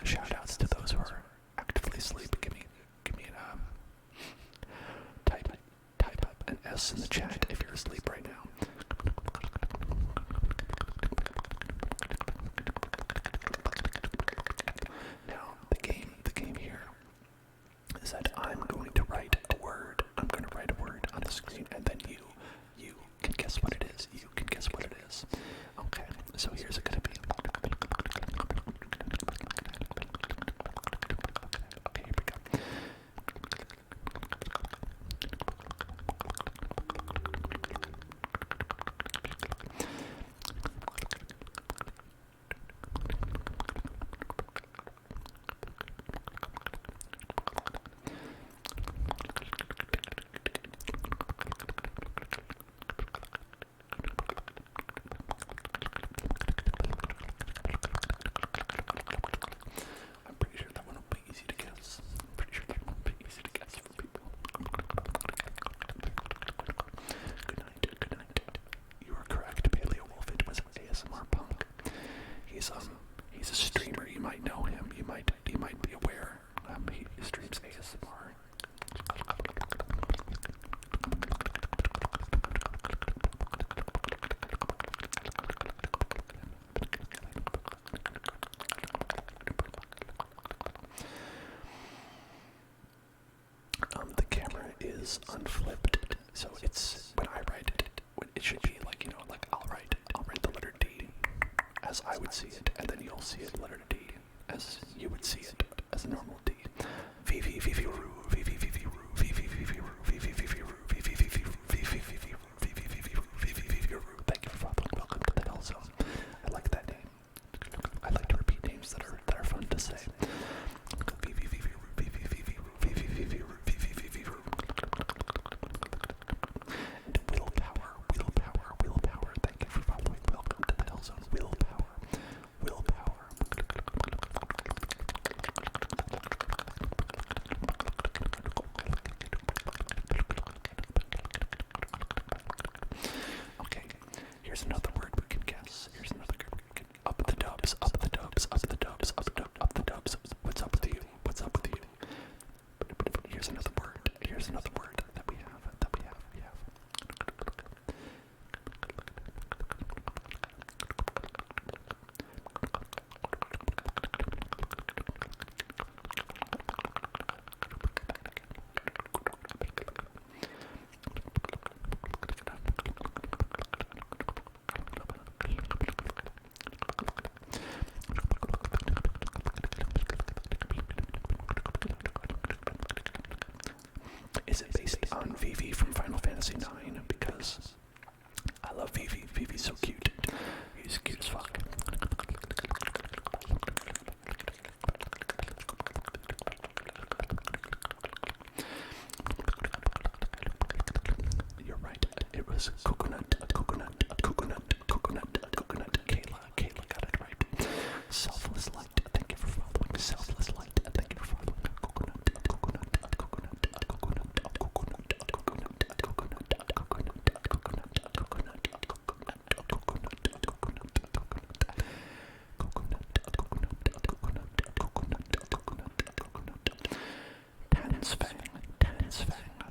Shout outs to those who are actively asleep. Give me yes in the chat if you're asleep right now. Now, the game here is that I'm going to write a word. I'm going to write a word on the screen, and then you can guess what it is. You can guess what it is. Okay, so here's it going to be. Okay, here we go. I'm pretty sure that one will be easy to guess. I'm pretty sure that one will be easy to guess for people. Good night, good night. You are correct, Paleo Wolf. It was ASMR Punk. He's a streamer. You might know him. You might be aware. He streams ASMR. The camera is unflipped, so it's when I write it should be like, like I'll write the letter D as I would see it, and then you'll see it letter D as you would see it as a normal D. Thank you for following. Welcome to the Hell Zone. I like that name. I like to repeat names that are fun to say. And willpower. Thank you for following. Welcome to the Hell Zone. Willpower. Okay, here's another word we can guess. Up the dubs. What's up with you? Here's another word that we have. Is it based on Vivi from Final Fantasy IX? Because I love Vivi. Vivi's so cute. He's cute as fuck. You're right. It was coconut. Kayla got it right. Selfless light. Thank you for following. Selfless light. Thank you for following. Tannins Fang.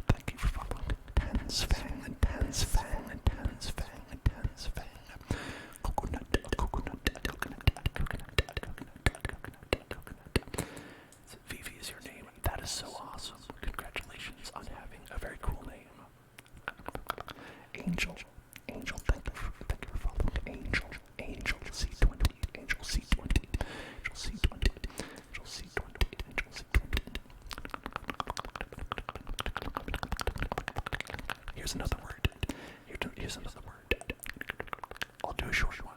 Thank you for following. Tannins Fang. Vivi is your name. That is so awesome. Congratulations on having a very cool name. Angel, thank you for following. Angel C20. Here's another word. I'll do a short one.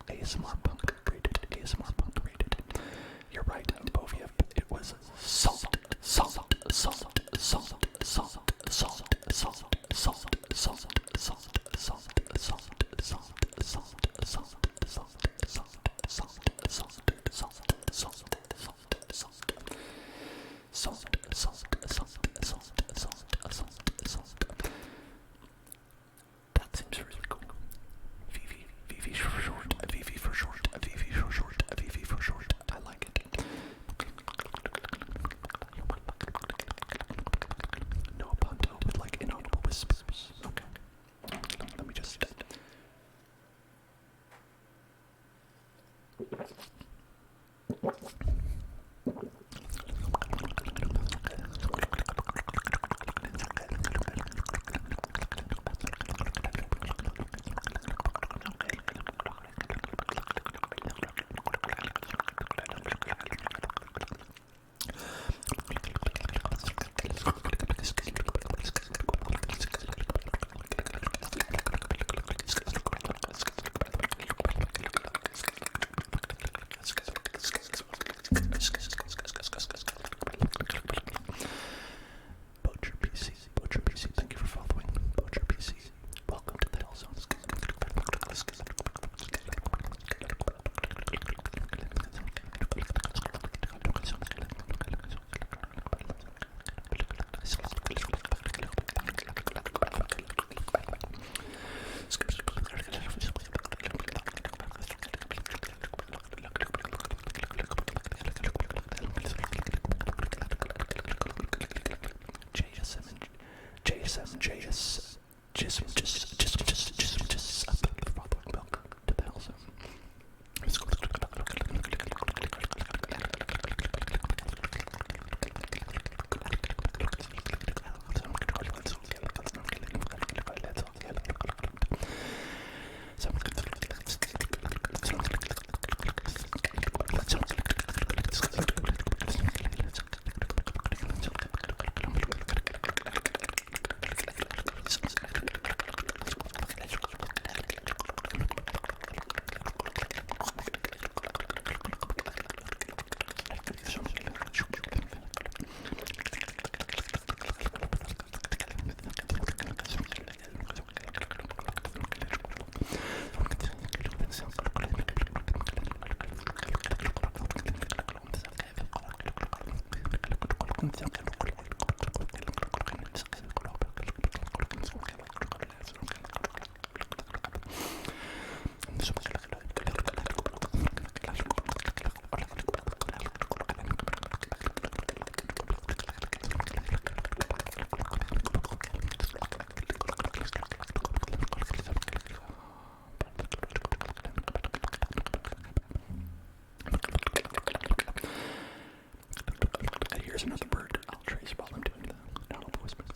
ASMR Punk rated. You're right, Boviev. It was salt. Here's another bird I'll trace while I'm doing the audible whispers.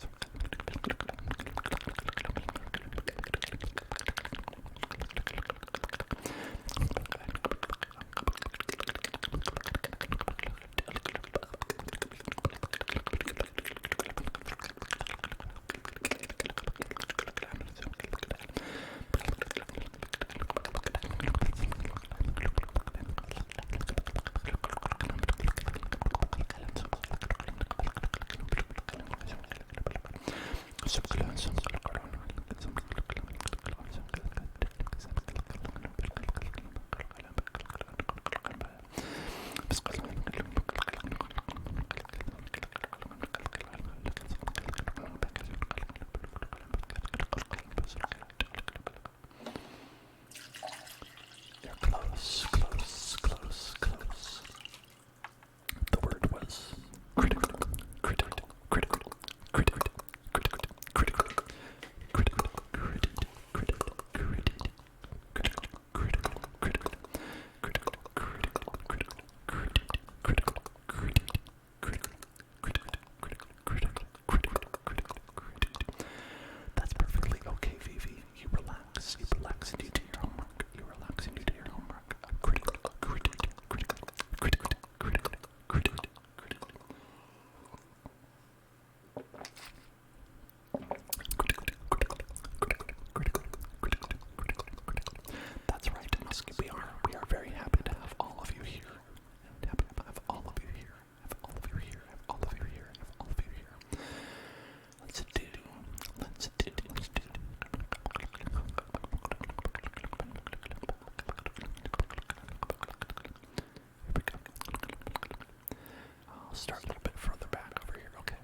Start a little bit further back over here. Okay.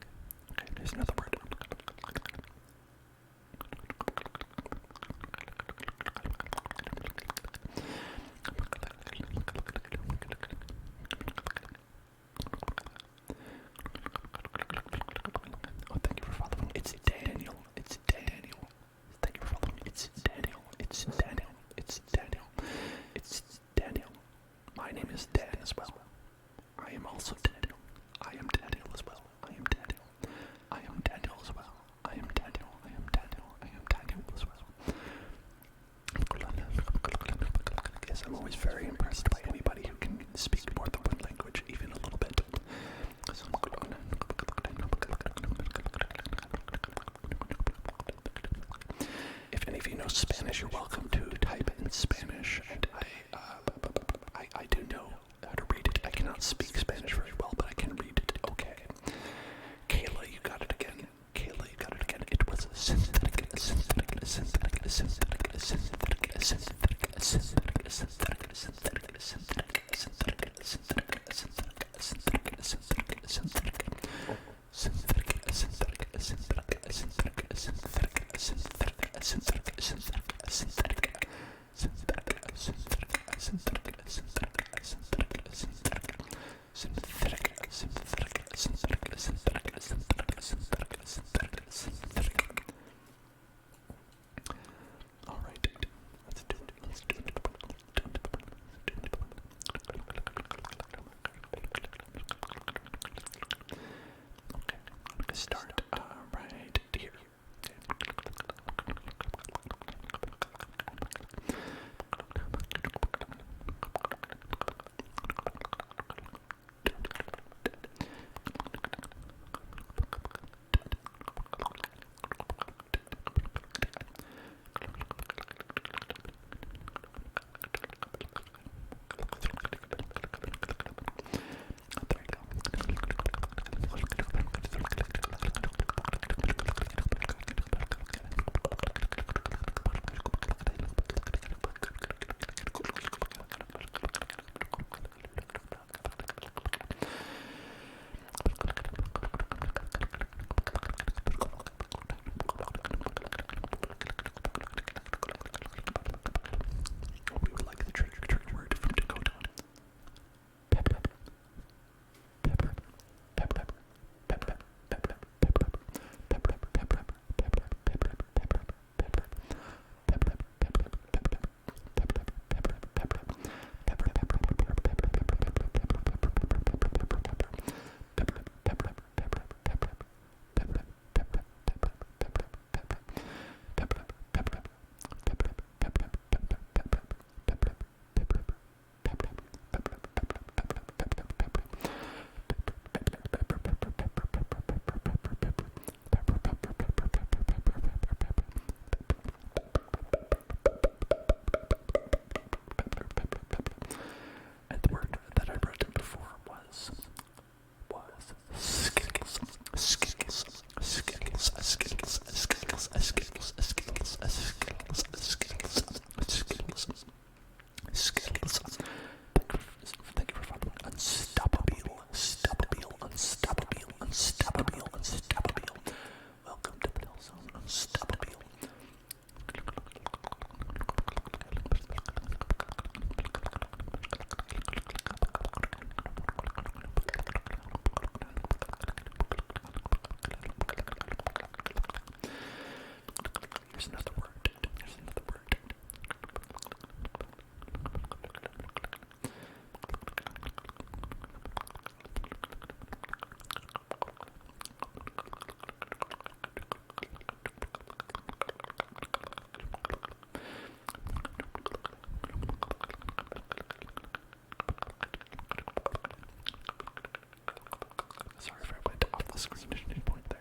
Okay, here's another word. Oh, thank you for following. It's Daniel. It's Daniel. Thank you for following. It's Daniel. It's Daniel. It's Daniel. It's Daniel. I'm always very impressed by anybody who can speak more than one language, even a little bit. If any of you know Spanish, you're welcome to type in Spanish, and I do know how to read it. I cannot speak Spanish very well, but I can read it okay. Kayla, you got it again. Kayla, you got it again. It was synthetic. All right, let's do it. Okay, I'm gonna start right here. We would like the trigger word from Dakota. Pepper. And the word that I wrote before was skittles. Thank you for following. Unstoppable. Welcome to the Hill Zone. Unstoppable. Here's another word. Sorry if I went off the screen at any point there.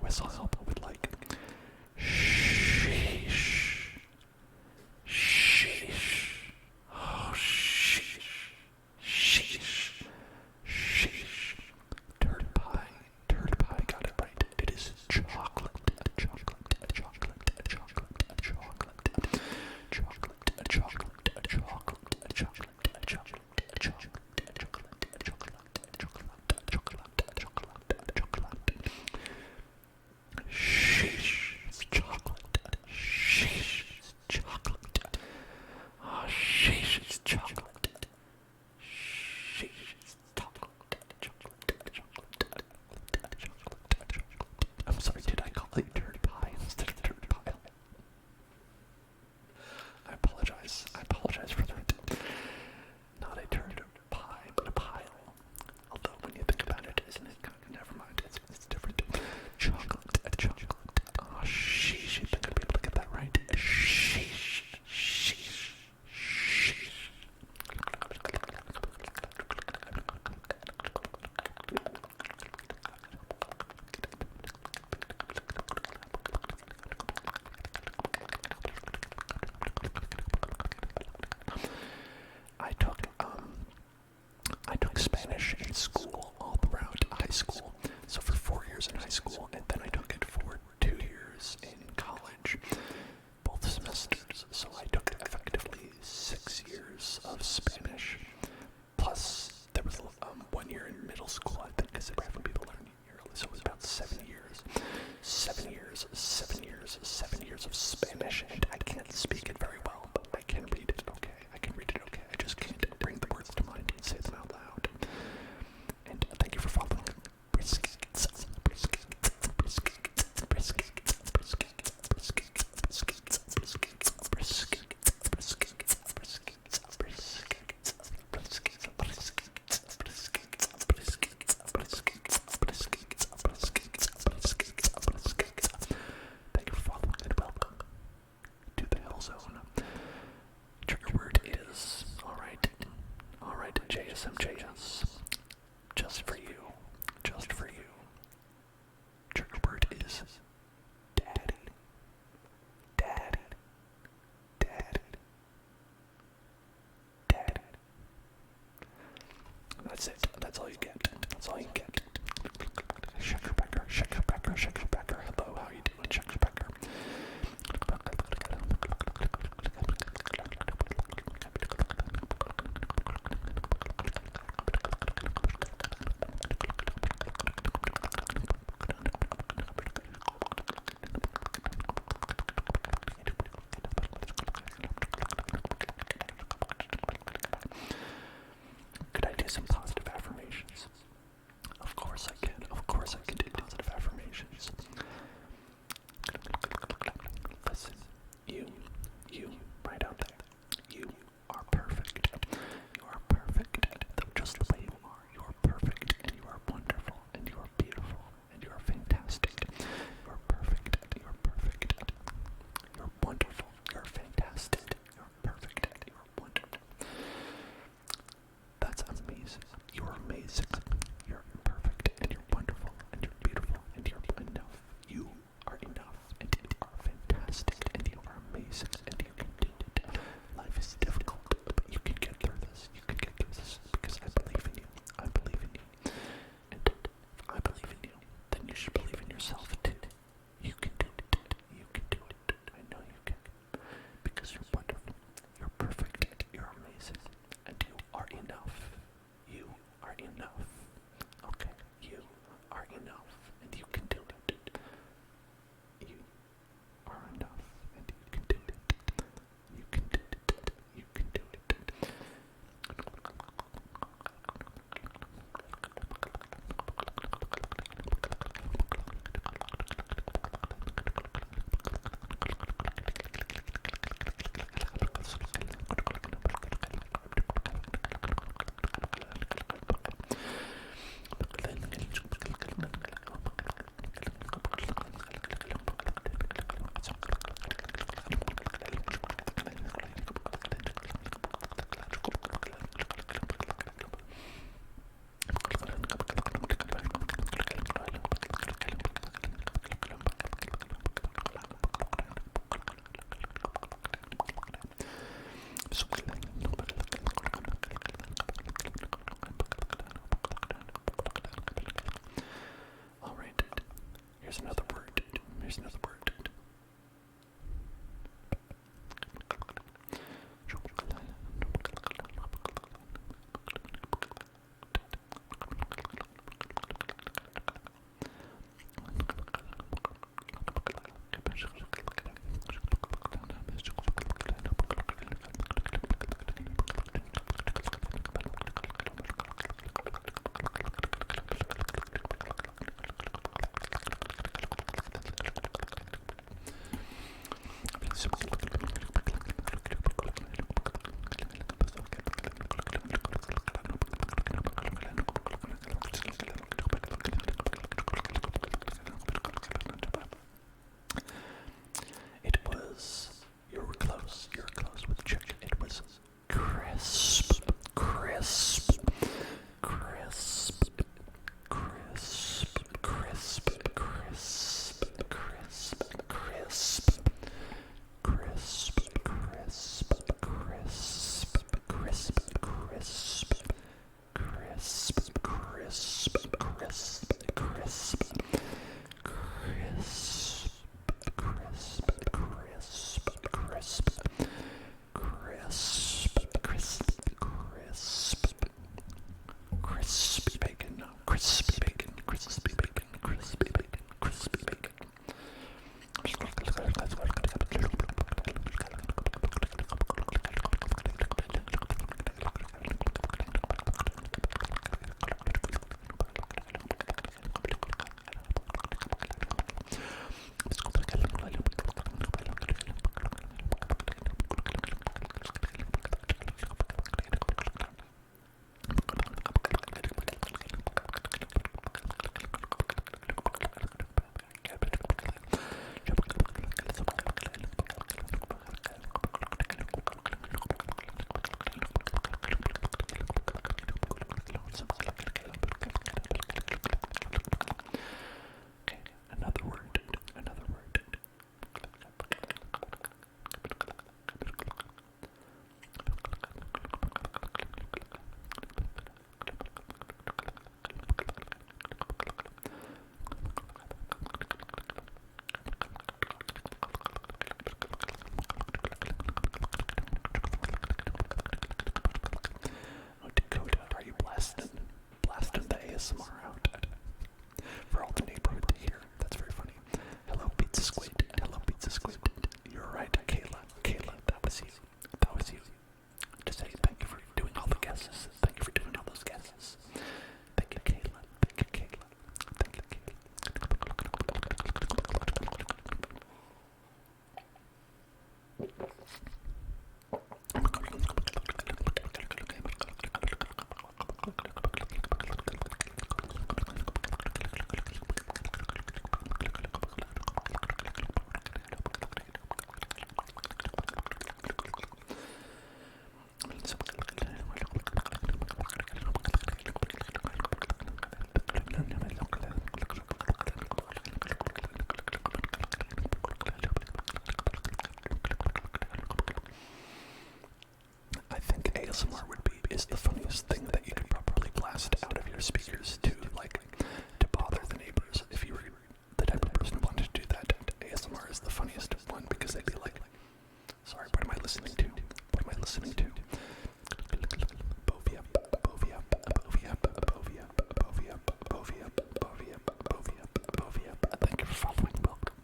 Whistle help. JSMJS. Just for you. Just for you. Trigger is daddy. Daddy. Daddy. Daddy. That's it. That's all you get. That's all you get. Checkerpecker, Checkerpecker, Checkerpecker. Hello, how you doing, Checkerpecker? ASMR would be is the funniest thing that you could probably blast out of your speakers to bother the neighbors. If you were the type of person who wanted to do that, ASMR is the funniest one because they'd be like, sorry, what am I listening to? What am I listening to? Bovia, Bovia, Bovia, Bovia, Bovia, Bovia, Bovia, Bovia, Bovia. Thank you for following. Welcome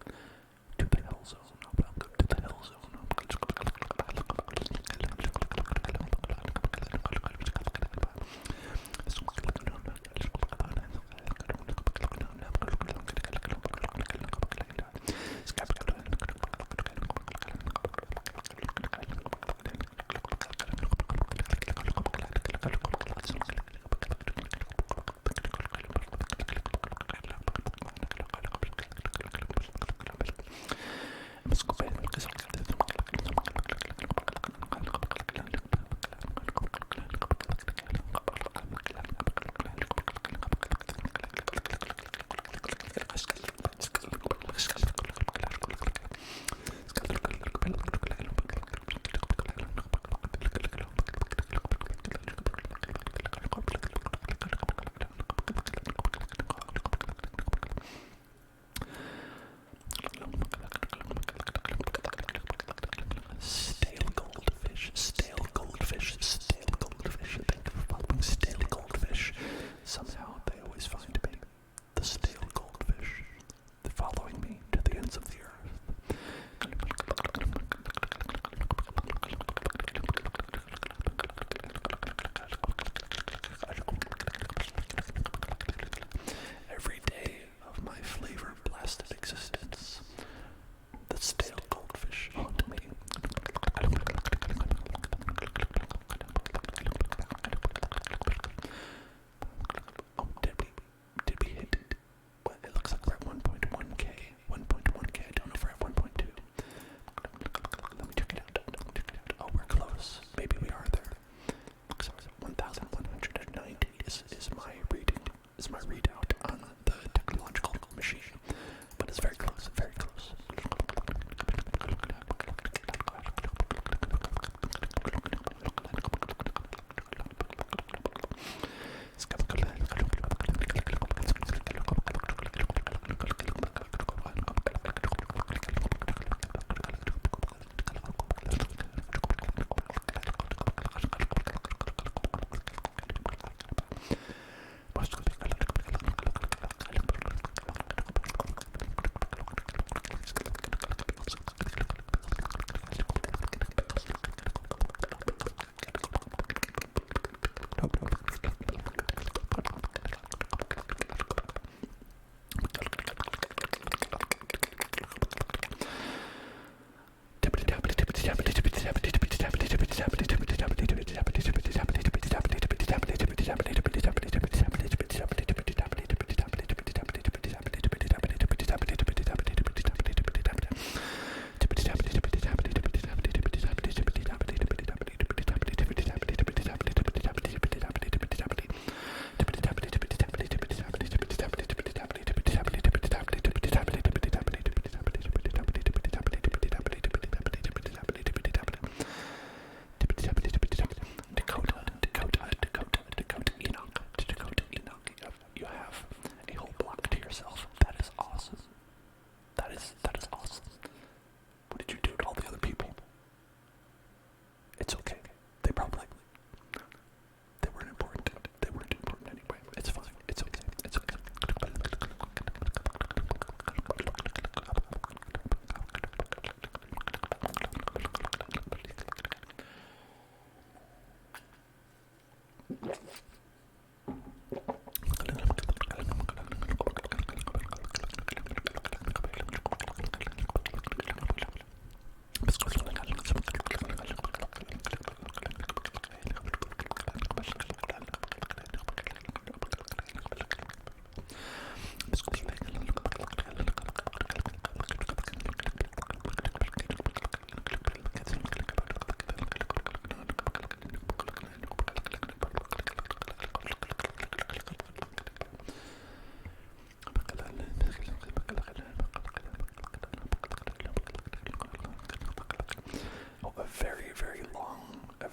to the Hell Zone. Welcome to the Hell Zone. Somehow they always find me. The stale goldfish. They're following me to the ends of the earth. Every day of my flavor-blasted existence, the stale goldfish haunt me. Did we hit? Well, it looks like we're at 1.1k. 1.1k. I don't know if we're at 1.2. Let me check it out. Oh, we're close. Maybe we are there. So 1,190 is my reading. Is my readout on the technological machine. But it's very close. Very close.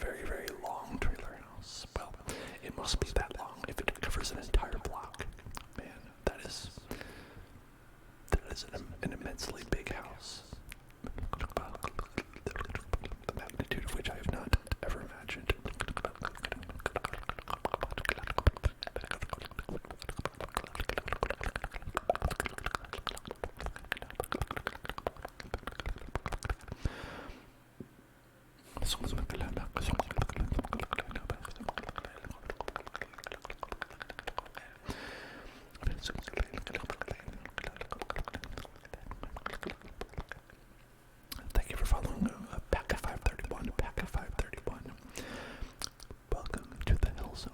very, very long trailer. must be that long if it covers an entire block. Man, that is an immensely big house. The magnitude of which I have not ever imagined. Thank you for following Pack of 531. Pack of 531. Welcome to the Hell Zone.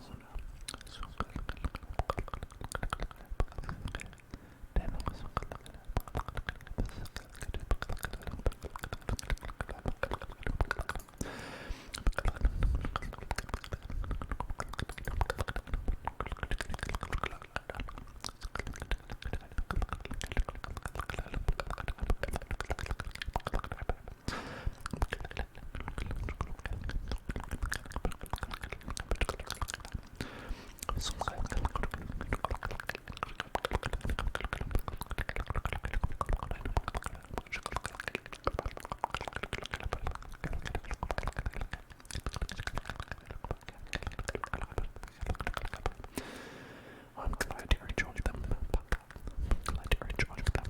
I'm glad you enjoyed them. Glad you enjoyed them.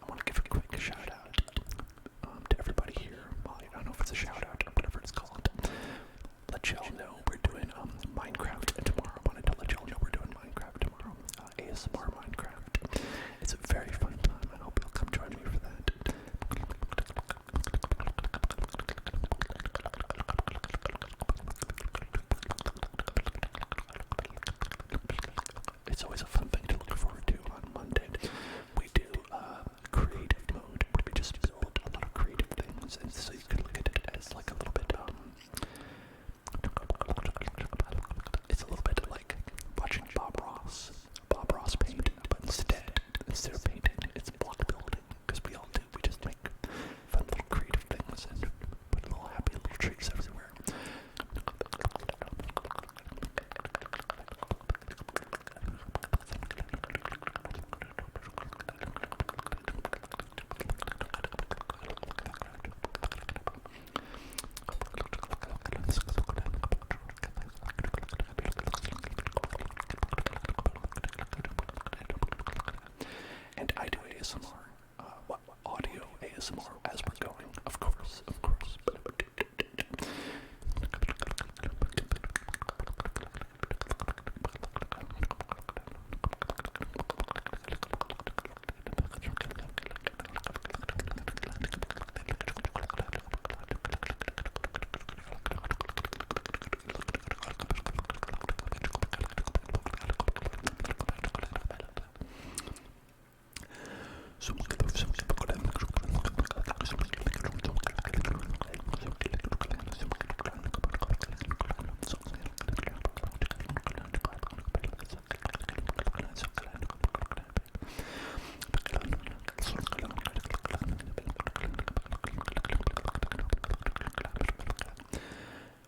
I want to give a quick shout out to everybody here. Well, I don't know if it's a shout out or whatever it's called. Let y'all know we're doing Minecraft tomorrow. I wanted to let y'all know we're doing Minecraft tomorrow. ASMR Minecraft. It's a very fun time. I hope you'll come join me for that. It's always a fun thing to look forward to on Monday. We do creative mode, where we just build a lot of creative things, and so you can look at it as like a little bit, it's a little bit like watching Bob Ross paint, but instead of painting, it's block building, because we all do. We just make fun little creative things and put little happy little trees everywhere. And I do ASMR, audio ASMR as we're going, of course.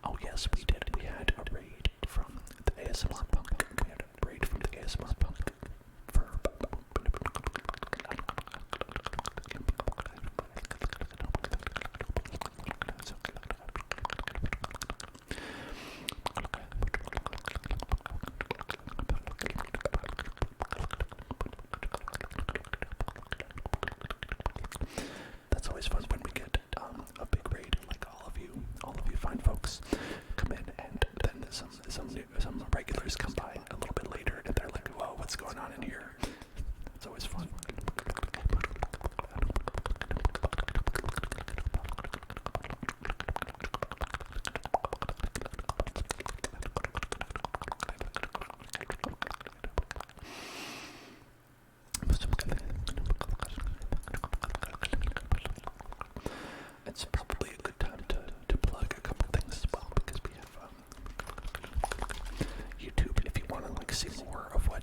Oh yes, we did. We had a raid from the ASMR Punk. For that's always fun when we get a big raid, like all of you fine folks come in, and then some regulars come by a little bit later, and they're like, "Whoa, what's going on in here?" It's always fun. It's probably a good time to plug a couple things as well, because we have YouTube. If you want to see more of what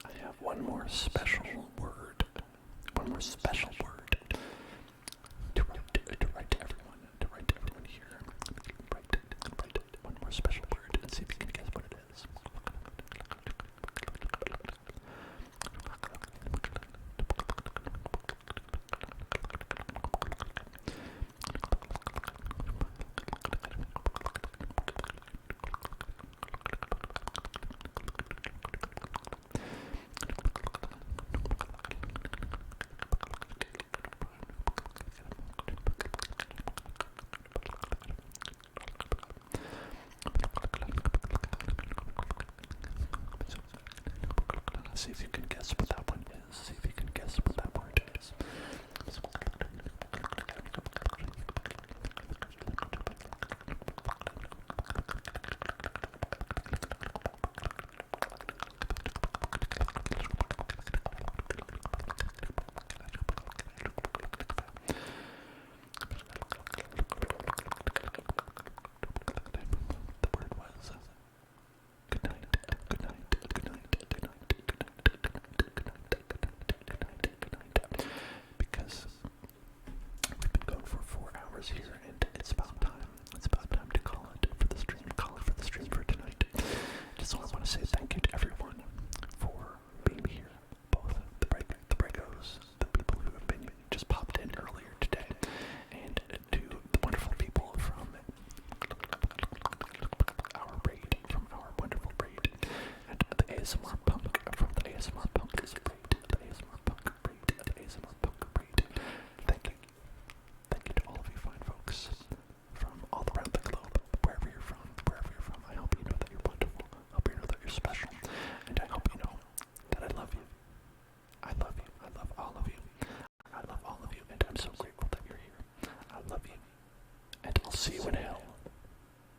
I have one more special word. One more special word to write to everyone here. Write one more special word and see if you can guess what it is. See if you can guess what that one is. See if you can guess what that word is. The word was good night, good night, good night, good night, good night. Because we've been going for 4 hours here, and it's about time. It's about time to call it for the stream. Call it for the stream for tonight. Just want to say thank you to everyone for being here. Both the Bregos, the people who have been just popped in earlier today, and to the wonderful people from our raid, from our wonderful raid, and the ASMR Punk from the ASMR